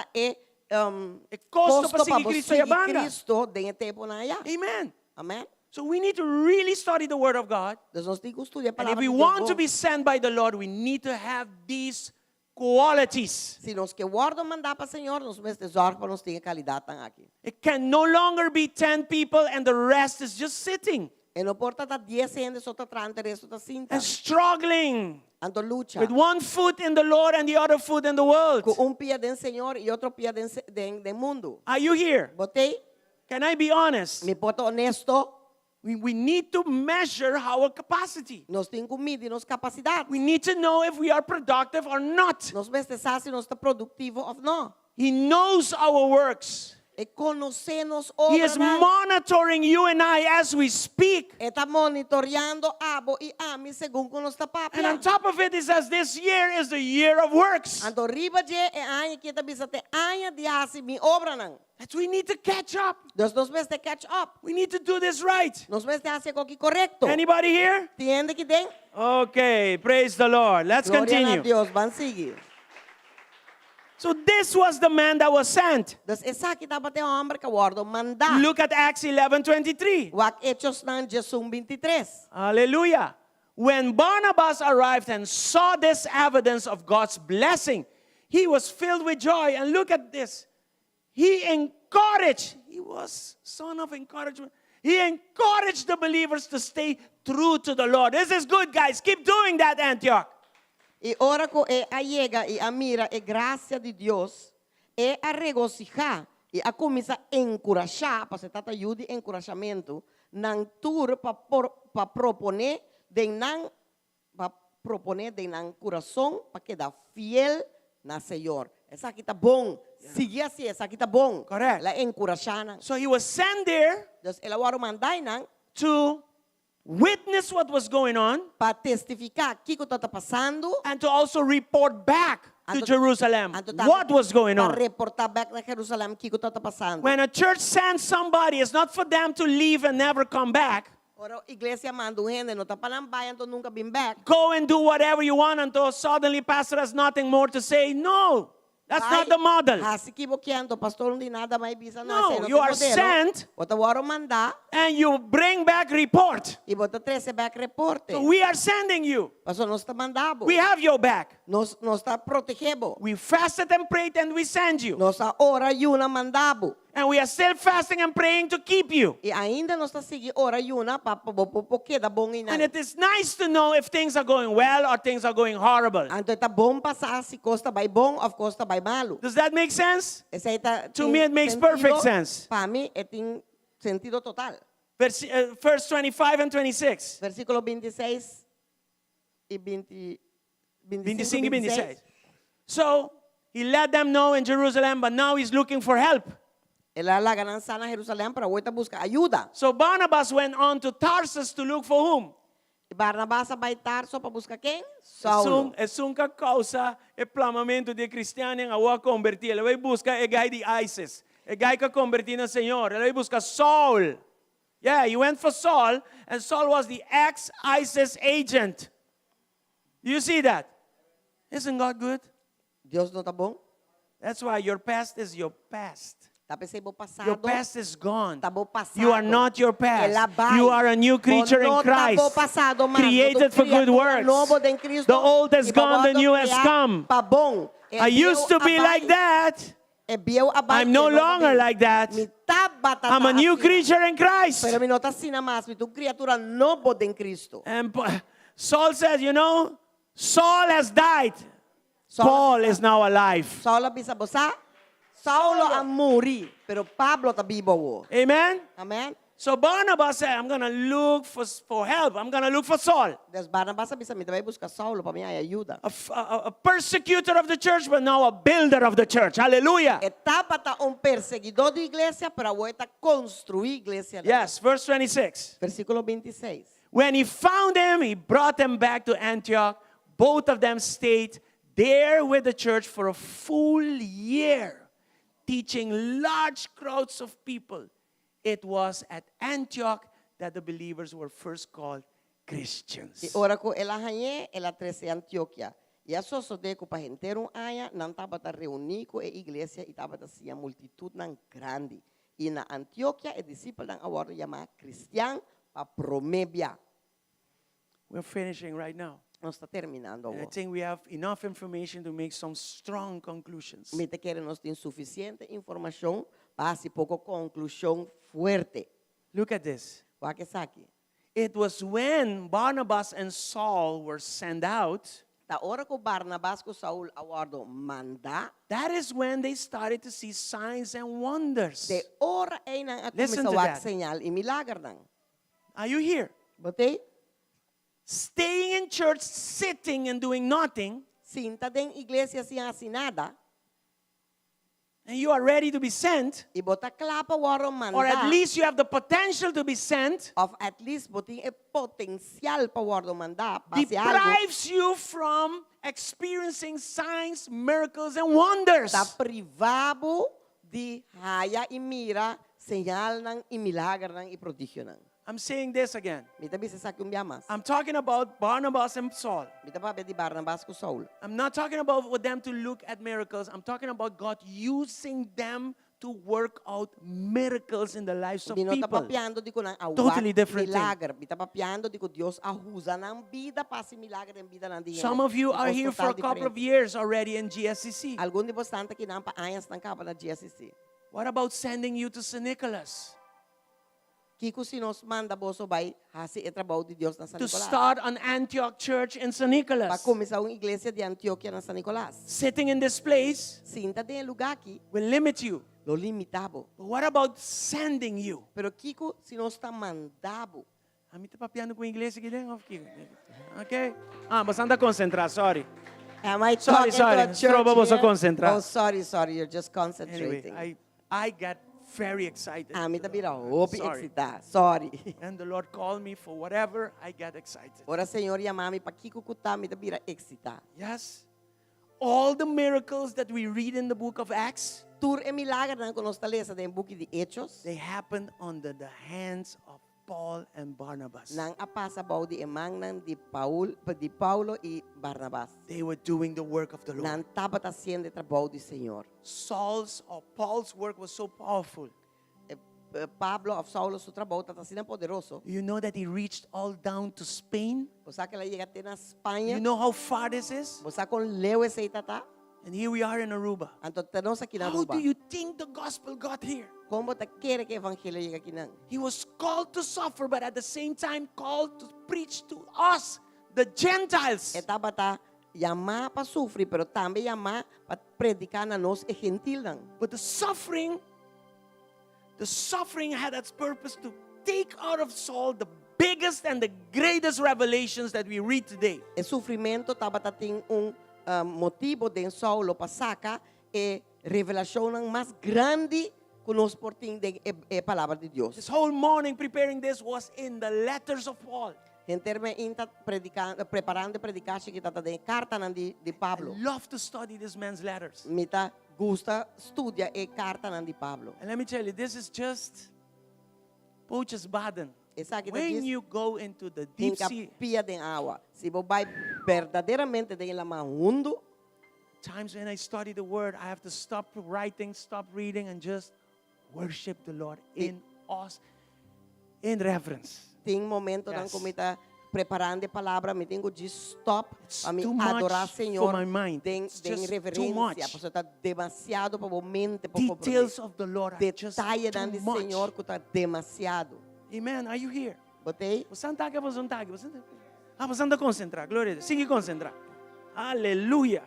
Costo para seguir Cristo e a banda. Cristo dentro tempo na ya. Amen. Amém. So we need to really study the Word of God. Nós temos que estudar a And if palavra we de want Deus. to be sent by the Lord, we need to have these qualities. Se nós que guarda mandar para o Senhor, nós vamos tesouro para nós ter qualidade tão aqui. It can no longer be 10 people and the rest is just sitting E não importa tá 10 gente só tá atrás, o resto tá cinta. and struggling Anto lucha. with one foot in the Lord and the other foot in the world. Com pé do Senhor e outro pé do mundo. Are you here? Botei? Can I be honest? Me porto honesto. We need to measure our capacity. Nós temos que medir nossa capacidade. We need to know if we are productive or not. Nós vamos testar se nós está produtivo ou não. He knows our works. E conocernos He is obra. monitoring you and I as we speak. Está monitoreando abo y ami según como está And on papia. top of it, it says this year is the year of works. Ando riba je e anya kita bisa te anya diasi mi obra nang. That we need to catch up. Dus nos ves te catch up. We need to do this right. Nos ves te hace coqui correcto. Anybody here? Tiende que den. Okay, praise the Lord. Let's Gloria a continue. Dios, van seguir. So this was the man that was sent. Dus esa kita bate hombre que guardo manda. Look at Acts 11:23. Wak hechos ng Jesum 23. Hallelujah. When Barnabas arrived and saw this evidence of God's blessing, he was filled with joy. And look at this. He encouraged, he was son of encouragement. He encouraged the believers to stay true to the Lord. This is good, guys. Keep doing that, Antioch. E ora ko e allega e a mira e gracia de Dios e a regocijar e a começar a encorajar, para se trata de encorajamento, nang tur para proponer de nan coração para quedar fiel na Senhor. Essa aqui tá bom. Sigue assim, essa aqui tá bom. Correct. La encorajar. So he was sent there Dus ela waro mandai nang to witness what was going on para testificar o que está passando. and to also report back to Anto- Jerusalem anto what was going para on. reportar back na Jerusalém o que está passando. When a church sends somebody, it's not for them to leave and never come back. Ora, a igreja manda gente, não está para bayan, então nunca been back. Go and do whatever you want until suddenly pastor has nothing more to say. No, that's not the model. Ah, se equivoquando, pastor, não tem nada mais bisa No, you are sent Bota waro mandar and you bring back report. e bota 13 back reporte. So we are sending you. Pastor, nós está mandando. We have your back. Nós está protegendo. We fasted and prayed and we send you. Nós está ora e una mandabo. And we are still fasting and praying to keep you. E ainda nós está seguindo ora e una para porque da bom ina. And it is nice to know if things are going well or things are going horrible. Então está bom passar se costa vai bom ou costa vai malo. Does that make sense? Esse aí tá, To me, it makes perfect sense. Para mim, tem sentido total. Verse 25 and 26. Versículo 26 e 20, 25 y 26. So, he let them know in Jerusalem, but now he's looking for help. Ela la ganança na Jerusalém para voltar buscar ajuda. So Barnabas went on to Tarsus to look for whom? E Barnabas vai Tarso para buscar quem? Saulo. É uma causa é plamamento de cristiano em a convertir. Ele vai buscar o gai de ISIS. O gai que convertiu no Senhor. Ele vai buscar Saul. Yeah, he went for Saul, and Saul was the ex-ISIS agent. Do you see that? Isn't God good? Deus não tá bom? That's why your past is your past. Tá pensando passado. Your past is gone. Tá bom passado. You are not your past. Ela vai. You are a new creature in Não tá bom Christ. passado, mano. Created for good works. Novo em Cristo. The old has E para gone, the volta new has criar come. pa bom. I used to be like that. I'm no longer like that. I'm a new creature in Christ. Pero mi não tá assim mais. Mi tu criatura novo em Cristo. And Saul said, you know, Saul has died. Paul is now alive. Saulo bisa bosa. Saulo a morrer, pero Pablo tá vivo. Amen? Amen. So Barnabas said, I'm going to look for help. I'm going to look for Saul. Des Barnabas bisa mi vai buscar Saulo para minha ajuda. A persecutor of the church, but now a builder of the church. Hallelujah. Etapa tá perseguidor de igreja para voltar construir igreja. Yes, verse 26. Versículo 26. When he found him, he brought them back to Antioch. Both of them stayed there with the church for a full year, teaching large crowds of people. It was at Antioch that the believers were first called Christians. E ora ko ela hanye, ela trece Antioquia. E a so de ko pa henteron aya, nan taba ta reunir ko e iglesia e taba ta siya multitud nan grande. E na Antioquia e discípulo nan award yama Cristian pa promebia. We're finishing right now. Nós está terminando. And I think we have enough information to make some strong conclusions. Me te querem nós tem suficiente informação para se pouco conclusão forte. Look at this. O que saque? It was when Barnabas and Saul were sent out, Da hora ko Barnabas ko Saul awardo manda, that is when they started to see signs and wonders. de hora ay nang ako Listen to misawag that. senyal e milagre nang. Are you here? Botei? Staying in church, sitting and doing nothing, Sinta den iglesia siya asinada, and you are ready to be sent, I bota klapa waro manda. or at least you have the potential to be sent, Of at least boting e potensial pa waro manda. Base algo. deprives you from experiencing signs, miracles, and wonders. Ta privado di haya imira senyal ng imilagro ng iprodigyo ng. I'm saying this again. Mita bisa sa kumbiyamas. I'm talking about Barnabas and Saul. Mita pa di Barnabas ko Saul. I'm not talking about for them to look at miracles. I'm talking about God using them to work out miracles in the lives of Bino people. tapapiando di ko ng awat Totally different thing. milagro. Bita papiando di ko Dios ahuza ng vida pa si milagro ng vida ng diyan. Some of you are here for a couple of years already in GSCC. Algun di bastante kinampa ayas ng kapa na GSCC. What about sending you to St. Nicholas Kiko sinos manda boso bay hasi etrabaho di Dios na San to Nicolas. start an Antioch church in St. Nicholas? Pagkumisa ang iglesia di Antioquia na San Nicolas. Sitting in this place Sinta din lugaki, will limit you. lo limitabo. But what about sending you? Pero Kiko sinos ta mandabo. Amita papiano com inglês aqui dentro. Okay? Basta anda concentrar, sorry. Am I Sorry, talking sorry. to a church Trobo, você here? concentrar. Oh, sorry, you're just Anyway, concentrating. I got very excited. Amita bira, hope Sorry. excita. Sorry. And the Lord called me for whatever, I got excited. Ora Senhor yamami pa Kiko kuta mita bira excita. Yes? All the miracles that we read in the book of Acts, Tur e milagre na konos talesa den buki di Hechos. they happened under the hands of Paul and Barnabas. Nang apasa bao di emang nan di Paulo y Barnabas. They were doing the work of the Lord. Nan tapat haciendo trabaho di Señor. Paul's work was so powerful. Pablo of Saulo su trabaho tatasinan poderoso. You know that he reached all down to Spain? Bosa que la llegate na España. You know how far this is? Bosa con leo ese itata. And here we are in Aruba. Anto tanos aquí na How Aruba. do you think the gospel got here? Como ta quiere que evangelio llega aquí nang? He was called to suffer, but at the same time called to preach to us, the Gentiles. Etapa ta llama pa sufrir, pero también llama pa predicar na nos e gentil nang. But the suffering had its purpose to take out of Saul the biggest and the greatest revelations that we read today. E sufrimento taba tating motivo de Saulo pasaka e revelación ng mas grande kunos porting de palabra de Dios. This whole morning preparing this was in the letters of Paul. Enterme inta preparando predicaci kita ta de carta nan di Pablo. I love to study this man's letters. Mita gusta studia e carta nan di Pablo. And let me tell you, this is just poach's baden. Esa kita When diz you go into the deep sea, pia den agua. Si bo vai verdadeiramente de la mahundo, times when I study the word, I have to stop writing, stop reading, and just worship the Lord in reverence. tem momento Yes. dan komita preparando palavra, me tenho de stop It's para me too much adorar for Senhor. my mind. Tem It's just too reverência, much. porque está demasiado para o mente, para o Details of the Lord are just detalhe dan too de much. Senhor que está demasiado. Amen. Are you here? Botei? Você não está aqui, você não está aqui. Você anda concentrar. Glória a Deus. Sigue concentrar. Aleluia.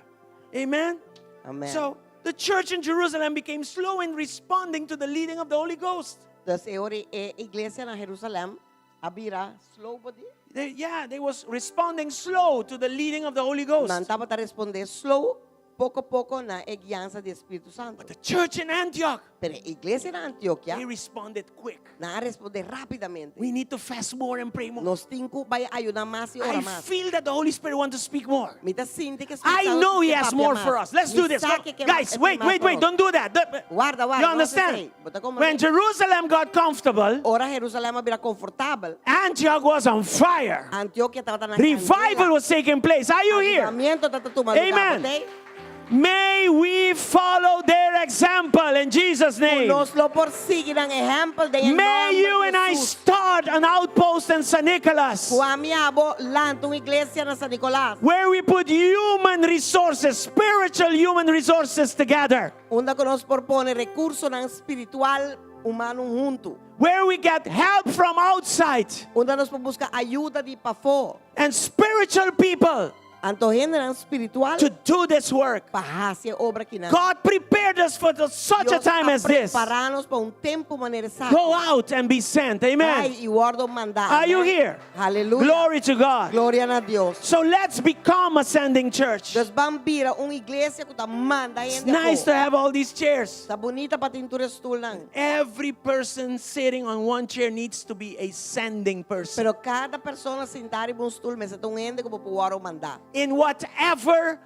Amen. Amém. So, the church in Jerusalem became slow in responding to the leading of the Holy Ghost. Da Senhor e igreja na Jerusalém, abira slow body. They was responding slow to the leading of the Holy Ghost. Não estava a responder slow, pouco a pouco na guiança do Espírito Santo. But the church in Antioch, Pero a igreja na Antioquia, they responded quick. na responder rapidamente. We need to fast more and pray more. Nos cinco vai ayudar mais e ora I mais. feel that the Holy Spirit wants to speak more. Mita sinti que I know He has more for us. Let's do this. Guys, wait. Don't do that. Guarda. You understand? When Jerusalem got comfortable, Ora Jerusalém abira confortável. Antioch was on fire. Antioquia estava na Revival was taking place. Are you here? Avivamento estava tomando Amen. lugar, ok? May we follow their example in Jesus' name. Nos lo porsiguen ang ejemplo de May you and I start an outpost in San Nicolas Kuamiabo lantong iglesia na San Nicolas. where we put human resources, spiritual human resources together. Unda ko nos propone recurso ng spiritual humano junto. Where we get help from outside Unda nos busca ayuda di pafo. and spiritual people Anto generan spiritual to do this work. pahasya obra kinang. God prepared us for such a time as this. Preparanos pa un tempo manera sa. Go out and be sent. Amen. Ay, iwardo manda. Are you here? Hallelujah. Glory to God. Gloria na Dios. So let's become a sending church. Dos bambira un iglesia kuta manda It's yende nice to have all these chairs. Sa bonita patintura stool lang. Every person sitting on one chair needs to be a sending person. Pero cada persona sentari bon stool mesa tungende ko puwaro manda. In whatever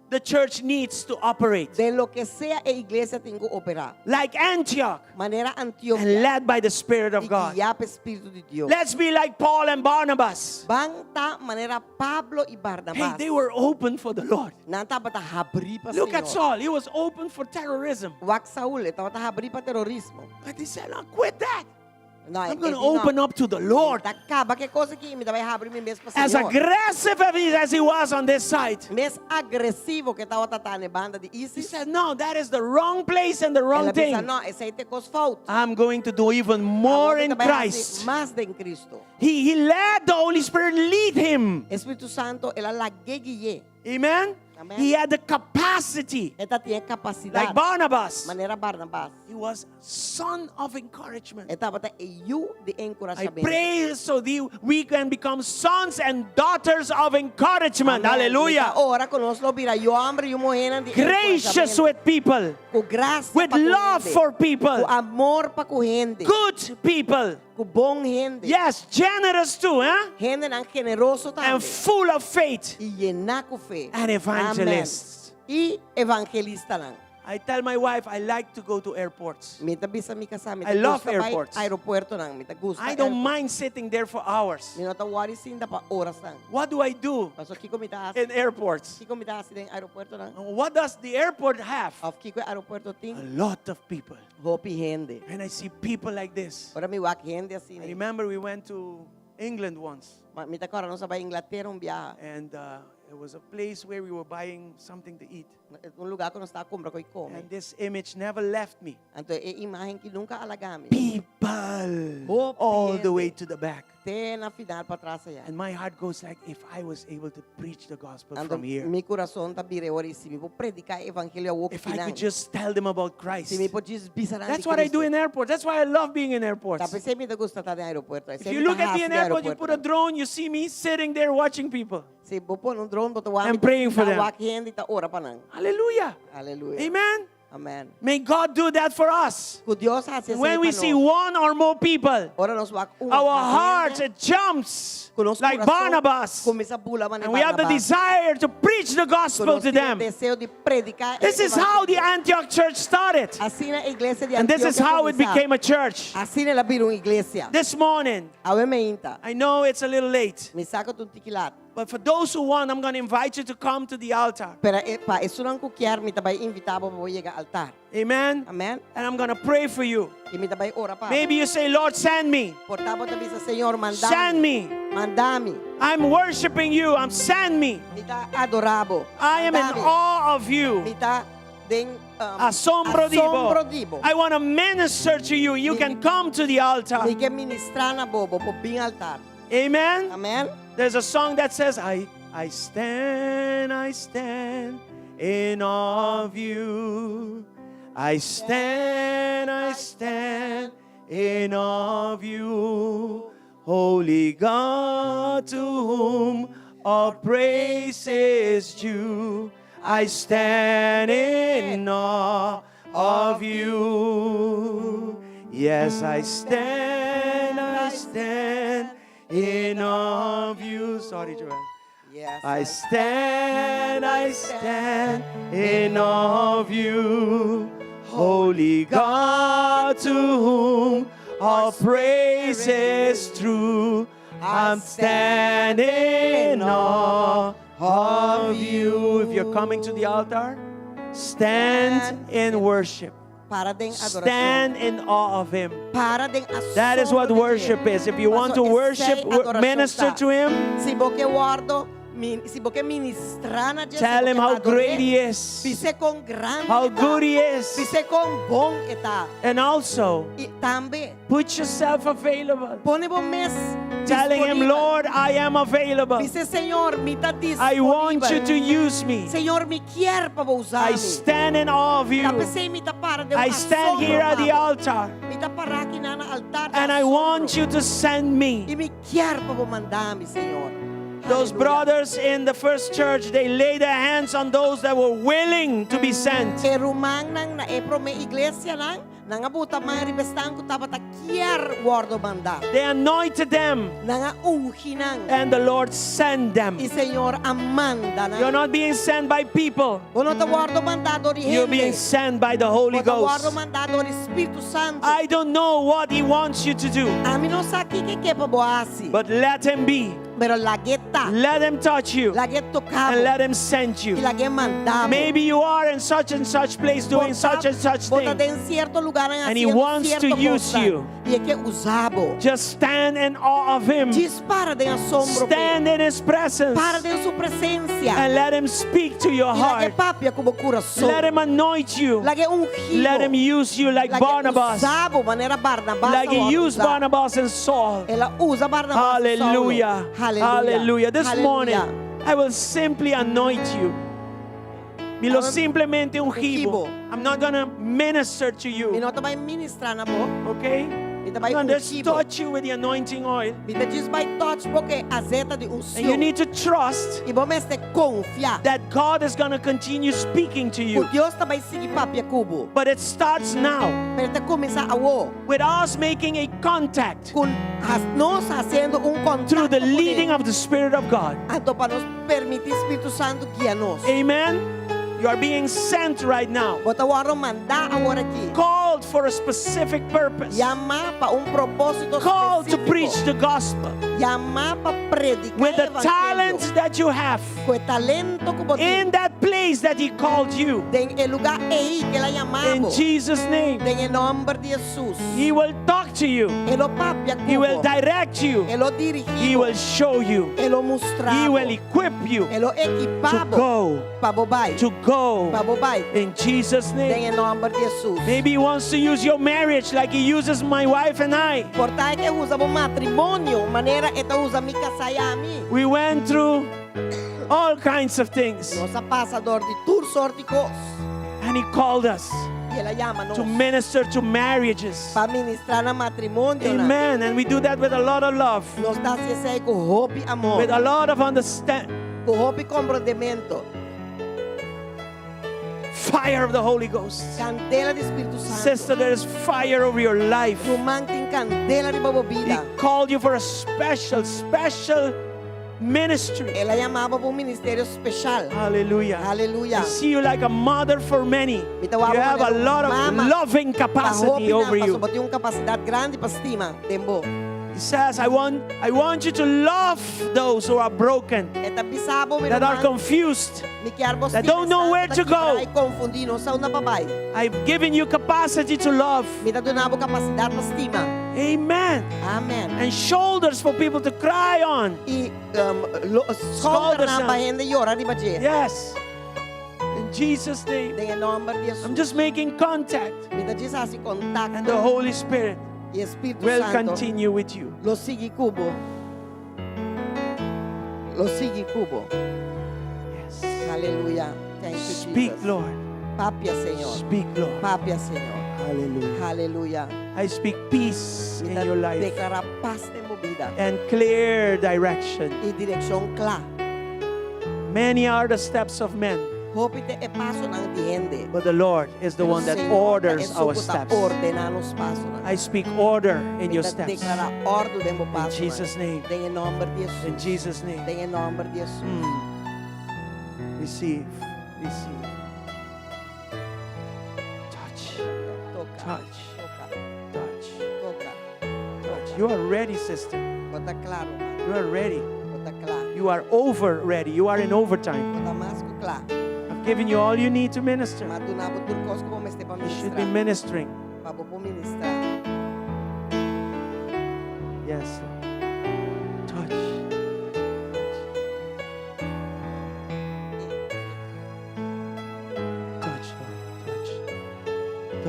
the church needs to operate. De lo que sea e iglesia tingo opera. Like Antioch, Manera and Antioquia. led by the Spirit of God. Guiada pe Espiritu de Dios. Let's be like Paul and Barnabas. Bangta manera Pablo y Hey, Barnabas. they were open for the Lord. Nanta bata habri pa Look at Señor. Saul. He was open for terrorism. Wak Saul ito bata habri pa terorismo. But he said, no, quit that. No, I'm going to open up to the Lord. Taka, ba que cosa que me dabay habri mi mes pa As Señor. aggressive as he was on this side, Mes agresivo que tava tatane banda de he ISIS. said, no, that is the wrong place and the wrong Ela pensa, thing. no, esa ite cos fault. I'm going to do even more in Christ. Más de en Cristo. He led the Holy Spirit, lead him. Espíritu Santo, ela la guié. Amen. Amen. He had the capacity, Esta tiene capacidad. like Barnabas. Manera Barnabas. He was son of encouragement. Esta bata eu de I encorajamento. pray so we can become sons and daughters of encouragement. Hallelujah. Ora conosco vira yo hambre yo mojena de Gracious encorajamento. with people, Com graça with pa ku love gente. for people, Com amor pa ku gente. good people. Com bom gente. Yes, generous too, huh? Gente nan generoso And também. full of faith. E llenar com fé. And evangelists. Amen. E evangelista lang. I tell my wife I like to go to airports. Mita bisa mi kasama. I love airports. Aeropuerto lang. Mita gusta. I don't mind sitting there for hours. Minota wari sinda pa oras lang. What do I do Paso kiko mita in airports? Kiko mita asi den aeropuerto lang. What does the airport have? Of kiko aeropuerto A ting. lot of people. Hopi gente. And I see people like this. Ora mi wak gente I assim. Ne. remember we went to England once. Mita kora no sa ba Inglaterra un biyahe. And it was a place where we were buying something to eat. Un lugar que nós está compra ko come. And this image never left me. Anto e imagen que nunca alagami. People Oh, all the gente. way to the back. Te na final pa atrás ya. And my heart goes like, if I was able to preach the gospel Anto from here, mi coração tá bire ori si mi po predicar evangelho wo if I pinang. could just tell them about Christ. Si mi po just bisaran That's what I do in airports. That's why I love being in airports. Tapos mi ta gusta ta de aeropuerto. If you look at me in airport, you put a drone, you see me sitting there watching people. Si bopon un drone boto wa. I'm praying for them. Wak hindi ta ora pa nang. Hallelujah. Hallelujah. Amen. Amen. May God do that for us. Ku Dios hace When we see one or more people, ora nos wak our hearts it jumps like Barnabas. And we have the desire to preach the gospel to them. Deseo de predicar. This is how the Antioch church started. Así na iglesia de And this is Antioquia how it comenzaba. became a church. Así na la vira una iglesia. This morning, Awe me inta. I know it's a little late, Me saco tu tikilat. but for those who want, I'm going to invite you to come to the altar. Pero pa eso lang ko kiar mi tabay invitabo mo yega altar. Amen. Amen. And I'm going to pray for you. Y mi tabay ora pa. Maybe you say, Lord, send me. Portabo tabi sa Señor mandami. Send me. Mandami. I'm worshiping you. Send me. Mita adorabo. I am in Mandami. awe of you. Mita den Asombro asombro dibo. dibo. I want to minister to you. You can come to the altar. Ni que ministrar na bobo po bing altar. Amen. Amen. There's a song that says, I stand in awe of you. I stand in awe of you. Holy God, to whom all praise is due. I stand in awe of you. Yes, I stand in awe of you. Sorry, Joel. Yes. I stand in awe of you. Holy God, to whom all praise is true. I'm standing in awe of you. If you're coming to the altar, stand in worship. Para ding adoración. Stand in awe of Him. Para ding asombro. That is what de worship Dios. is. If you want to Paso, worship, esa adoración minister ta. to Him, Si bo que guardo, Si você ministrar na Tell him how great he is, Pise com grande how eta. good he is. Pise com bom eta. And also, E também, put yourself available. pone bom mês. Telling him, Lord, I am available. Pise, Senhor, me tá I want you disponível. to use me. Senhor, me quer para usar. I stand in awe of you. Tapos me tá para de I stand here at the altar. Me tá para aqui na altar. And I want you to send me. E me quer para mandar-me, Senhor. Those Hallelujah. brothers in the first church, they laid their hands on those that were willing to be sent. E rumang nang na epro me iglesia nang nangabuta mga ribestang ko tabat kier wardo manda. They anointed them, Nanga unghi nang. and the Lord sent them. I Senyor amanda nang. You're not being sent by people. Uno ta wardo mandado ri You're being sent by the Holy Wardo Ghost. mandado ri Espiritu Santo. I don't know what He wants you to do, Amino sa ke paboasi. but let Him be. Pero lageta. Let Him touch you, Laget and tocabo. let Him send you. Ilagay mandamo. Maybe you are in such and such place doing such and such Bota thing. en cierto lugar ang And He haciendo wants to cierto use cosa. you. E que usabo. Just stand in awe of Him. Dispara de asombro. Stand in His presence Para de su presencia. and let Him speak to your Ilagay heart. papia como coração. Let Him anoint you. Lagay ungido. Let Him use you like Barnabas, Usabo, manera Barnabas. like He ang used usa. Barnabas and Saul. Ela usa Barnabas. e Hallelujah. Saulo. Hallelujah. Hallelujah. This Hallelujah. morning, I will simply anoint you. Me lo simplemente ungibo. I'm not going to minister to you. Minota vai ministrar na mo. Okay? Ita I'm vai going to just ungibo. touch you with the anointing oil. Mita diz vai touch porque azeta de And you unção. need to trust E bom este confiar. that God is going to continue speaking to O you. Deus tá vai seguir papia cubo. But it starts now Pero te começar a wo. with us making a contact Com nós fazendo contato through the com Ele. leading of the Spirit of God. Então para nos permitir Espírito Santo guiar nós. Amen. You are being sent right now, Bota o aro mandar agora aqui. called for a specific purpose, Chamar para propósito called to específico. preach the gospel Chamar para predicar with the evangelho. talents that you have Com o talento que você in that place that He called you. tem. O lugar aí que ela In chamava. Jesus' name, Tem em nome de Jesus. He will talk to you, Ele papia He will cubo. direct you, Ele dirigir. He will show you, Ele mostrar. He will equip you Ele to equipado. go, Para bobai. to go Para bobai. in Jesus' Tem name. em nome de Jesus. Maybe He wants to use your marriage like He uses my wife and I. Portai que usa o matrimônio, maneira esta usa mi casai a mim. We went through all kinds of things, Nossa passador de tur sorte cos. and He called us E ela chama nós to minister to marriages. para ministrar na matrimônio. Amen. And we do that with a lot of love, Nós está se sai com roupa e amor. with a lot of understanding. Com roupa e comprometimento. Fire of the Holy Ghost. Candela de Espírito Santo. Sister, there is fire over your life. Rumang tem candela de He babobida. called you for a special ministry. Ela chamava para um ministério especial. Hallelujah. Aleluia. I see you like a mother for many. You have a lot of loving capacity over you. Tem uma capacidade grande para estima. Tempo. He says, I want you to love those who are broken, Eta bisabo mi that are rumang. confused. Mi quer você that don't know where to go. Ai confundir, não são na babai. I've given you capacity to love. Me dá donavo capacidade para estima. Amen. Amen. And shoulders for people to cry on. E Shoulders escolta na na- bahenda e ora de baje. Yes. In Jesus' name. Em nome de Jesus. I'm just making contact. Me dá diz assim contato. And the Holy Spirit E Espírito will Santo. continue with you. Lo sigue cubo. Lo sigue cubo. Yes. Aleluia. Thank you, Speak, Jesus. Lord. Papia, Senhor. Speak, Lord. Papia, Senhor. Hallelujah. Aleluia. I speak peace in your life Declarar paz de movida. and clear direction. E direção clara. Many are the steps of men, Hopite e passo não diende. but the Lord is the one that orders our steps. Ordenar os passos. I speak order in your steps. Declarar ordem de meu In passo. Jesus' name. Em nome de Jesus. In Jesus' name. Em nome de Jesus. Receive. Receive. Touch. Toca. Touch. Toca. Touch. Toca. Touch. You are ready, sister. Bota claro, mano. You are ready. Bota claro. You are over ready. You are in overtime. Bota mais que claro. I've given you all you need to minister. Mas do nabo turcos como este para You should be ministrar. ministering. Para vou ministrar. Yes. Touch.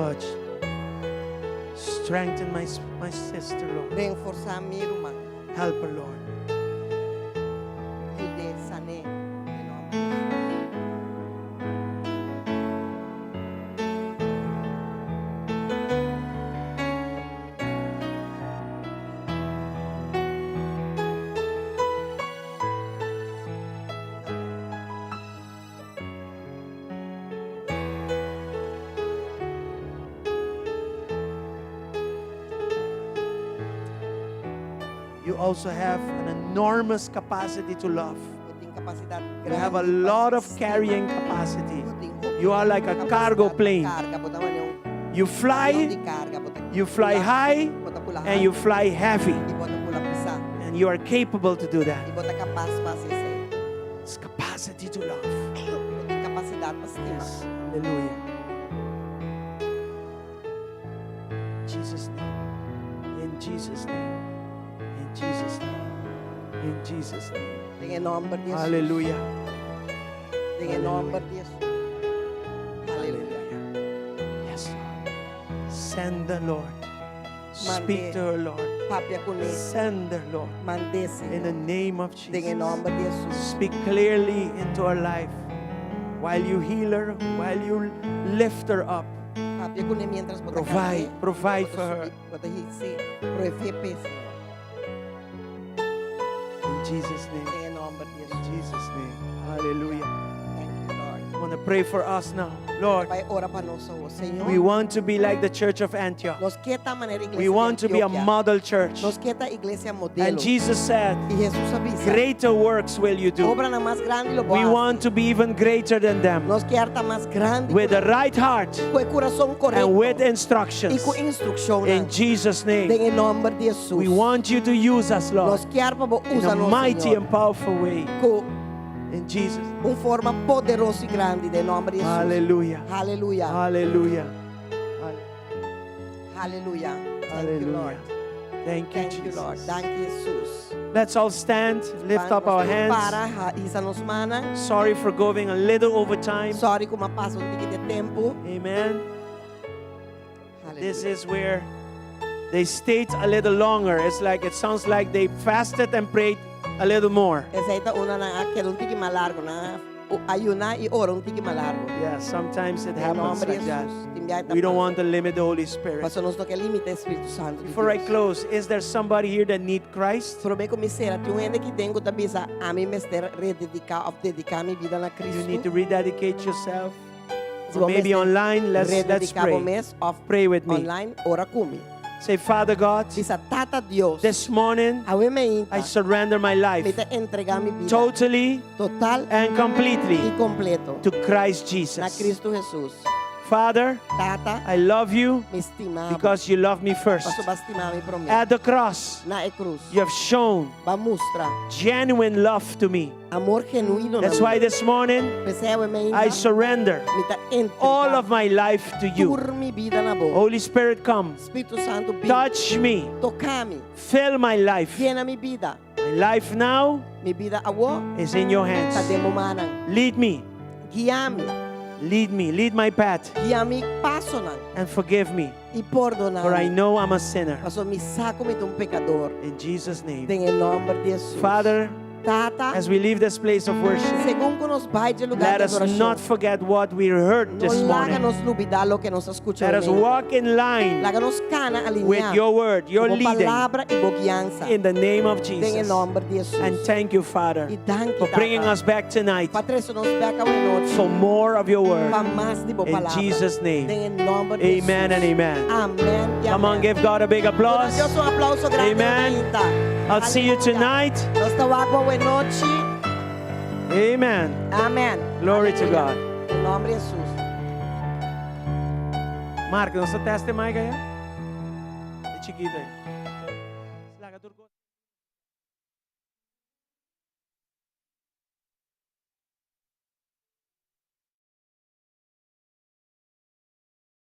touch. Strengthen my sister, Lord. Reforçar a minha irmã. Help her, Lord. Cuide, sane. Em nome de Jesus. You also have an enormous capacity to love. Eu tenho capacidade You have a grande lot para of estima. carrying capacity. Eu tenho You are like a capacidade cargo para plane. Carga, botar um anel, You anel fly, de carga, you fly high, botar pula and you fly heavy. e botar pula pisar. And you are capable to do that. E botar capaz para ser. It's capacity to love. Eu tenho capacidade para estimar. Yes. Hallelujah. In Jesus' name. In Jesus' name. In Jesus' name. In Jesus' name. Em nome de Jesus. Hallelujah. Em nome de Jesus. Aleluia. Yes, Lord. Send the Lord. Speak to her, Lord. Papia com ele. Send her, Lord. Mande, In the Senhor. name of Em Jesus. nome de Jesus. Speak clearly into her life. While you heal her, while you lift her up. Papia com ele mientras bota Provide, café, provide bota for her. subir, bota rir, provee, Senhor. In Jesus' name. Em nome de In Jesus. Jesus' name. Hallelujah. Thank you, Lord. I want to pray for us now. Lord, Vai orar para nós hoje, Senhor. we want to be like the church of Antioch. Nós quer estar maneira igreja We de want to be a Antioquia. model church. Nós quer estar igreja modelo. And Jesus said, E Jesus avisa. greater works will you do. Obra na mais grande lo We want to be even greater than them. Nós quer estar mais grande With the right heart com o coração correto and with e instructions. com instrução. In Jesus' name. Em nome de Jesus. We want you to use us, Lord, Nós quer para in a usar nós, mighty Senhor, and powerful way. com In Jesus. forma poderosa e grande, em nome de Jesus. Hallelujah. Aleluia. Hallelujah. Aleluia. Thank you, Hallelujah. Lord. Thank you, Thank you, Lord. Jesus. Thank you, Jesus. Let's all stand, lift up our hands. Para, isa nos mana. Sorry for going a little over time. Sorry kung mapasa un tiki de tempo. Amen. Hallelujah. This is where they stayed a little longer. It's like, it sounds like they fasted and prayed a little more. Esa ita una na aquel un tiki malargo na ayuna y ora un tiki malargo. Yeah, sometimes it Em happens nome de like that. Jesus. Timbiay We don't want to limit the Holy Spirit. Paso nos toque limite Espírito Santo. de Before I Deus. close, is there somebody here that need Christ? Pero bem como será, tu ainda que tenho da bisa a mim mester rededicar of dedicar minha vida na Cristo. You need to rededicate yourself. Se Or vou maybe mester online, let's rededicar o pray. mês of Pray with me. online ora kumi. Say, Father God, Bisa tata Dios. this morning Awe me inta. I surrender my life Me te entregar mi vida totally total and y completely completo to Christ na Jesus. Cristo Jesus. Father, Tata, I love you me estimamos. because you love me first. Paso ba estimar mi prometo. At the cross, Na e cruz. you have shown Ba mostra genuine love to me. amor genuíno That's na why this morning Pesewe me inta. I surrender Me ta entregar all of my life to you. tur mi vida na bo. Holy Spirit, come, Espírito Santo, touch me, toca-me. fill my life. Llena mi vida. My life now Mi vida awo is in your sa hands. demo manang. Lead me, Guiame. lead my path, Guiame paso nang. and forgive me, Y perdona. for I know I'm a sinner. Paso mi saco mi un pecador. In Jesus' name. En el nombre de Jesús. Father, Tata, as we leave this place of worship, según que nos vaya de lugar let de us adoración, not forget what we heard this no morning. láganos olvidar lo que nos escuchó. Let us walk in line Láganos cana with alinear your word, your con leading, palabra y guianza. in the name of En el Jesus. nombre de Jesús. And thank you, Father, Y danke, for bringing Tata. us back tonight Padre, eso nos ve acá una noche. for more of your word. Pa más de bo In palabra. Jesus' name. En el nombre de Amen Jesús. and amen. Amén. y Come on, amén. give God a big applause. Dios un aplauso grande. Amen. Benita. I'll see you Aleluya. tonight. Nos tawagwa buena noche. Amen. Amén. Glory to Aleluya. God. En nombre de Jesús. Mark, ¿no soltaste mic allá? De chiquito ahí.